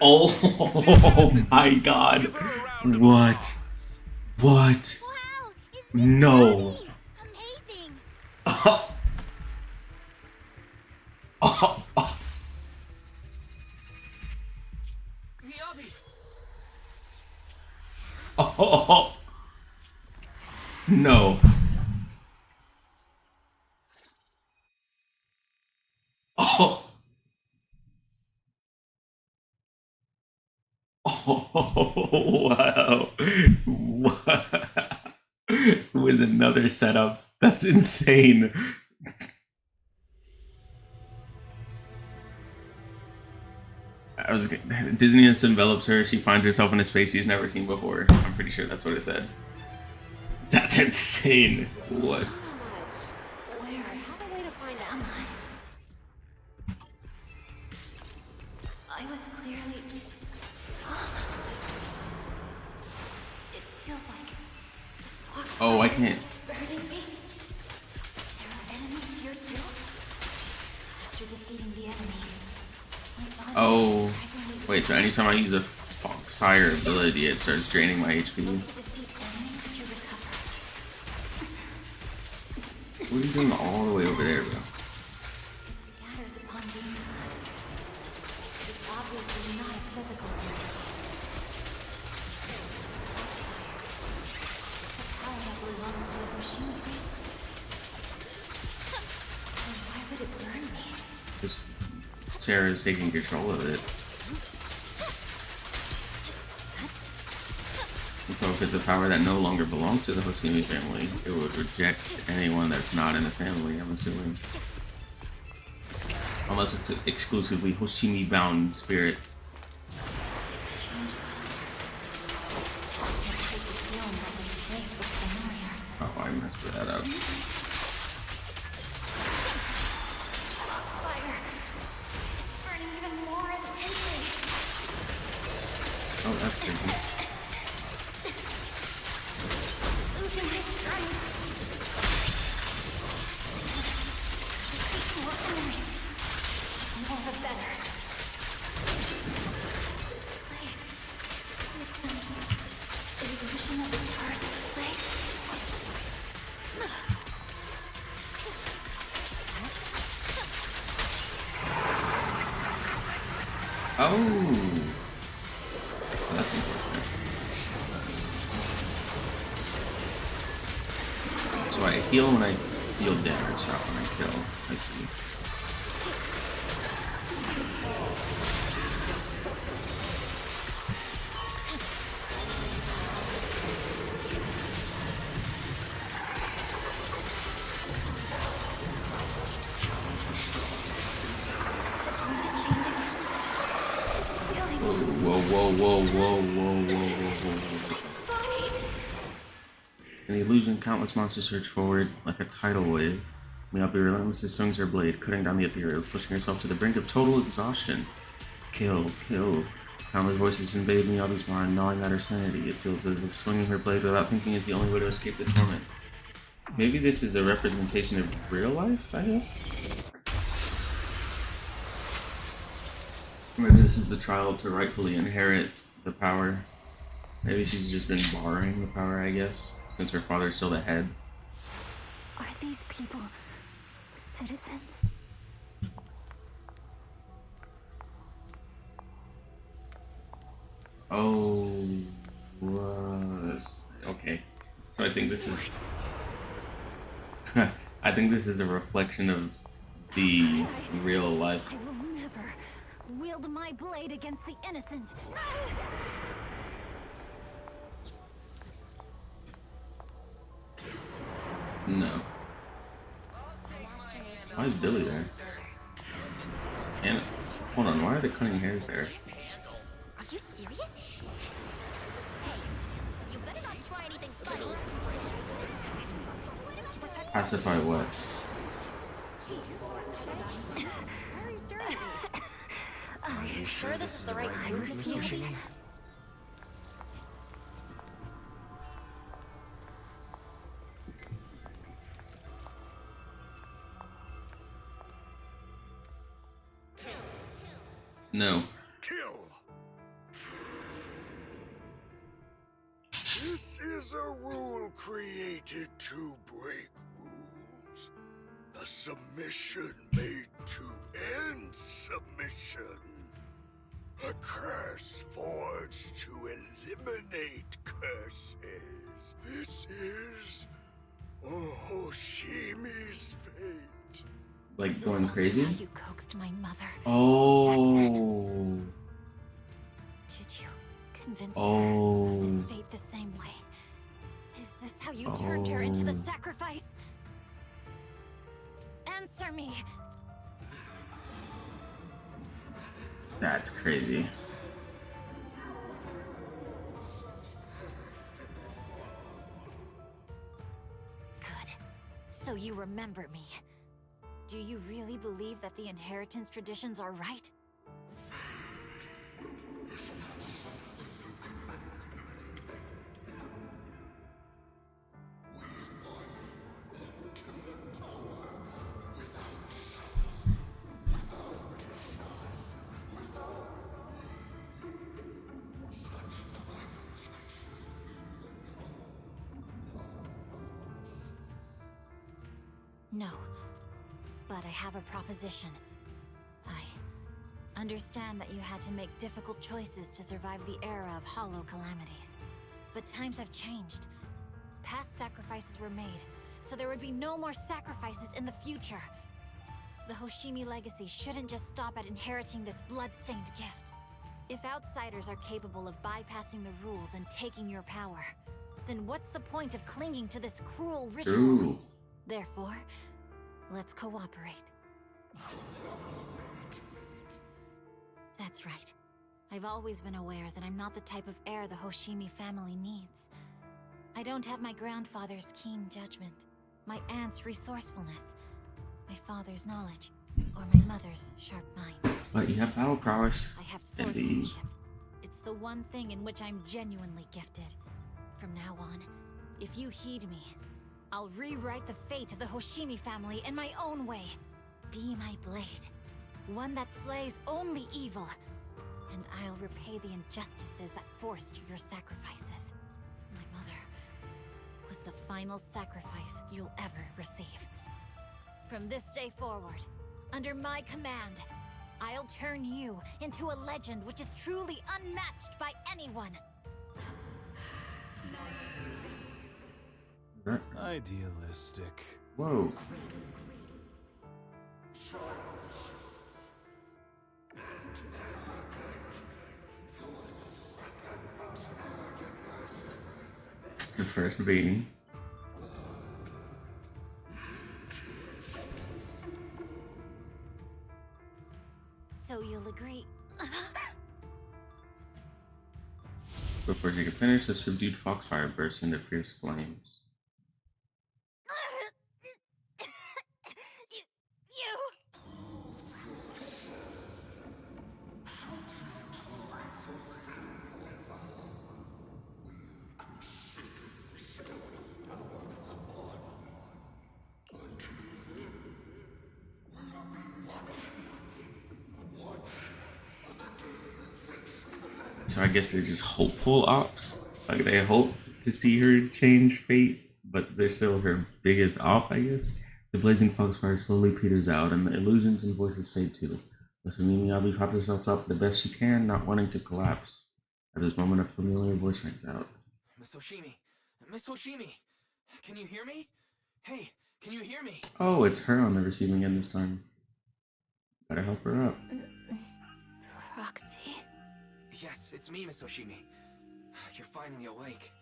Oh, my god. What? What? No. Oh. Oh. Oh. Miyabi! Oh. No. Oh. Oh, wow. What? With another setup. That's insane. Dizziness envelops her. She finds herself in a space she's never seen before. I'm pretty sure that's what it said. That's insane. What? Where? I have a way to find out. I was clearly... It feels like... Oh, I can't. Burning me. There are enemies here too? After defeating the enemy... Oh. Wait, so anytime I use a fire ability, it starts draining my HP. What are you doing all the way over there, bro? Scatters upon being cut. It's obviously not a physical threat. The power that belongs to the Hoshimi. Then why would it burn me? Sarah's taking control of it. So if it's a power that no longer belongs to the Hoshimi family, it would reject anyone that's not in the family, I'm assuming. Unless it's an exclusively Hoshimi-bound spirit. Oh, I messed that up. Foxfire! Burning even more intensely. Oh, that's crazy. Losing my strength. More enemies. The more the better. This place. It's an illusion of the first place. Oh! That's interesting. So I heal when I deal damage, not when I kill. I see. Whoa, whoa, whoa, whoa, whoa, whoa, whoa, whoa. An illusion, countless monsters surge forward like a tidal wave. Miyabi relentlessly swings her blade, cutting down the ethereal, pushing herself to the brink of total exhaustion. Kill, kill. Countless voices invade Miyabi's mind, gnawing at her sanity. It feels as if swinging her blade without thinking is the only way to escape the torment. Maybe this is a representation of real life, I guess? Maybe this is the trial to rightfully inherit the power. Maybe she's just been borrowing the power, I guess, since her father's still the head. Are these people citizens? Oh, okay. So I think this is. I think this is a reflection of the real life. I will never wield my blade against the innocent. No. Why is Billy there? And hold on, why are the cunning hairs there? Are you serious? Hey, you better not try anything funny. Pacify what? Why are you staring at me? Are you sure this is the right move, Miss Hoshimi? No. Kill! This is a rule created to break rules. A submission made to end submission. A curse forged to eliminate curses. This is Hoshimi's fate. Like going crazy? You coaxed my mother. Oh. Did you convince Oh. her of this fate the same way? Is this how you turned her into the sacrifice? Answer me. That's crazy. Good. So you remember me. Do you really believe that the inheritance traditions are right? No. But I have a proposition. I understand that you had to make difficult choices to survive the era of hollow calamities. But times have changed. Past sacrifices were made, so there would be no more sacrifices in the future. The Hoshimi legacy shouldn't just stop at inheriting this blood-stained gift. If outsiders are capable of bypassing the rules and taking your power, then what's the point of clinging to this cruel ritual? True. Therefore, let's cooperate. That's right. I've always been aware that I'm not the type of heir the Hoshimi family needs. I don't have my grandfather's keen judgment, my aunt's resourcefulness, my father's knowledge, or my mother's sharp mind. But you have battle prowess. I have swordsmanship. It's the one thing in which I'm genuinely gifted. From now on, if you heed me, I'll rewrite the fate of the Hoshimi family in my own way. Be my blade, one that slays only evil, and I'll repay the injustices that forced your sacrifices. My mother was the final sacrifice you'll ever receive. From this day forward, under my command, I'll turn you into a legend which is truly unmatched by anyone. Idealistic. Whoa. The first being. So you'll agree. Before she could finish, the subdued foxfire burst into fierce flames. So I guess they're just hopeful ops. Like they hope to see her change fate, but they're still her biggest op, I guess. The blazing foxfire slowly peters out, and the illusions and voices fade too. But Miyabi props herself up the best she can, not wanting to collapse. At this moment, a familiar voice rings out. Miss Hoshimi! Miss Hoshimi! Can you hear me? Hey, can you hear me? Oh, it's her on the receiving end this time. Gotta help her up. Proxy? Yes, it's me, Miss Hoshimi. You're finally awake.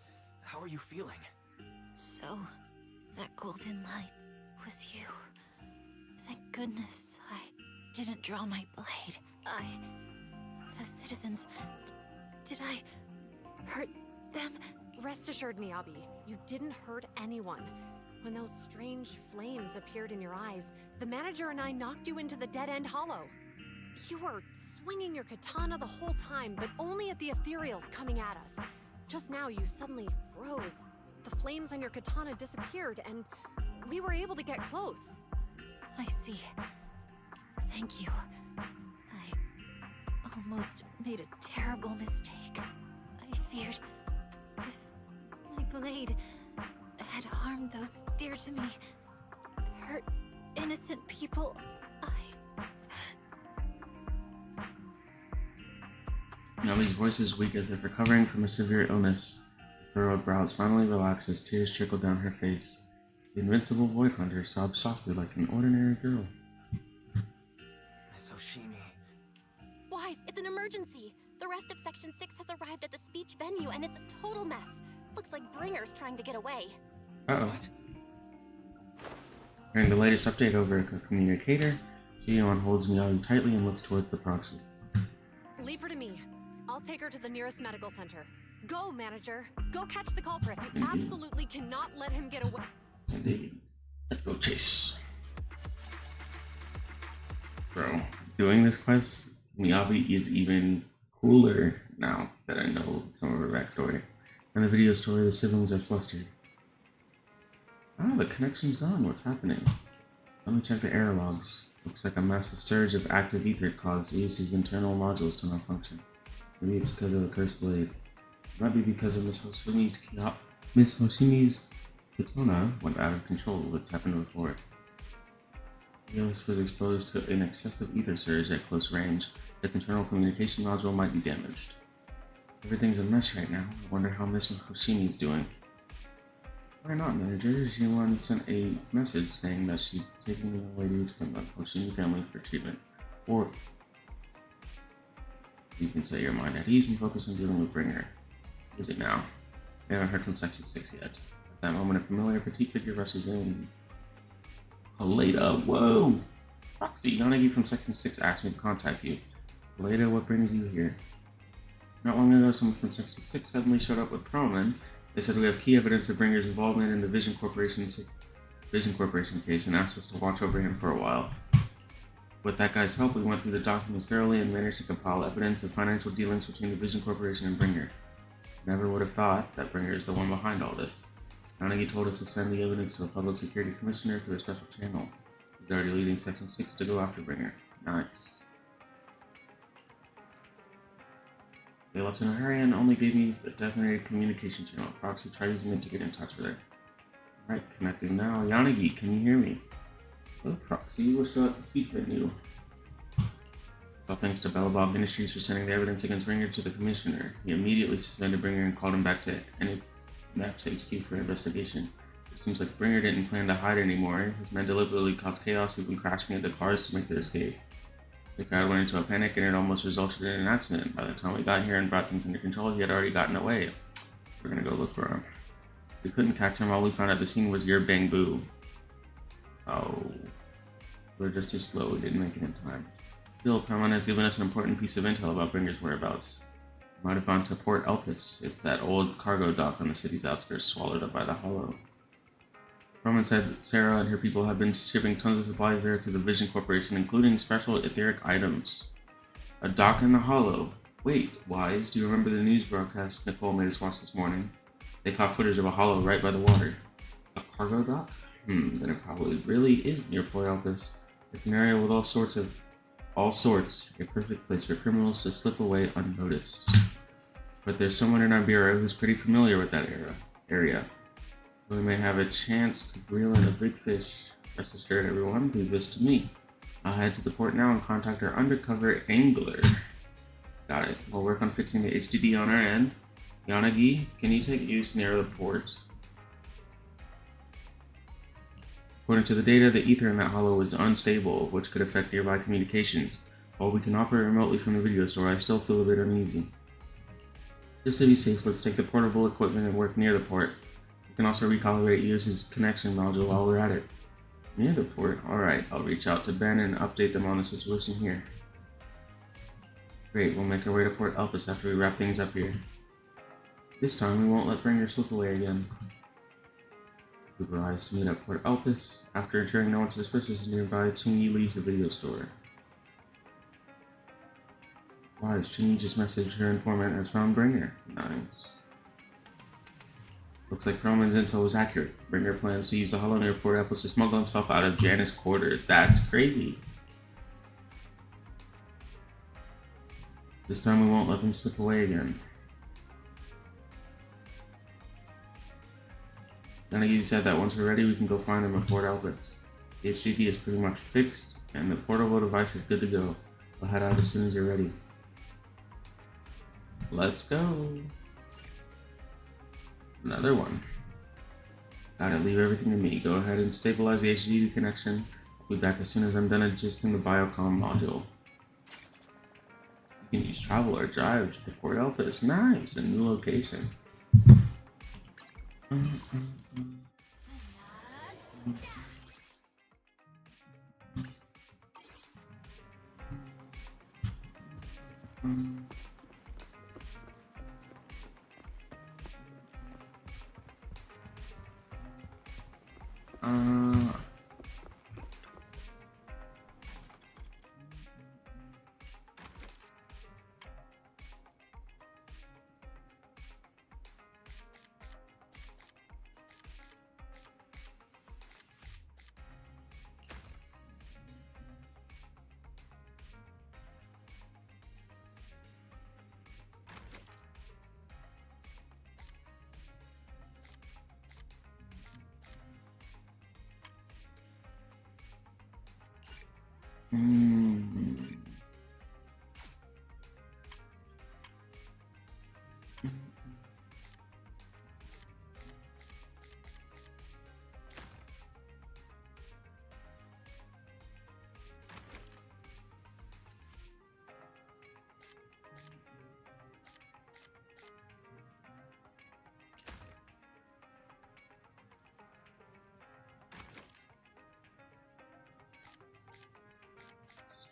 How are you feeling? So, that golden light was you. Thank goodness I didn't draw my blade. The citizens... Did I hurt them? Rest assured, Miyabi, you didn't hurt anyone. When those strange flames appeared in your eyes, the manager and I knocked you into the dead-end hollow. You were swinging your katana the whole time, but only at the ethereals coming at us. Just now, you suddenly froze. The flames on your katana disappeared, and we were able to get close. I see. Thank you. I almost made a terrible mistake. I feared if my blade had harmed those dear to me, hurt innocent people, Nami's voice is weak as if recovering from a severe illness. The furrowed brows finally relax as tears trickle down her face. The invincible Void Hunter sobs softly like an ordinary girl. Miss Hoshimi. Wise, it's an emergency! The rest of Section 6 has arrived at the speech venue, and it's a total mess. Looks like Bringer's trying to get away. Uh-oh. Hearing the latest update over a communicator, Jiyeon holds Miyabi tightly and looks towards the proxy. Leave her to me. I'll take her to the nearest medical center. Go, manager. Go catch the culprit. You absolutely cannot let him get away. Indeed. Let's go chase. Bro, doing this quest, Miyabi is even cooler now that I know some of her backstory. In the video story, the siblings are flustered. Ah, the connection's gone. What's happening? Let me check the error logs. Looks like a massive surge of active ether caused Zeus's internal modules to malfunction. Maybe it's because of the cursed blade. It might be because of Miss Hoshimi's katana went out of control. What's happened before? Eos was exposed to an excessive ether surge at close range. Its internal communication module might be damaged. Everything's a mess right now. I wonder how Miss Hoshimi's doing. Why not, manager? Jiyeon sent a message saying that she's taking the ladies from the Hoshimi family for treatment. Or you can set your mind at ease and focus on dealing with Bringer. Is it now? I haven't heard from Section 6 yet. At that moment, a familiar petite figure rushes in. Haleda, whoa! Proxy, Yanagi from Section 6 asked me to contact you. Haleda, what brings you here? Not long ago, someone from Section 6 suddenly showed up with Proman. They said we have key evidence of Bringer's involvement in the Vision Corporation case and asked us to watch over him for a while. With that guy's help, we went through the documents thoroughly and managed to compile evidence of financial dealings between the Vision Corporation and Bringer. Never would have thought that Bringer is the one behind all this. Yanagi told us to send the evidence to a public security commissioner through a special channel. He's already leading Section 6 to go after Bringer. Nice. They left in a hurry and only gave me the designated communication channel. Proxy tried using it to get in touch with her. Alright, connecting now. Yanagi, can you hear me? Hello, Proxy. You were still at the speech venue. So thanks to Belobog Industries for sending the evidence against Bringer to the commissioner. He immediately suspended Bringer and called him back to Maps HQ for investigation. It seems like Bringer didn't plan to hide anymore. His men deliberately caused chaos, even crashing into cars to make their escape. The crowd went into a panic and it almost resulted in an accident. By the time we got here and brought things under control, he had already gotten away. We're gonna go look for him. We couldn't catch him. All we found at the scene was your bang boo. Oh. We're just too slow. We didn't make it in time. Still, Perlman has given us an important piece of intel about Bringer's whereabouts. We might have gone to Port Elpis. It's that old cargo dock on the city's outskirts, swallowed up by the Hollow. Roman said Sarah and her people have been shipping tons of supplies there to the Vision Corporation, including special etheric items. A dock in the Hollow. Wait, Wise, do you remember the news broadcast Nicole made us watch this morning? They caught footage of a hollow right by the water. A cargo dock? Then it probably really is near Port Elpis. It's an area with all sorts, a perfect place for criminals to slip away unnoticed. but there's someone in our bureau who's pretty familiar with that area. So we may have a chance to reel in a big fish. Rest assured, everyone, leave this to me. I'll head to the port now and contact our undercover angler. Got it. We'll work on fixing the HDD on our end. Yanagi, can you take use near the port? According to the data, the ether in that hollow is unstable, which could affect nearby communications. While we can operate remotely from the video store, I still feel a bit uneasy. Just to be safe, let's take the portable equipment and work near the port. We can also recalibrate Eos's connection module while we're at it. Near the port? Alright, I'll reach out to Ben and update them on the situation here. Great, we'll make our way to Port Elpis after we wrap things up here. This time, we won't let Bringer slip away again. We arrive to meet at Port Elpis. After ensuring no one suspicious is nearby, Chingy leaves the video store. Wise, Chingy just messaged her informant has found Bringer. Nice. Looks like Perlman's intel was accurate. Bringer plans to use the hollow near Port Elpis to smuggle himself out of Janus' quarters. That's crazy. This time we won't let them slip away again. Yanagi said that once we're ready, we can go find them at Port Elpis. The HDD is pretty much fixed, and the portable device is good to go. We'll head out as soon as you're ready. Let's go. Another one. Gotta leave everything to me. Go ahead and stabilize the HDD connection. I'll be back as soon as I'm done adjusting the biocom module. You can use travel or drive to Port Elpis. Nice, a new location.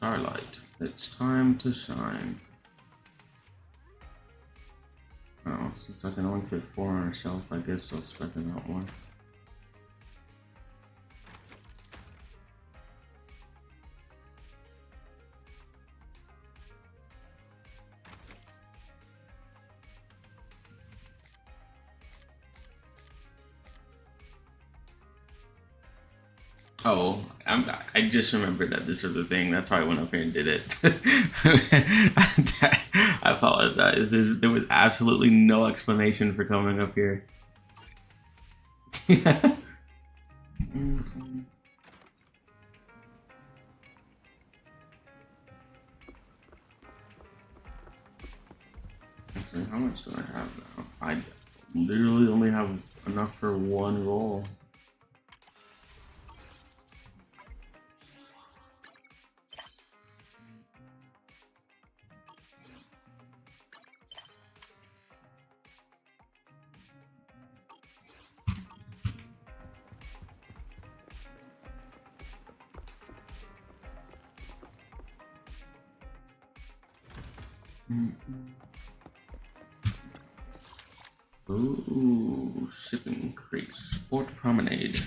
Starlight, it's time to shine. Oh, since I can only fit 4 on a shelf, I guess I'll spec them out more. Oh, I just remembered that this was a thing. That's why I went up here and did it. I apologize. There was absolutely no explanation for coming up here. Actually, how much do I have now? I literally only have enough for 1 roll. Ooh, shipping crate, Sport Promenade.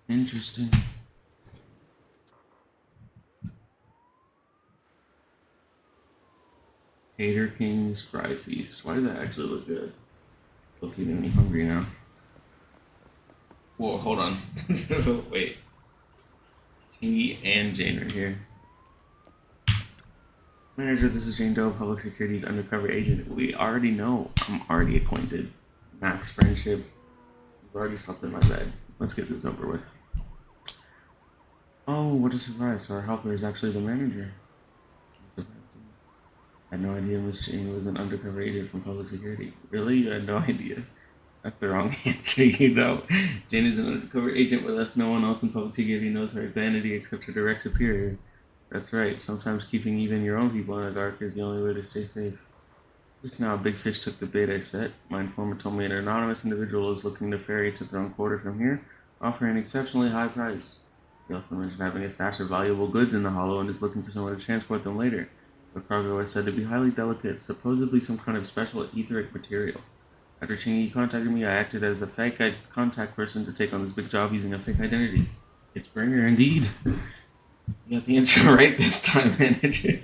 Interesting. Hater King's Fry Feast. Why does that actually look good? Looking at me hungry now. Whoa, hold on. Wait. Tingy and Jane are here. Manager, this is Jane Doe, Public Security's undercover agent. We already know. I'm already acquainted. Max friendship. You've already slept in my bed. Let's get this over with. Oh, what a surprise. So our helper is actually the manager. I had no idea Miss Jane was an undercover agent from Public Security. Really? You had no idea? That's the wrong answer, you know. Jane is an undercover agent with us. No one else in Public Security knows her identity except her direct superior. That's right. Sometimes keeping even your own people in the dark is the only way to stay safe. Just now, a big fish took the bait I set. My informant told me an anonymous individual is looking to ferry to Throne Quarter from here, offering an exceptionally high price. He also mentioned having a stash of valuable goods in the hollow and is looking for someone to transport them later. The cargo is said to be highly delicate, supposedly some kind of special etheric material. After Chingy contacted me, I acted as a fake contact person to take on this big job using a fake identity. It's Bringer, indeed. You got the answer right this time, manager.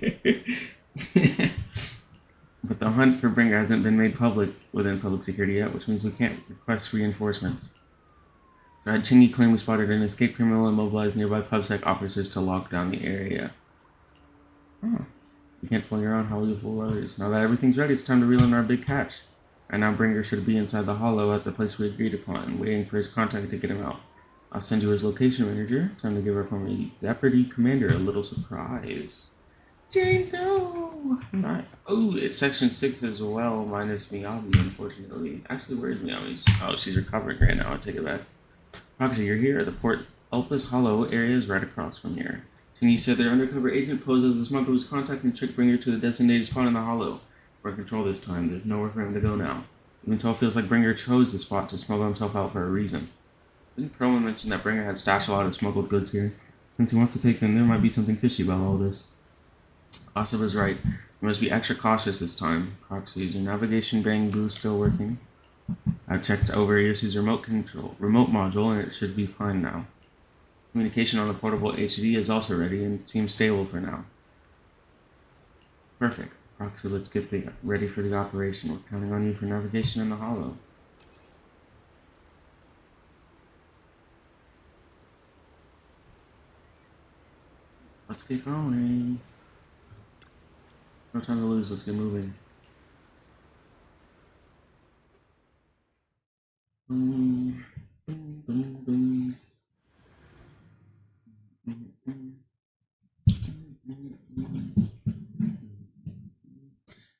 But the hunt for Bringer hasn't been made public within Public Security yet, which means we can't request reinforcements. Chingy claimed we spotted an escaped criminal and mobilized nearby PubSec officers to lock down the area. Oh. You can't fool your own, how will you fool others? Now that everything's ready, it's time to reel in our big catch. And now Bringer should be inside the hollow at the place we agreed upon, waiting for his contact to get him out. I'll send you his location, manager. Time to give our former deputy commander a little surprise. Jane Doe! Oh, it's section 6 as well, minus Miyabi, unfortunately. Actually, where is Miyabi? Oh, she's recovering right now. I'll take it back. Proxy, you're here. The Port Elpis Hollow area is right across from here. And he said their undercover agent posed as the smuggler was contacting Trick Bringer to the designated spot in the hollow. We're in control this time. There's nowhere for him to go now. Even so, it feels like Bringer chose the spot to smuggle himself out for a reason. Didn't Perlman mention that Bringer had stashed a lot of smuggled goods here? Since he wants to take them, there might be something fishy about all this. Asif is right. We must be extra cautious this time. Proxy, is your navigation bang boost still working? I've checked over EOC's remote module, and it should be fine now. Communication on the portable HD is also ready and seems stable for now. Perfect. Proxy, let's get ready for the operation. We're counting on you for navigation in the hollow. Let's get going. No time to lose. Let's get moving. Boom, boom, boom, boom.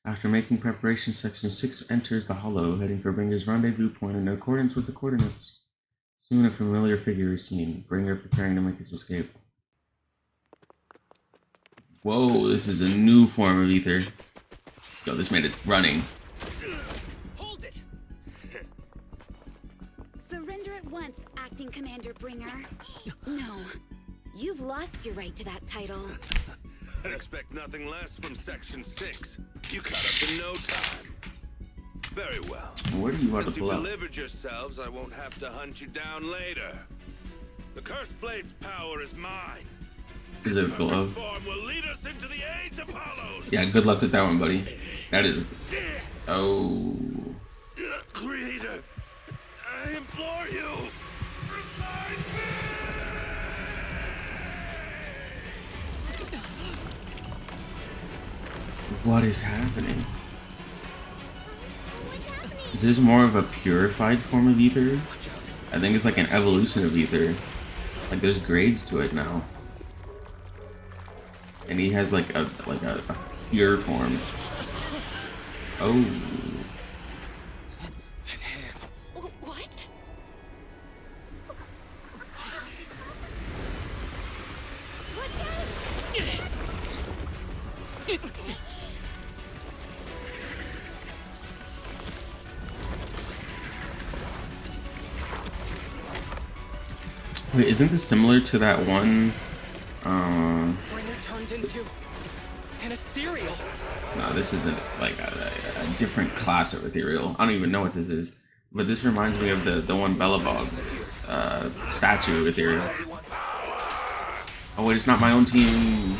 After making preparation, Section 6 enters the hollow, heading for Bringer's rendezvous point in accordance with the coordinates. Soon a familiar figure is seen, Bringer preparing to make his escape. Whoa, this is a new form of ether. Yo, this man is running. Hold it! Surrender at once, Acting Commander Bringer. No, you've lost your right to that title. I'd expect nothing less from Section 6. You caught up in no time. Very well. What are you about to Since you've pull out? delivered yourselves, I won't have to hunt you down later. The Cursed Blade's power is mine. Is it a glove? Form will lead us into the age of hollows. Yeah, good luck with that one, buddy. That is... Oh... Creator, I implore you. What is happening? Is this more of a purified form of ether? I think it's like an evolution of ether. Like there's grades to it now. And he has like a pure form. Oh. That hand. What? Wait, isn't this similar to that one? Bringer turned into an ethereal. No, this isn't like a different class of ethereal. I don't even know what this is. But this reminds me of the one Belobog statue of ethereal. Oh wait, it's not my own team.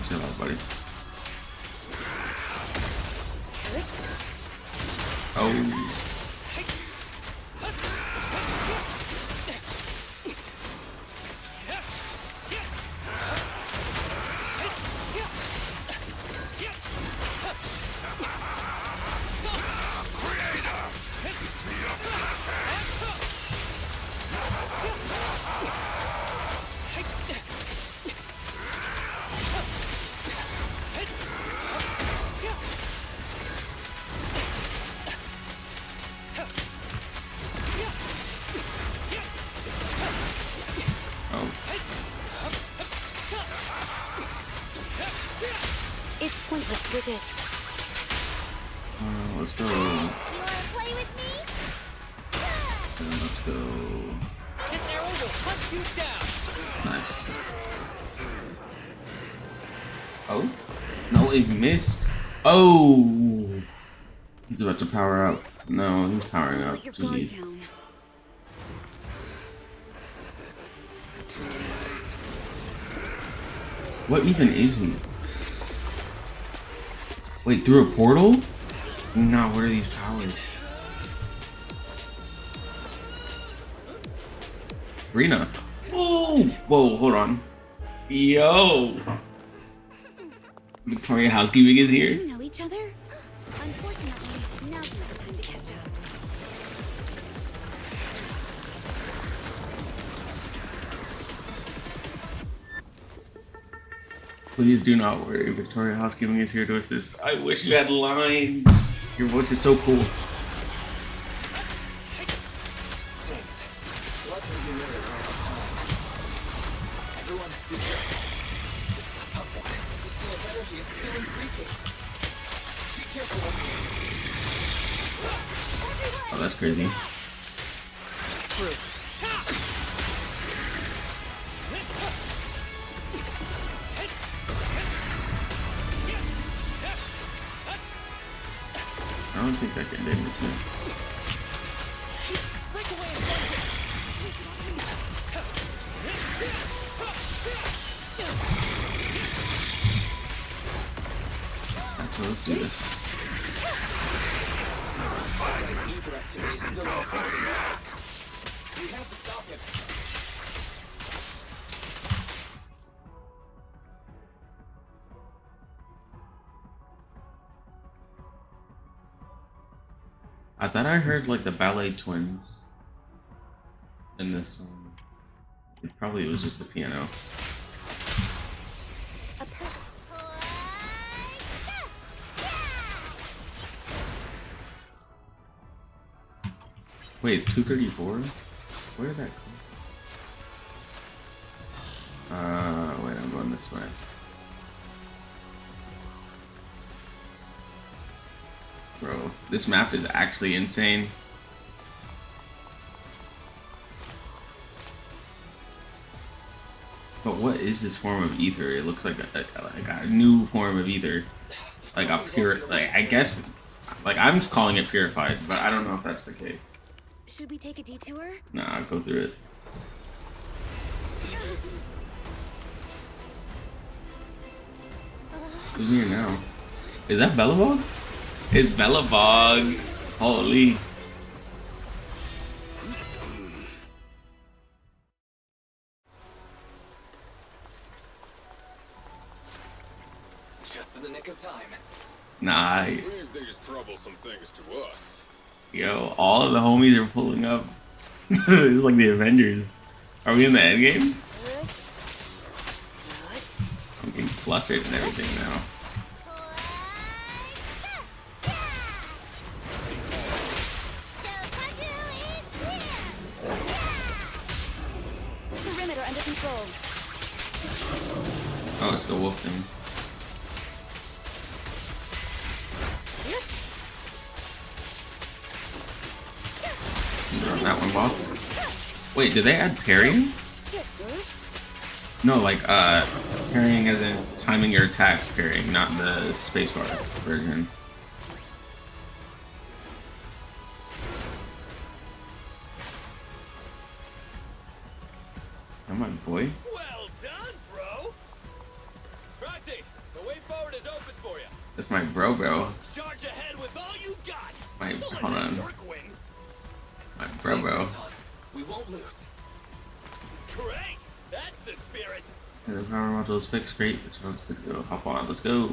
Chill out, buddy. Oh. pointless with it. Let's go. You wanna play with me? And let's go. This arrow will hunt you down. Nice. Oh? No, it missed. Oh! He's about to power up. No, he's powering up. Let your guard Jeez. down. What even is he? Wait, through a portal? No, what are these powers? Rena. Oh! Whoa, hold on. Yo! Victoria Housekeeping is Do here. you know each other? Unfortunately, now's not the time to catch up. Please do not worry. Victoria Housekeeping is here to assist. I wish you had lines. Your voice is so cool. Thanks. Watching you later right on time. Everyone, be careful. This is a tough one. This field's energy is still increasing. Be careful. Oh, that's crazy. I don't think I can do anything. Actually, let's do this. Ether activity is still increasing. We have to stop it. I thought I heard like the ballet twins in this song. It was just the piano. Wait, 234? Where did that come? Wait, I'm going this way. Bro, this map is actually insane. But what is this form of ether? It looks like a new form of ether. Like a pure, like I guess, like I'm calling it purified, but I don't know if that's the case. Should we take a detour? Nah, I'll go through it. Who's here now? Is that Bellabog? It's Bellabog. Holy. Just in the nick of time. Nice. These troublesome things to us. Yo, all of the homies are pulling up. It's like the Avengers. Are we in the end game? I'm getting flustered and everything now. Perimeter under control. Oh, it's the wolf thing. That one boss. Wait, did they add parrying? No, like parrying as in timing your attack parrying, not the spacebar version. Come on, boy. Well done, bro. Proxy, the way forward is open for you. That's my bro. Charge ahead with all you got. My, hold on. My bro. We won't lose. Great. That's the spirit. The power module is fixed. Great. So let's go. Hop on. Let's go.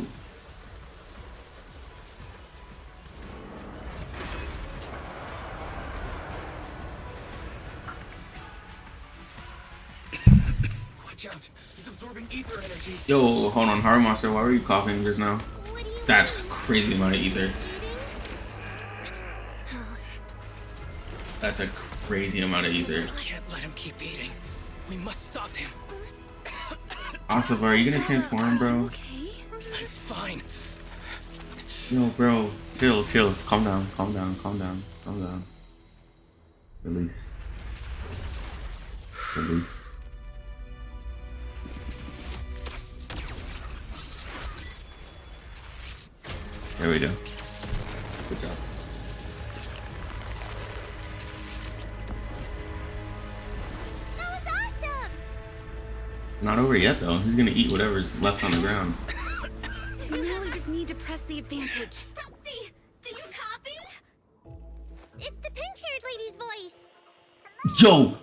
Watch out. He's absorbing ether energy. Yo, hold on. Haru Monster, why were you coughing just now? That's crazy amount of ether. That's a crazy amount of ether. We can't let him keep eating. We must stop him. Asaf, are you gonna transform, bro? I'm fine. Yo, bro, chill, chill. Calm down, calm down, calm down, calm down. Release. Release. There we go. Good job. That was awesome! Not over yet, though. He's gonna eat whatever's left on the ground. Now we just need to press the advantage. Proxy, do you copy? It's the pink-haired lady's voice. Yo!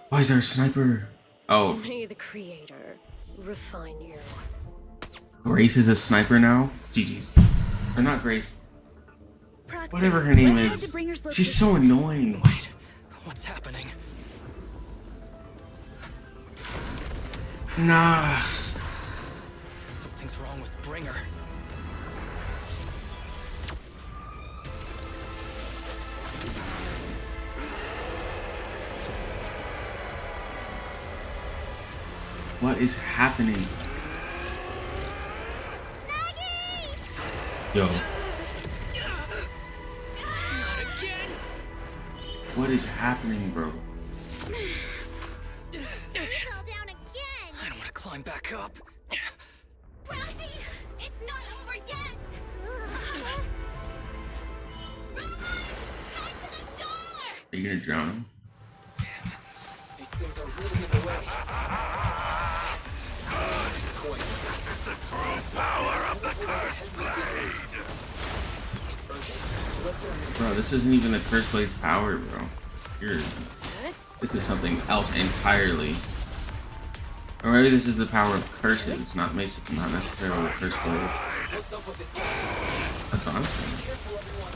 Why is there a sniper? Oh, May the Creator refine you. Grace is a sniper now? GG's. Or not Grace. Proxy, Whatever her name let's head is. to Bringer's She's so annoying. Wait, what's happening? Nah. Something's wrong with Bringer. What is happening? Yo. What is happening, bro? Fell down again! I don't want to climb back up. Proxy, it's not over yet! Head to the shore! Are you gonna drown him? These things are really in the way. This is the true power of the Cursed Blade! It's urgent. Let's go. Bro, this isn't even the Curse Blade's power, bro. This is something else entirely. Or maybe this is the power of curses, not necessarily the Curse Blade. What's up with this guy? That's what I'm saying. Careful, everyone.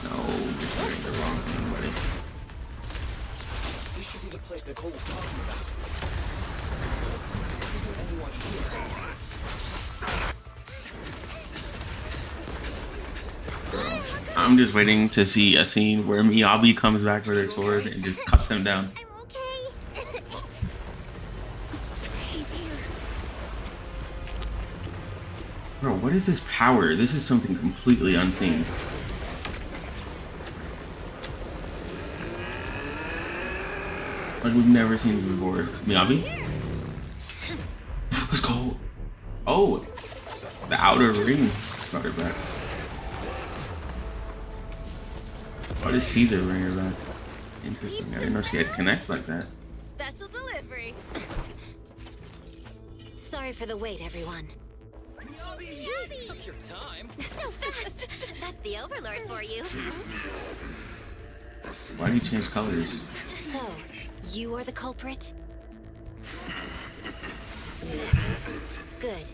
No, you're doing the wrong thing, buddy. This should be the place Nicole was talking about. Isn't anyone here? I'm just waiting to see a scene where Miyabi comes back with her sword and just cuts him down. I'm okay. He's here. Bro, what is this power? This is something completely unseen. Like we've never seen this before. Miyabi? Let's go. Oh, the outer ring brought her back. Why does Caesar bring her back? Interesting. I didn't know she had connects like that. Special delivery. Sorry for the wait, everyone. Took your time. So fast. That's the Overlord for you. Why do you change colors? So, you are the culprit? Good.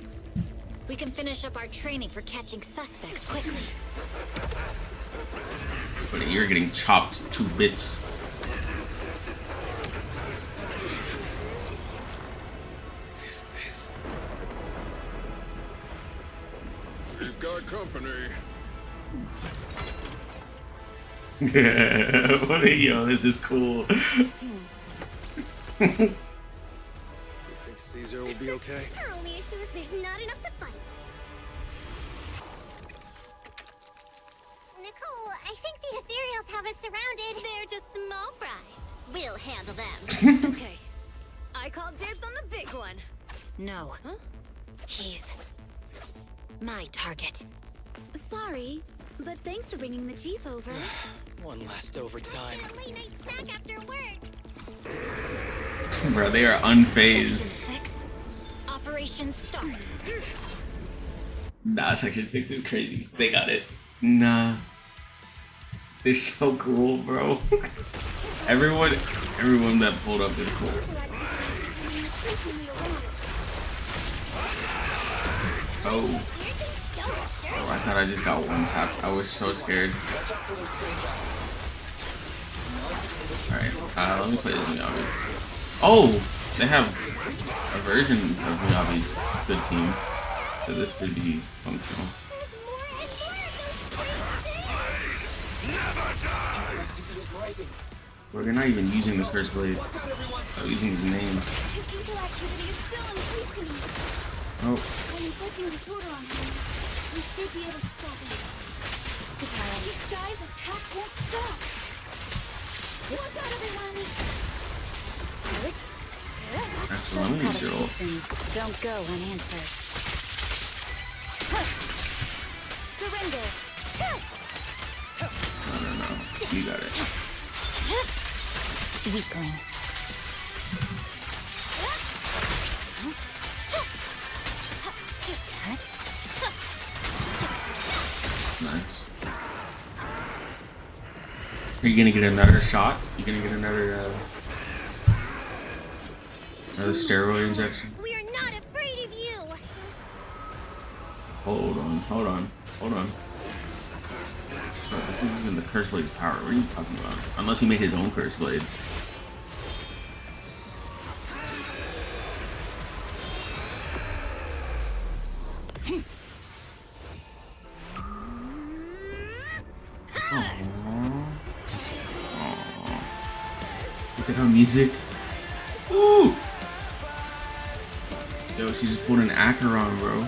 We can finish up our training for catching suspects quickly. But you're getting chopped to bits. You've got company. What a yo, this is cool. You think Caesar will be okay? Our only issue is there's not enough to fight. Nicole, I think the Ethereals have us surrounded. They're just small fries. We'll handle them. Okay. I call dibs on the big one. No. Huh? He's my target. Sorry, but thanks for bringing the Chief over. One last overtime. A late night snack after work. Bro, they are unfazed. Section 6. Operation start. Nah, Section 6 is crazy. They got it. Nah. They're so cool, bro. Everyone that pulled up is cool. Oh. Oh, I thought I just got one tap. I was so scared. Alright, let me play this Miyabi. Oh! They have a version of Miyabi's good team. So this could be functional. Bro, you're not even using the Curse Blade. I'm using his name. Oh. inflicting disorder on him. We should be able to stop him. This guy's attack won't stop. Watch out, everyone! That's the lemon girl. Don't go unanswered. Surrender. No. You got it. Weakling. Nice. Are you gonna get another shot? You gonna get another steroid injection? We are not afraid of you! Hold on. Bro, this isn't even the Curse Blade's power. What are you talking about? Unless he made his own Curse Blade. Look at her music. Ooh! Yo, she just pulled an Acheron, bro.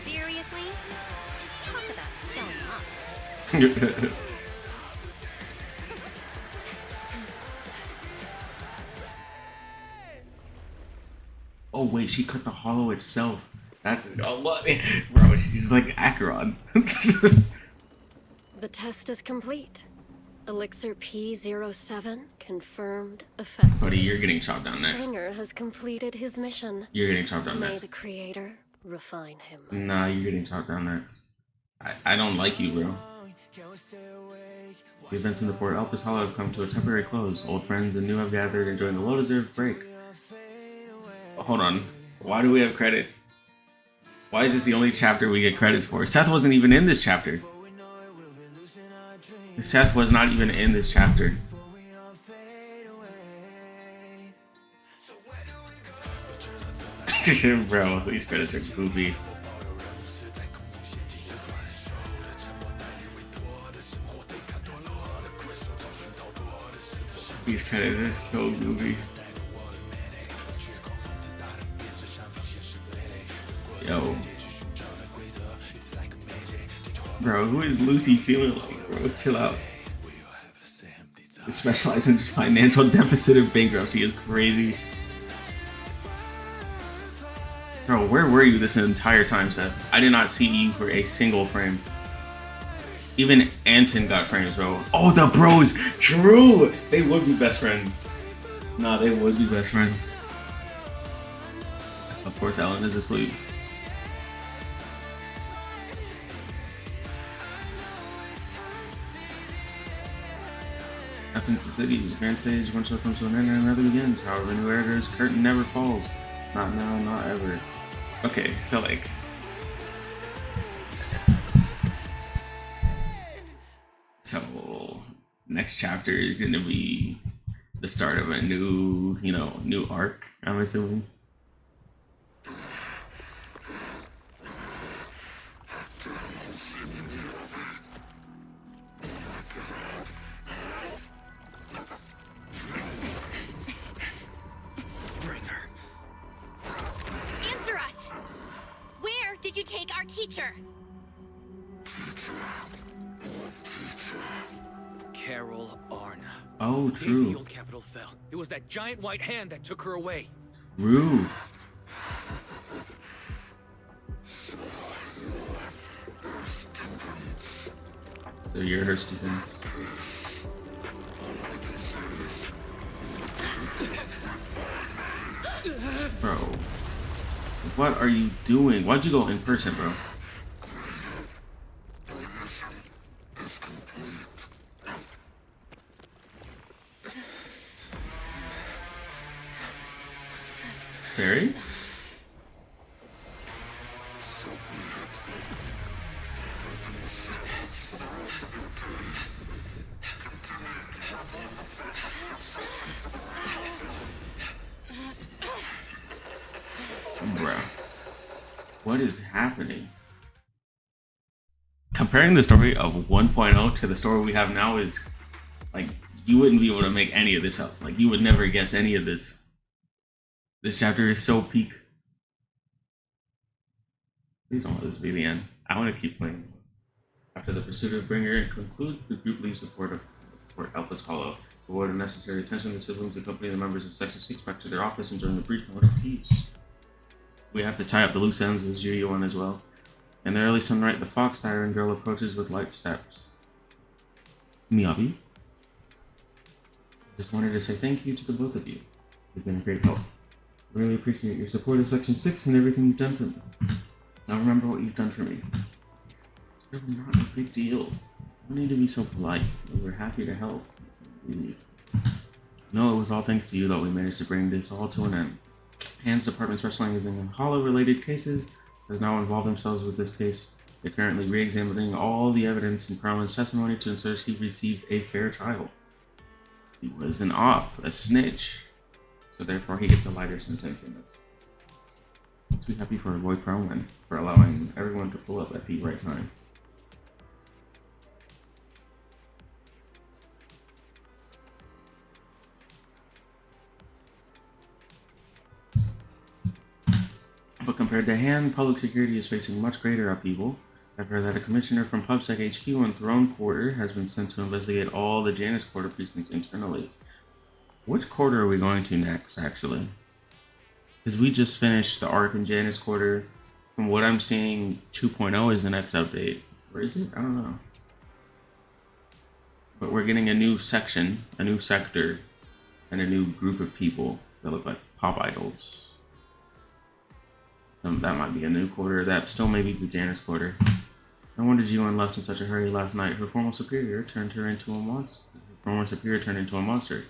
Seriously? Talk about showing up. Oh wait, she cut the hollow itself. That's bro. She's like Acheron. The test is complete. Elixir P07 confirmed effect. Buddy, you're getting chopped down next. Bringer has completed his mission. You're getting chopped down May next. the Creator refine him. Nah, you're getting chopped down next. I don't like you, bro. The events in the Port Elpis Hollow have come to a temporary close. Old friends and new have gathered, enjoying a well-deserved break. Hold on. Why do we have credits? Why is this the only chapter we get credits for? Seth wasn't even in this chapter. Seth was not even in this chapter. Bro, these credits are goofy. These credits are so goofy. Yo. Bro, who is Lucy feeling like, bro? Chill out. Specialize in financial deficit and bankruptcy is crazy. Bro, where were you this entire time, Seth? I did not see you for a single frame. Even Anton got frames, bro. Oh, the bros! True! They would be best friends. Nah, they would be best friends. Of course, Ellen is asleep. Happens to cities. Grand Sage, one shall come to an end and another begins. However, new editor's curtain never falls. Not now, not ever. Okay, so like... So, next chapter is gonna be the start of a new, new arc, I'm assuming. Answer us! Where did you take our teacher? Carol Arna. Oh, The day true. the old capital fell. It was that giant white hand that took her away. Rude. So you're her student. Bro. What are you doing? Why'd you go in person, bro? Fairy? Bruh. What is happening? Comparing the story of 1.0 to the story we have now is like you wouldn't be able to make any of this up. Like you would never guess any of this. This chapter is so peak. Please don't let this be the end. I want to keep playing. After the pursuit of Bringer concludes, the group leaves the port of Alpha's Hollow. Avoid unnecessary attention, the siblings accompany the members of Section 6 back to their office and join the brief moment of peace. We have to tie up the loose ends with Zhu as well. In the early sunlight, the fox siren girl approaches with light steps. Miyabi? Just wanted to say thank you to the both of you. You've been a great help. I really appreciate your support of Section 6 and everything you've done for me. Now remember what you've done for me. It's really not a big deal. No need to be so polite. We're happy to help. No, it was all thanks to you that we managed to bring this all to an end. Hand's department specializing in Hollow-related cases has now involved themselves with this case. They're currently re-examining all the evidence in Carlin's testimony to ensure he receives a fair trial. He was an op, a snitch, so therefore he gets a lighter sentence in this. Let's be happy for our boy Carlin for allowing everyone to pull up at the right time. But compared to Han, public security is facing much greater upheaval. I've heard that a commissioner from PubSec HQ and Throne Quarter has been sent to investigate all the Janus Quarter precincts internally. Which quarter are we going to next, actually? Because we just finished the arc in Janus Quarter. From what I'm seeing, 2.0 is the next update. Or is it? I don't know. But we're getting a new section, a new sector, and a new group of people that look like pop idols. That might be a new quarter. That still may be the Janus Quarter. No wonder Ji-Won left in such a hurry last night. Her former superior turned into a monster.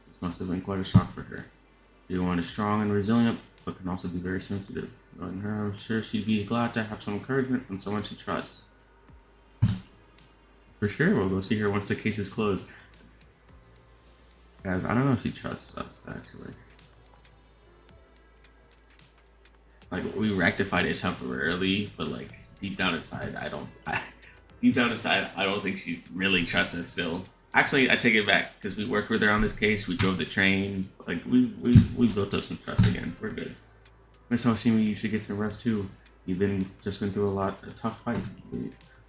This must have been quite a shock for her. Ji-Won is strong and resilient, but can also be very sensitive. Knowing her, I'm sure she'd be glad to have some encouragement from someone she trusts. For sure, we'll go see her once the case is closed. Guys, I don't know if she trusts us, actually. Like, we rectified it temporarily, but like deep down inside, I don't think she really trusts us still. Actually, I take it back because we worked with her on this case. We drove the train. Like we built up some trust again. We're good. Miss Hoshimi, you should get some rest too. You've just been through a tough fight.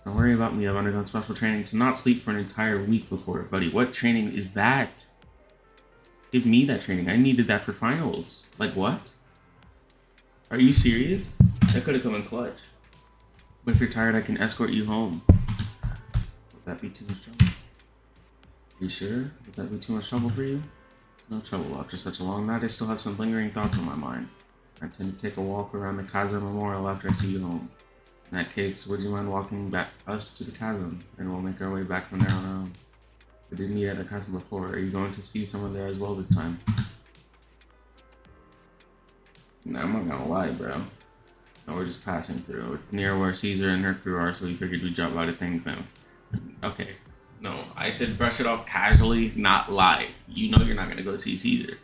Don't worry about me. I've undergone special training to not sleep for an entire week before, buddy. What training is that? Give me that training. I needed that for finals. Like what? Are you serious? That could have come in clutch. But if you're tired, I can escort you home. Would that be too much trouble? Are you sure? Would that be too much trouble for you? It's no trouble. After such a long night, I still have some lingering thoughts on my mind. I intend to take a walk around the Chasm Memorial after I see you home. In that case, would you mind walking back us to the chasm, and we'll make our way back from there on our own? We didn't meet at the chasm before. Are you going to see someone there as well this time? No, I'm not gonna lie, bro. No, we're just passing through. It's near where Caesar and her crew are, so we figured we'd drop by to thank them. Okay. No, I said brush it off casually, not lie. You know you're not gonna go see Caesar.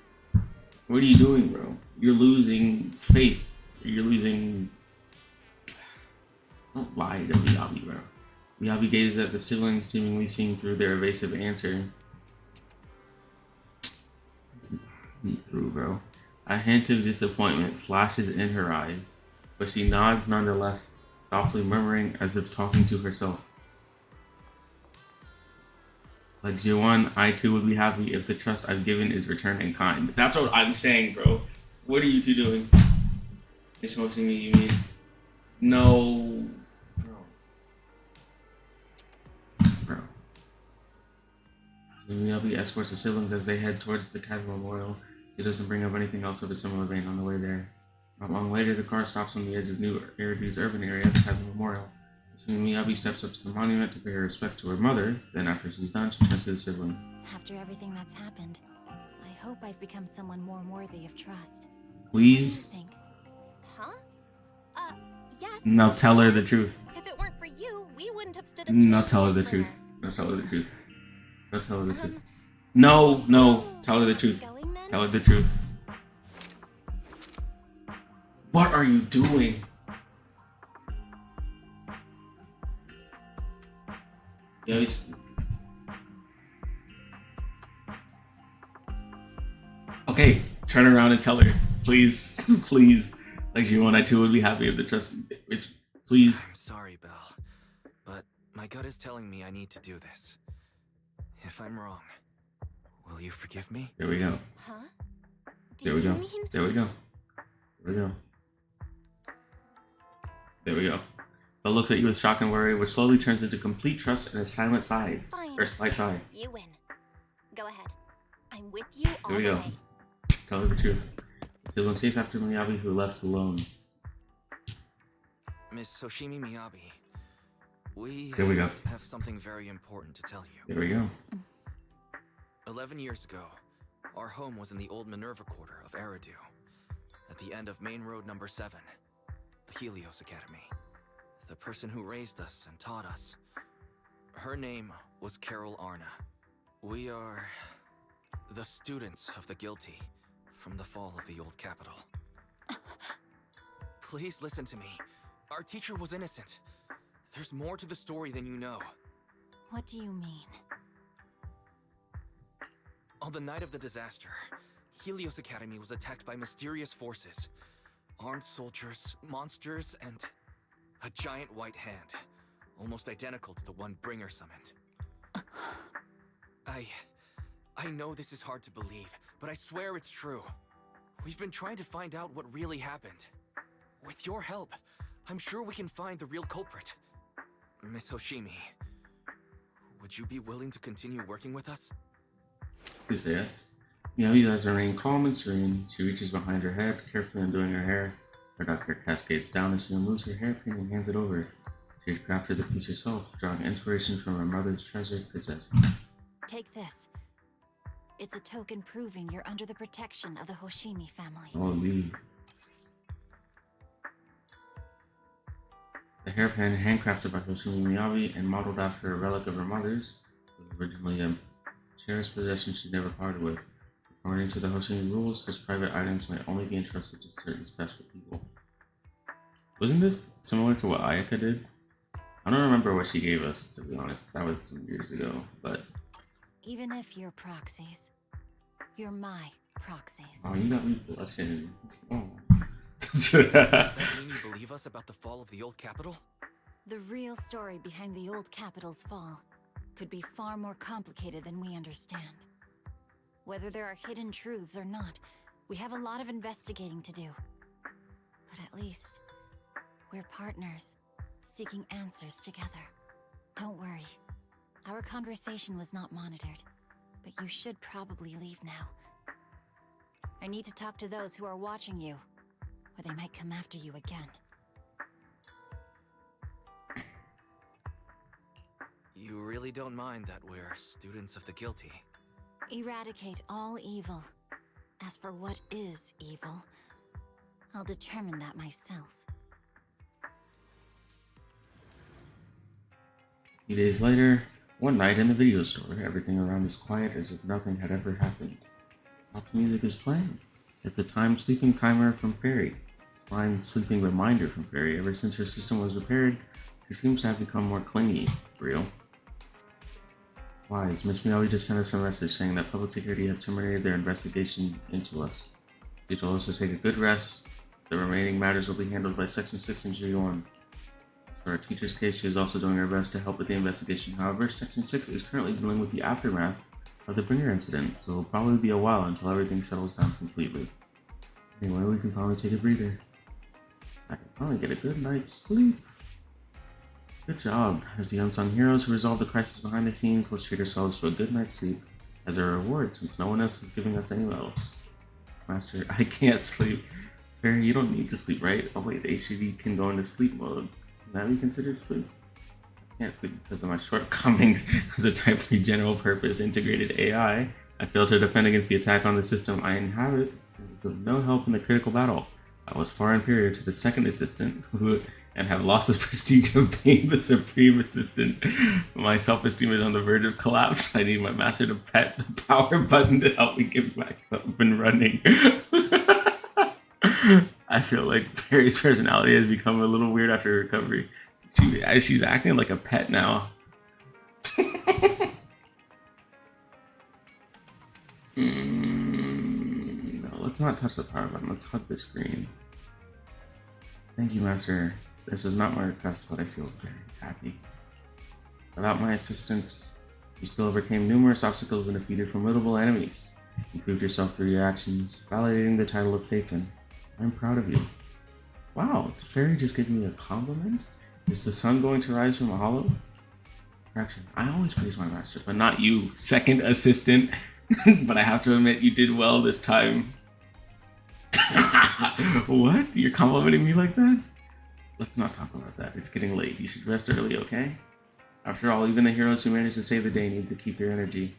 What are you doing, bro? You're losing faith. You're losing... Don't lie to Miyabi, bro. Miyabi gazes at the siblings, seemingly seeing through their evasive answer. Me through, bro. A hint of disappointment flashes in her eyes, but she nods nonetheless, softly murmuring as if talking to herself. Like Ji-Won, I too would be happy if the trust I've given is returned in kind. That's what I'm saying, bro. What are you two doing? You're smoking me, you mean? No. Bro. Miyabi escorts the siblings as they head towards the Chasm Memorial. She doesn't bring up anything else of a similar vein on the way there. Not long later, the car stops on the edge of New Eridu's urban area at the Chasm Memorial. Miyabi steps up to the monument to pay her respects to her mother. Then, after she's done, she turns to the sibling. After everything that's happened, I hope I've become someone more worthy of trust. Please? What do you think? Huh? Yes. Now tell her the truth. If it weren't for you, we wouldn't have stood a No, chance tell her the against truth. Bringer. No, tell her the truth. No, tell her the truth. No, tell her the truth. Tell her the truth. What are you doing? Yeah, he's... Okay, turn around and tell her, please, please. Like you and I too would be happy if the trust. It's please. I'm sorry, Belle, but my gut is telling me I need to do this. If I'm wrong, will you forgive me? There we go. Huh? There we go. There we go. There we go. There we go. Belle looks at you with shock and worry, which slowly turns into complete trust and a silent sigh. Fine. Or slight sigh. You win. Go ahead. I'm with you all There we the go. way. Tell her the truth. They will chase after Miyabi, who left alone. Miss Hoshimi Miyabi, There we go. have something very important to tell you. There we go. 11 years ago, our home was in the old Minerva Quarter of Eridu, at the end of Main Road number 7, the Helios Academy. The person who raised us and taught us, her name was Carol Arna. We are the students of the guilty from the fall of the old capital. Please listen to me. Our teacher was innocent. There's more to the story than you know. What do you mean? On the night of the disaster, Helios Academy was attacked by mysterious forces. Armed soldiers, monsters, and a giant white hand, almost identical to the one Bringer summoned. I know this is hard to believe, but I swear it's true. We've been trying to find out what really happened. With your help, I'm sure we can find the real culprit. Miss Hoshimi, would you be willing to continue working with us? Please say yes. Miyabi does remain calm and serene. She reaches behind her head, carefully undoing her hair. Her dark hair cascades down as she removes her hairpin and hands it over. She had crafted the piece herself, drawing inspiration from her mother's treasured possession. Take this. It's a token proving you're under the protection of the Hoshimi family. Oh, Lee. The hairpin, handcrafted by Hoshimi Miyabi and modeled after a relic of her mother's, was originally a cherished possession she never parted with. According to the Hoshimi rules, such private items may only be entrusted to certain special people. Wasn't this similar to what Ayaka did? I don't remember what she gave us, to be honest. That was some years ago, but... Even if you're proxies, you're my proxies. Oh, you got me blushing. Oh. Does that mean you believe us about the fall of the old capital? The real story behind the old capital's fall could be far more complicated than we understand. Whether there are hidden truths or not, we have a lot of investigating to do. But at least, we're partners, seeking answers together. Don't worry. Our conversation was not monitored, but you should probably leave now. I need to talk to those who are watching you, or they might come after you again. You really don't mind that we're students of the guilty? Eradicate all evil. As for what is evil, I'll determine that myself. A few days later, one night in the video store, everything around is quiet as if nothing had ever happened. Soft music is playing. It's a time sleeping timer from Fairy. Slime sleeping reminder from Fairy. Ever since her system was repaired, she seems to have become more clingy. Real. Wise, Miss Miyabi just sent us a message saying that public security has terminated their investigation into us. She told us to take a good rest. The remaining matters will be handled by Section 6 and G1. For our teacher's case, she is also doing her best to help with the investigation. However, Section 6 is currently dealing with the aftermath of the Bringer incident, so it'll probably be a while until everything settles down completely. Anyway, we can finally take a breather. I can finally get a good night's sleep. Good job. As the unsung heroes who resolve the crisis behind the scenes, let's treat ourselves to a good night's sleep as a reward, since no one else is giving us any medals. Master, I can't sleep. Fairy, you don't need to sleep, right? Oh wait, the HDD can go into sleep mode. Can that be considered sleep? I can't sleep because of my shortcomings as a Type 3 general purpose integrated AI. I failed to defend against the attack on the system I inhabit and was of no help in the critical battle. I was far inferior to the second assistant, and have lost the prestige of being the supreme assistant. My self-esteem is on the verge of collapse. I need my master to pet the power button to help me get back up and running. I feel like Perry's personality has become a little weird after recovery. She's acting like a pet now. No, let's not touch the power button. Let's hug the screen. Thank you, Master. This was not my request, but I feel very happy. Without my assistance, you still overcame numerous obstacles and defeated formidable enemies. You proved yourself through your actions, validating the title of Phaethon. I'm proud of you. Wow, did Fairy just give me a compliment? Is the sun going to rise from a hollow? Correction, I always praise my master, but not you, second assistant. But I have to admit, you did well this time. What? You're complimenting me like that? Let's not talk about that. It's getting late. You should rest early, okay? After all, even the heroes who manage to save the day need to keep their energy.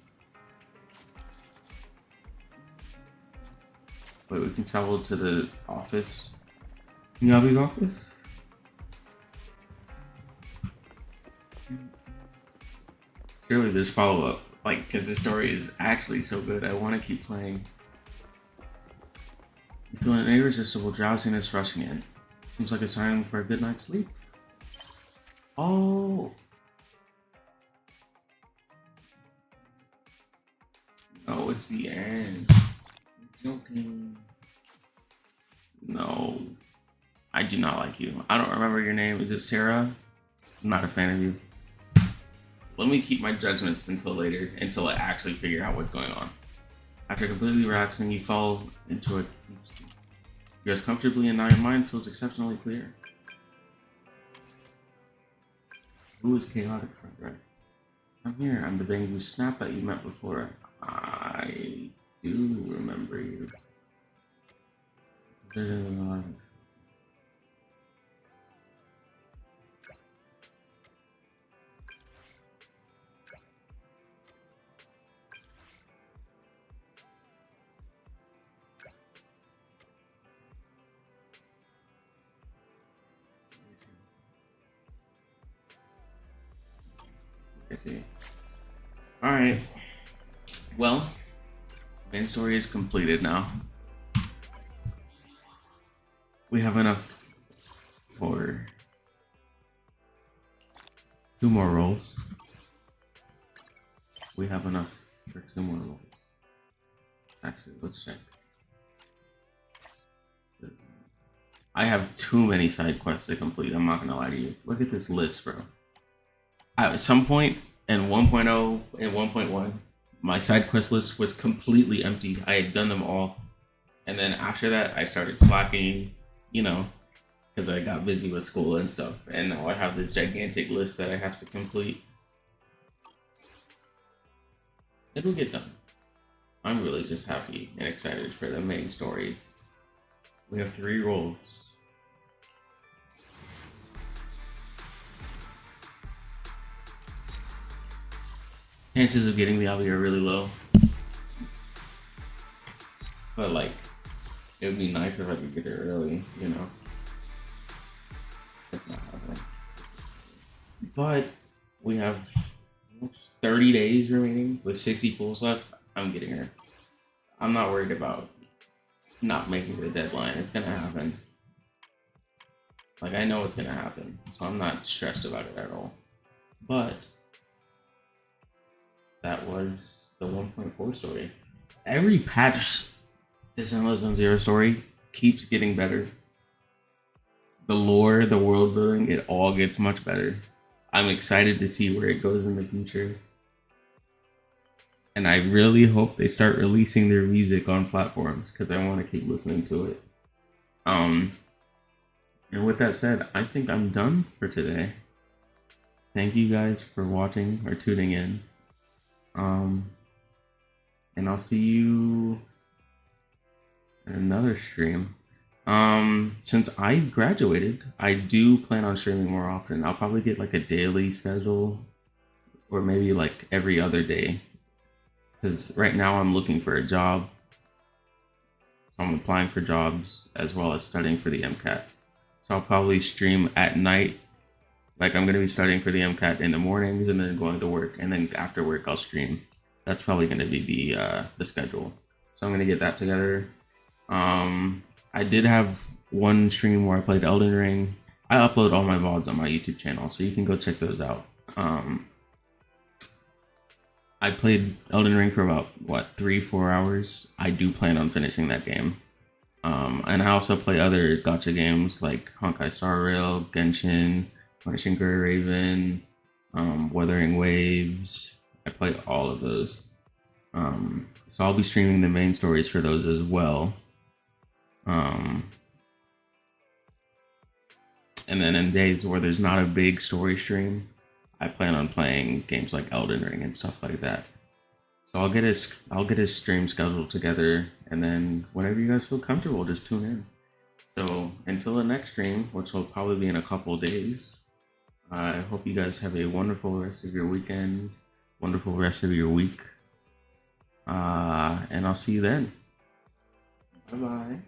Wait, we can travel to the office? Miyabi's office? Surely there's follow-up. Like, because this story is actually so good, I want to keep playing. You feel an irresistible drowsiness rushing in. Seems like a sign for a good night's sleep. Oh! No, it's the end. You're joking. No. I do not like you. I don't remember your name. Is it Sarah? I'm not a fan of you. Let me keep my judgments until later, until I actually figure out what's going on. After completely relaxing, you fall into a deep sleep. You rest comfortably and now your mind feels exceptionally clear. Who is chaotic progress? I'm here. I'm the Bangu Snap that you met before. I do remember you. I see. Alright. Well, main story is completed now. We have enough for 2 more rolls. We have enough for 2 more rolls. Actually, let's check. I have too many side quests to complete, I'm not gonna lie to you. Look at this list, bro. At some point in 1.0 and 1.1, my side quest list was completely empty. I had done them all. And then after that, I started slacking, you know, because I got busy with school and stuff. And now I have this gigantic list that I have to complete. It'll get done. I'm really just happy and excited for the main story. We have 3 rolls. Chances of getting the obby are really low. But like, it would be nice if I could get it early, you know? That's not happening. But we have 30 days remaining with 60 pools left. I'm getting her. I'm not worried about not making the deadline. It's gonna happen. Like, I know it's gonna happen, so I'm not stressed about it at all. But that was the 1.4 story. Every patch, this Zenless Zone Zero story keeps getting better. The lore, the world building, it all gets much better. I'm excited to see where it goes in the future. And I really hope they start releasing their music on platforms because I want to keep listening to it. And with that said, I think I'm done for today. Thank you guys for watching or tuning in. And I'll see you in another stream. Since I graduated, I do plan on streaming more often. I'll probably get like a daily schedule or maybe like every other day. Because right now I'm looking for a job. So I'm applying for jobs as well as studying for the MCAT. So I'll probably stream at night. Like I'm going to be studying for the MCAT in the mornings and then going to work. And then after work I'll stream. That's probably going to be the schedule. So I'm going to get that together. I did have one stream where I played Elden Ring. I upload all my VODs on my YouTube channel, so you can go check those out. I played Elden Ring for about what 3-4 hours. I do plan on finishing that game. And I also play other gacha games like Honkai Star Rail, Genshin, Punishing Gray Raven, Wuthering Waves. I play all of those. So I'll be streaming the main stories for those as well. And then in days where there's not a big story stream, I plan on playing games like Elden Ring and stuff like that. So I'll get a stream schedule together, and then whenever you guys feel comfortable, just tune in. So until the next stream, which will probably be in a couple of days, I hope you guys have a wonderful rest of your weekend, wonderful rest of your week, and I'll see you then. Bye bye.